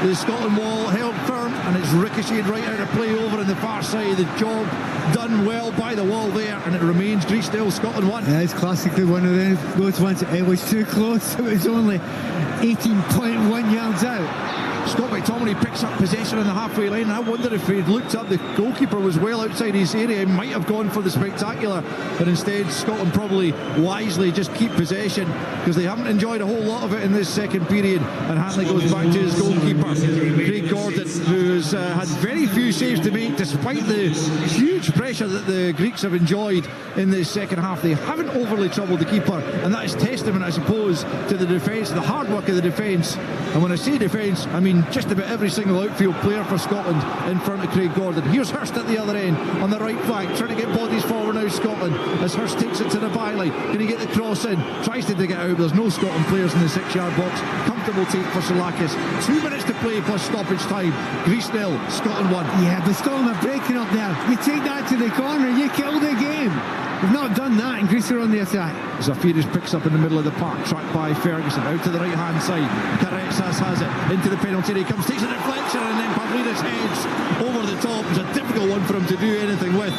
The Scotland wall held firm, and it's ricocheted right out of play over on the far side. The job done well by the wall there, and it remains Greece 0, Scotland 1. Yeah, it's classically one of those ones. It was too close. It was only 18.1 yards out. Scott McTominay picks up possession on the halfway line. I wonder if he'd looked up, the goalkeeper was well outside his area. He might have gone for the spectacular, but instead Scotland probably wisely just keep possession, because they haven't enjoyed a whole lot of it in this second period. And Hanley goes back to his goalkeeper, Craig Gordon, who's had very few saves to make despite the huge pressure that the Greeks have enjoyed in this second half. They haven't overly troubled the keeper, and that is testament, I suppose, to the defence, the hard work of the defence. And when I say defence, I mean just about every single outfield player for Scotland in front of Craig Gordon. Here's Hurst at the other end on the right flank, trying to get bodies forward now, Scotland, as Hurst takes it to the byline. Can he get the cross in? Tries to dig it out, but there's no Scotland players in the 6-yard box. Comfortable take for Salakis. 2 minutes to play plus stoppage time. Greece 0, Scotland 1. Yeah, but Scotland are breaking up there. You take that to the corner, you kill the game. We've not done that, and Greece are on the attack. Zafiris picks up in the middle of the park, tracked by Ferguson, out to the right hand side. Karetsas has it into the penalty area, comes, takes a deflection, and then Pavlidis heads over the top. It's a difficult one for him to do anything with.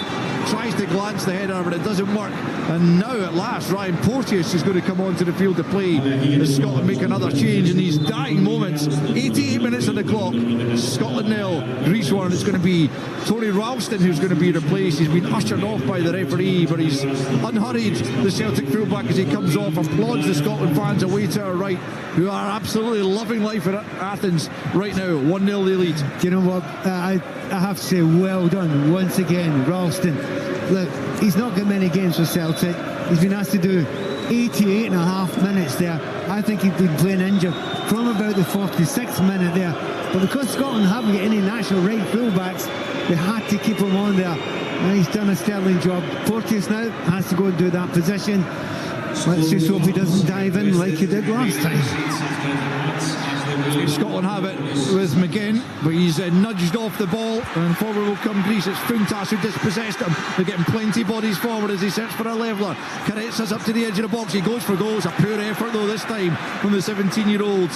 Tries to glance the header, but it doesn't work. And now at last Ryan Porteous is going to come onto the field to play as Scotland make another change in these dying moments. 88 minutes on the clock, Scotland 0, Greece 1. It's going to be Tony Ralston who's going to be replaced. He's been ushered off by the referee, but he's unhurried, the Celtic fullback, as he comes off, applauds the Scotland fans away to our right, who are absolutely loving life at Athens right now. 1-0 the lead. Do you know what? I have to say, well done once again, Ralston. Look, he's not got many games for Celtic. He's been asked to do 88 and a half minutes there. I think he's been playing injured from about the 46th minute there. But because Scotland haven't got any natural right fullbacks, they had to keep him on there. And he's done a sterling job. Porteous now has to go and do that position. Let's just hope he doesn't dive in like he did last time. Scotland have it with McGinn, but he's nudged off the ball, and forward will come Greece. It's Funtas who dispossessed him. They're getting plenty bodies forward as he searches for a leveller. Karetsas up to the edge of the box. He goes for goals. A poor effort though this time from the 17-year-old.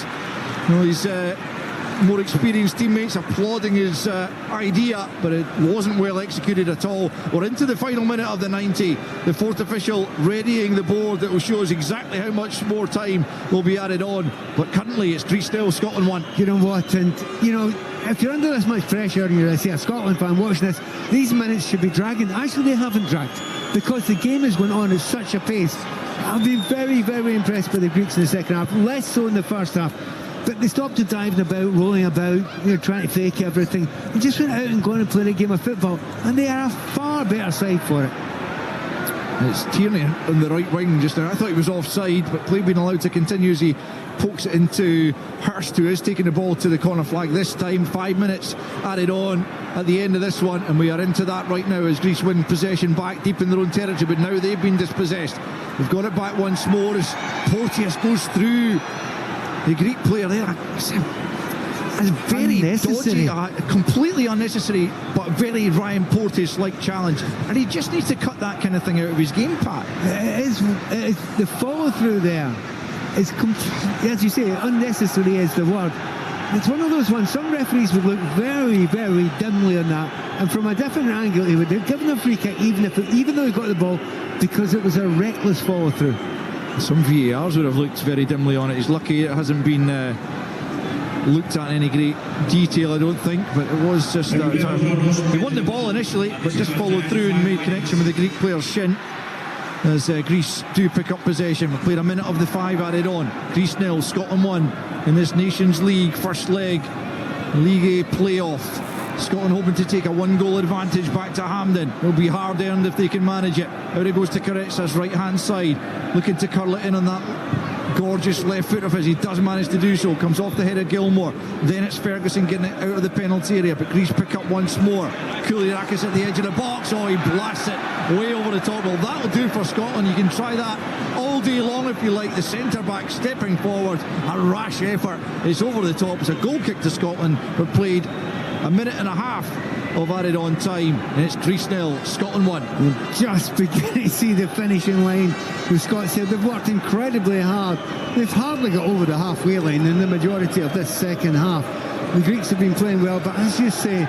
Well, he's more experienced teammates applauding his idea, but it wasn't well executed at all. We're into the final minute of the 90. The fourth official readying the board that will show us exactly how much more time will be added on. But currently it's 3-0, Scotland 1. You know what, and you know, if you're under this much pressure and you're a Scotland fan watching this, these minutes should be dragging. Actually, they haven't dragged because the game is going on at such a pace. I've been very, very impressed by the Greeks in the second half, less so in the first half. But they stopped the diving about, rolling about, trying to fake everything. They just went out and gone and played a game of football, and they are a far better side for it. It's Tierney on the right wing just now. I thought he was offside, but play being allowed to continue as he pokes it into Hurst, who is taking the ball to the corner flag this time. 5 minutes added on at the end of this one, and we are into that right now as Greece win possession back deep in their own territory, but now they've been dispossessed. We've got it back once more as Porteous goes through the Greek player there. It's very dodgy, completely unnecessary, but very Ryan Porteous-like challenge, and he just needs to cut that kind of thing out of his game, Pat. It's the follow-through there is, as you say, unnecessary is the word. It's one of those ones, some referees would look very, very dimly on that, and from a different angle he would have given a free kick even though he got the ball, because it was a reckless follow-through. Some VARs would have looked very dimly on it. He's lucky it hasn't been looked at in any great detail, I don't think, but it was just he won the ball initially, but just followed through and made connection with the Greek player's shin as Greece do pick up possession. We played a minute of the 5 added on. Greece 0, Scotland 1 in this Nations League first leg, League A playoff. Scotland hoping to take a 1-goal advantage back to Hampden. It'll be hard earned if they can manage it. Out it goes to Karetsa's right hand side, looking to curl it in on that gorgeous left foot of his. He does manage to do so, comes off the head of Gilmore. Then it's Ferguson getting it out of the penalty area, but Greece pick up once more. Koulirakis at the edge of the box. Oh, he blasts it way over the top. Well, that'll do for Scotland. You can try that all day long if you like. The centre back stepping forward, a rash effort. It's over the top. It's a goal kick to Scotland, but played a minute and a half of added on time, and it's Greece 0, Scotland 1. We're just beginning to see the finishing line. The Scots said they've worked incredibly hard. They've hardly got over the halfway line in the majority of this second half. The Greeks have been playing well, but as you say,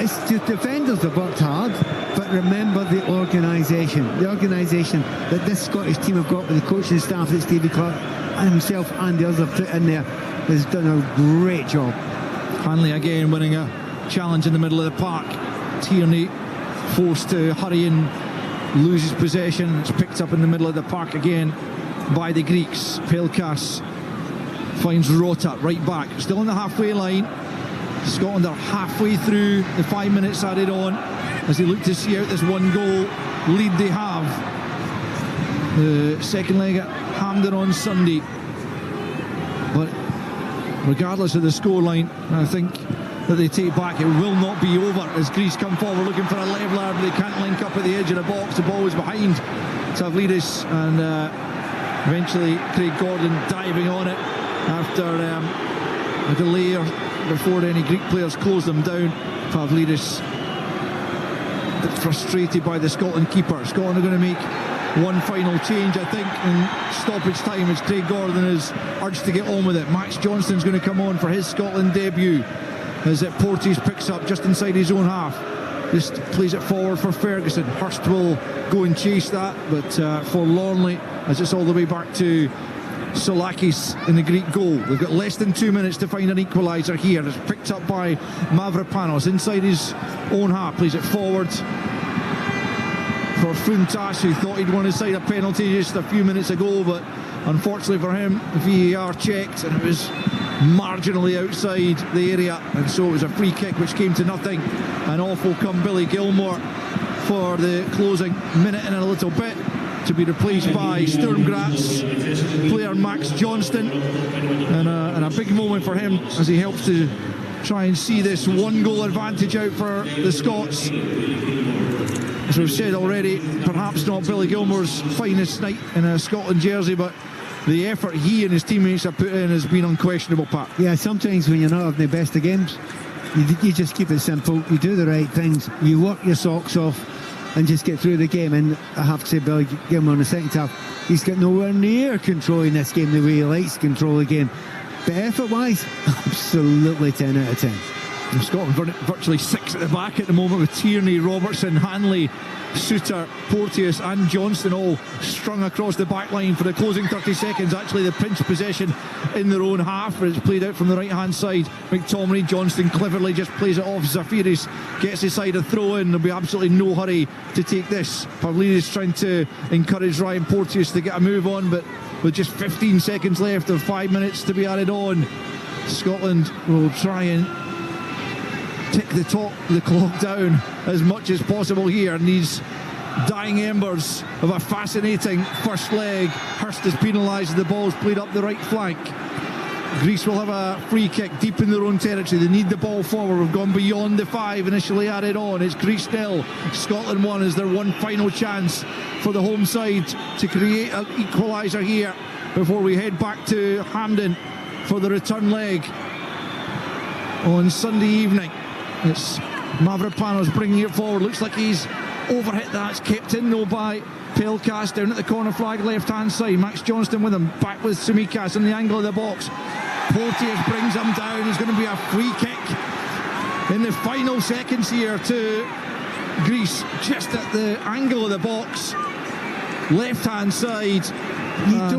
it's the defenders have worked hard, but remember the organisation that this Scottish team have got with the coaching staff that Stevie Clarke and himself and the others have put in there has done a great job. Hanley again winning a challenge in the middle of the park. Tierney forced to hurry and loses possession. It's picked up in the middle of the park again by the Greeks. Pelkas finds Rota right back, still on the halfway line. Scotland are halfway through the 5 minutes added on as they look to see out this 1-goal lead they have. The second leg at Hampden on Sunday, but regardless of the scoreline, I think that they take back, it will not be over as Greece come forward looking for a leveller, but they can't link up at the edge of the box. The ball is behind Tavlidis, and eventually Craig Gordon diving on it after a delay before any Greek players close them down. Pavlidis frustrated by the Scotland keeper. Scotland are going to make one final change, I think, in stoppage time as Craig Gordon is urged to get on with it. Max Johnston's going to come on for his Scotland debut as Porteous picks up just inside his own half. Just plays it forward for Ferguson. Hurst will go and chase that, but forlornly as it's all the way back to Solakis in the Greek goal. They've got less than 2 minutes to find an equaliser here. It's picked up by Mavropanos inside his own half. Plays it forward for Funtas, who thought he'd won his side a penalty just a few minutes ago, but unfortunately for him, VAR checked and it was marginally outside the area, and so it was a free kick which came to nothing. And off will come Billy Gilmore for the closing minute and a little bit, to be replaced by Sturm Graz player Max Johnston, and a big moment for him as he helps to try and see this 1-goal advantage out for the Scots. As we've said already, perhaps not Billy Gilmore's finest night in a Scotland jersey, but the effort he and his teammates have put in has been unquestionable, Pat. Yeah, sometimes when you're not having the best of games, you just keep it simple, you do the right things, you work your socks off and just get through the game. And I have to say, Billy Gilmore in the second half, he's got nowhere near controlling this game the way he likes to control the game. But effort-wise, absolutely 10 out of 10. And Scotland virtually 6 at the back at the moment, with Tierney, Robertson, Hanley, Suter, Porteous and Johnston all strung across the back line for the closing 30 seconds. Actually, the pinch possession in their own half, but it's played out from the right hand side. McTominay, Johnston cleverly just plays it off. Zafiris gets his side a throw in. There'll be absolutely no hurry to take this. Pavlidis trying to encourage Ryan Porteous to get a move on, but with just 15 seconds left of 5 minutes to be added on, Scotland will try and tick the clock down as much as possible here in these dying embers of a fascinating first leg. Hurst is penalised. The ball's played up the right flank. Greece will have a free kick deep in their own territory. They need the ball forward. We've gone beyond the 5 initially added on. It's Greece 0, Scotland 1. Is their one final chance for the home side to create an equaliser here before we head back to Hampden for the return leg on Sunday evening. It's Mavropanos bringing it forward. Looks like he's overhit that. It's kept in though by Pelkas down at the corner flag left hand side. Max Johnston with him, back with Tsimikas in the angle of the box. Porteous brings him down. There's going to be a free kick in the final seconds here to Greece, just at the angle of the box, left hand side.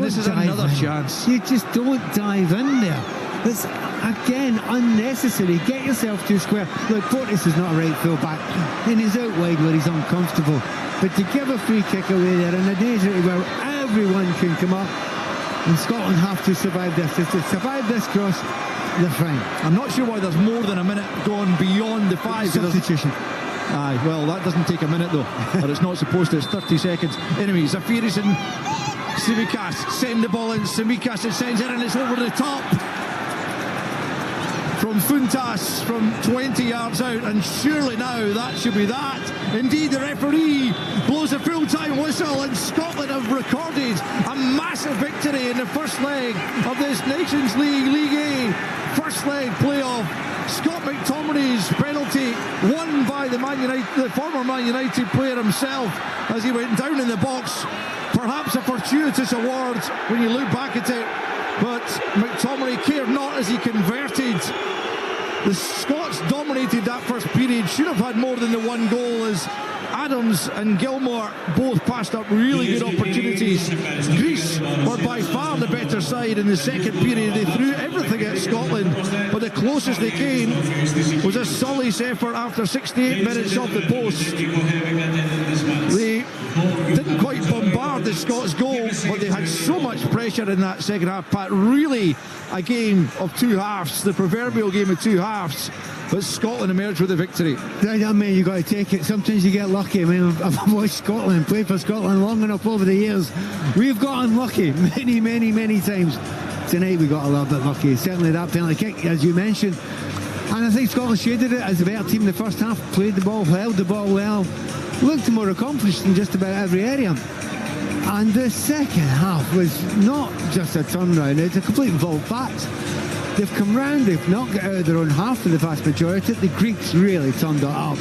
This is another chance. You just don't dive in there. It's again unnecessary. Get yourself to square. Look, Porteous is not a right full back, and he's out wide where he's uncomfortable. But to give a free kick away there in a desert where everyone can come up, and Scotland have to survive this. If they survive this cross, they're fine. I'm not sure why there's more than a minute gone beyond the 5. Substitution. Aye, well, that doesn't take a minute though, or it's not supposed to. It's 30 seconds. Anyway, Zafiris and Tsimikas send the ball in. Tsimikas, it sends it and it's over the top from Funtas from 20 yards out, and surely now that should be that. Indeed, the referee blows a full-time whistle, and Scotland have recorded a massive victory in the first leg of this Nations League, League A first leg playoff. Scott McTominay's penalty won by the former Man United player himself as he went down in the box. Perhaps a fortuitous award when you look back at it, but McTominay cared not as he converted. The Scots dominated that first period, should have had more than the one goal, as Adams and Gilmore both passed up really good opportunities. Greece were by far the better side in the second period. They threw everything at Scotland, but the closest they came was a Sully's effort after 68 minutes off the post. They didn't quite bombard the Scots goal, but they had so much pressure in that second half, Pat. Really a game of two halves, the proverbial game of two halves, but Scotland emerged with a victory. I mean, you got to take it. Sometimes you get lucky. I mean, I've watched Scotland, played for Scotland long enough over the years. We've got unlucky many times. Tonight we got a little bit lucky. Certainly that penalty kick, as you mentioned. And I think Scotland shaded it as a better team in the first half. Played the ball, held the ball well, looked more accomplished in just about every area. And the second half was not just a turnaround, it's a complete volte back. They've come round, they've not got out of their own half for the vast majority. The Greeks really turned it up.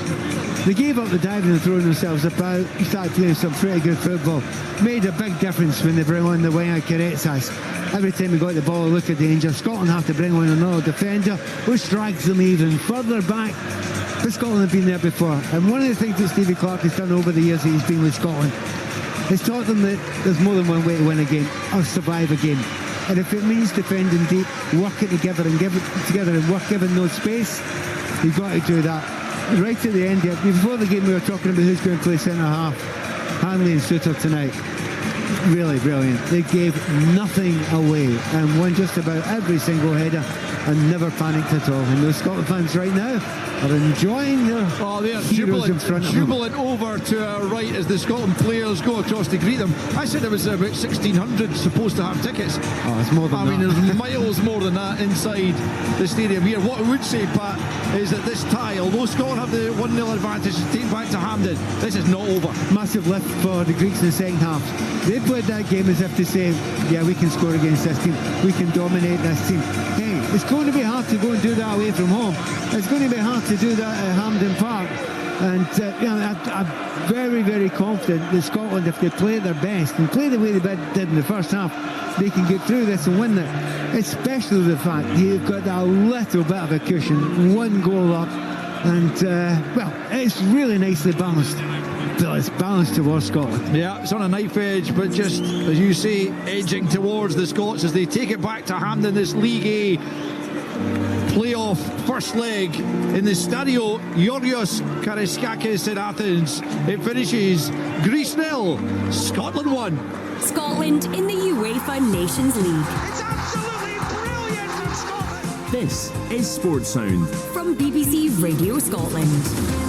They gave up the diving and throwing themselves about, started playing some pretty good football. Made a big difference when they bring on the winger Keretsas. Every time we got the ball, look at danger. Scotland have to bring on another defender, which drags them even further back. But Scotland have been there before. And one of the things that Stevie Clarke has done over the years that he's been with Scotland, he's taught them that there's more than one way to win a game or survive a game. And if it means defending deep, working together and giving no space, you've got to do that. Right at the end here, before the game we were talking about who's going to play centre half. Hanley and Suter tonight. Really brilliant. They gave nothing away and won just about every single header and never panicked at all. And those Scotland fans right now are enjoying their heroes in front of them. Jubilant over to our right as the Scotland players go across to greet them. I said there was about 1,600 supposed to have tickets. Oh, it's more than that. I mean, there's miles more than that inside the stadium here. What I would say, Pat, is that this tie, although Scotland have the 1-0 advantage to take back to Hampden, this is not over. Massive lift for the Greeks in the second half. They played that game as if to say, yeah, we can score against this team, we can dominate this team. Hey, it's going to be hard to go and do that away from home. It's going to be hard to do that at Hampden Park. And I'm very, very confident that Scotland, if they play their best and play the way they did in the first half, they can get through this and win it. Especially the fact you've got a little bit of a cushion, one goal up, and it's really nicely balanced. It's balanced towards Scotland. Yeah, it's on a knife edge, but just, as you say, edging towards the Scots as they take it back to Hampden, this League A playoff first leg in the Stadio Georgios Karaiskakis in Athens. It finishes Greece 0, Scotland 1. Scotland in the UEFA Nations League. It's absolutely brilliant from Scotland. This is Sports Sound From BBC Radio Scotland.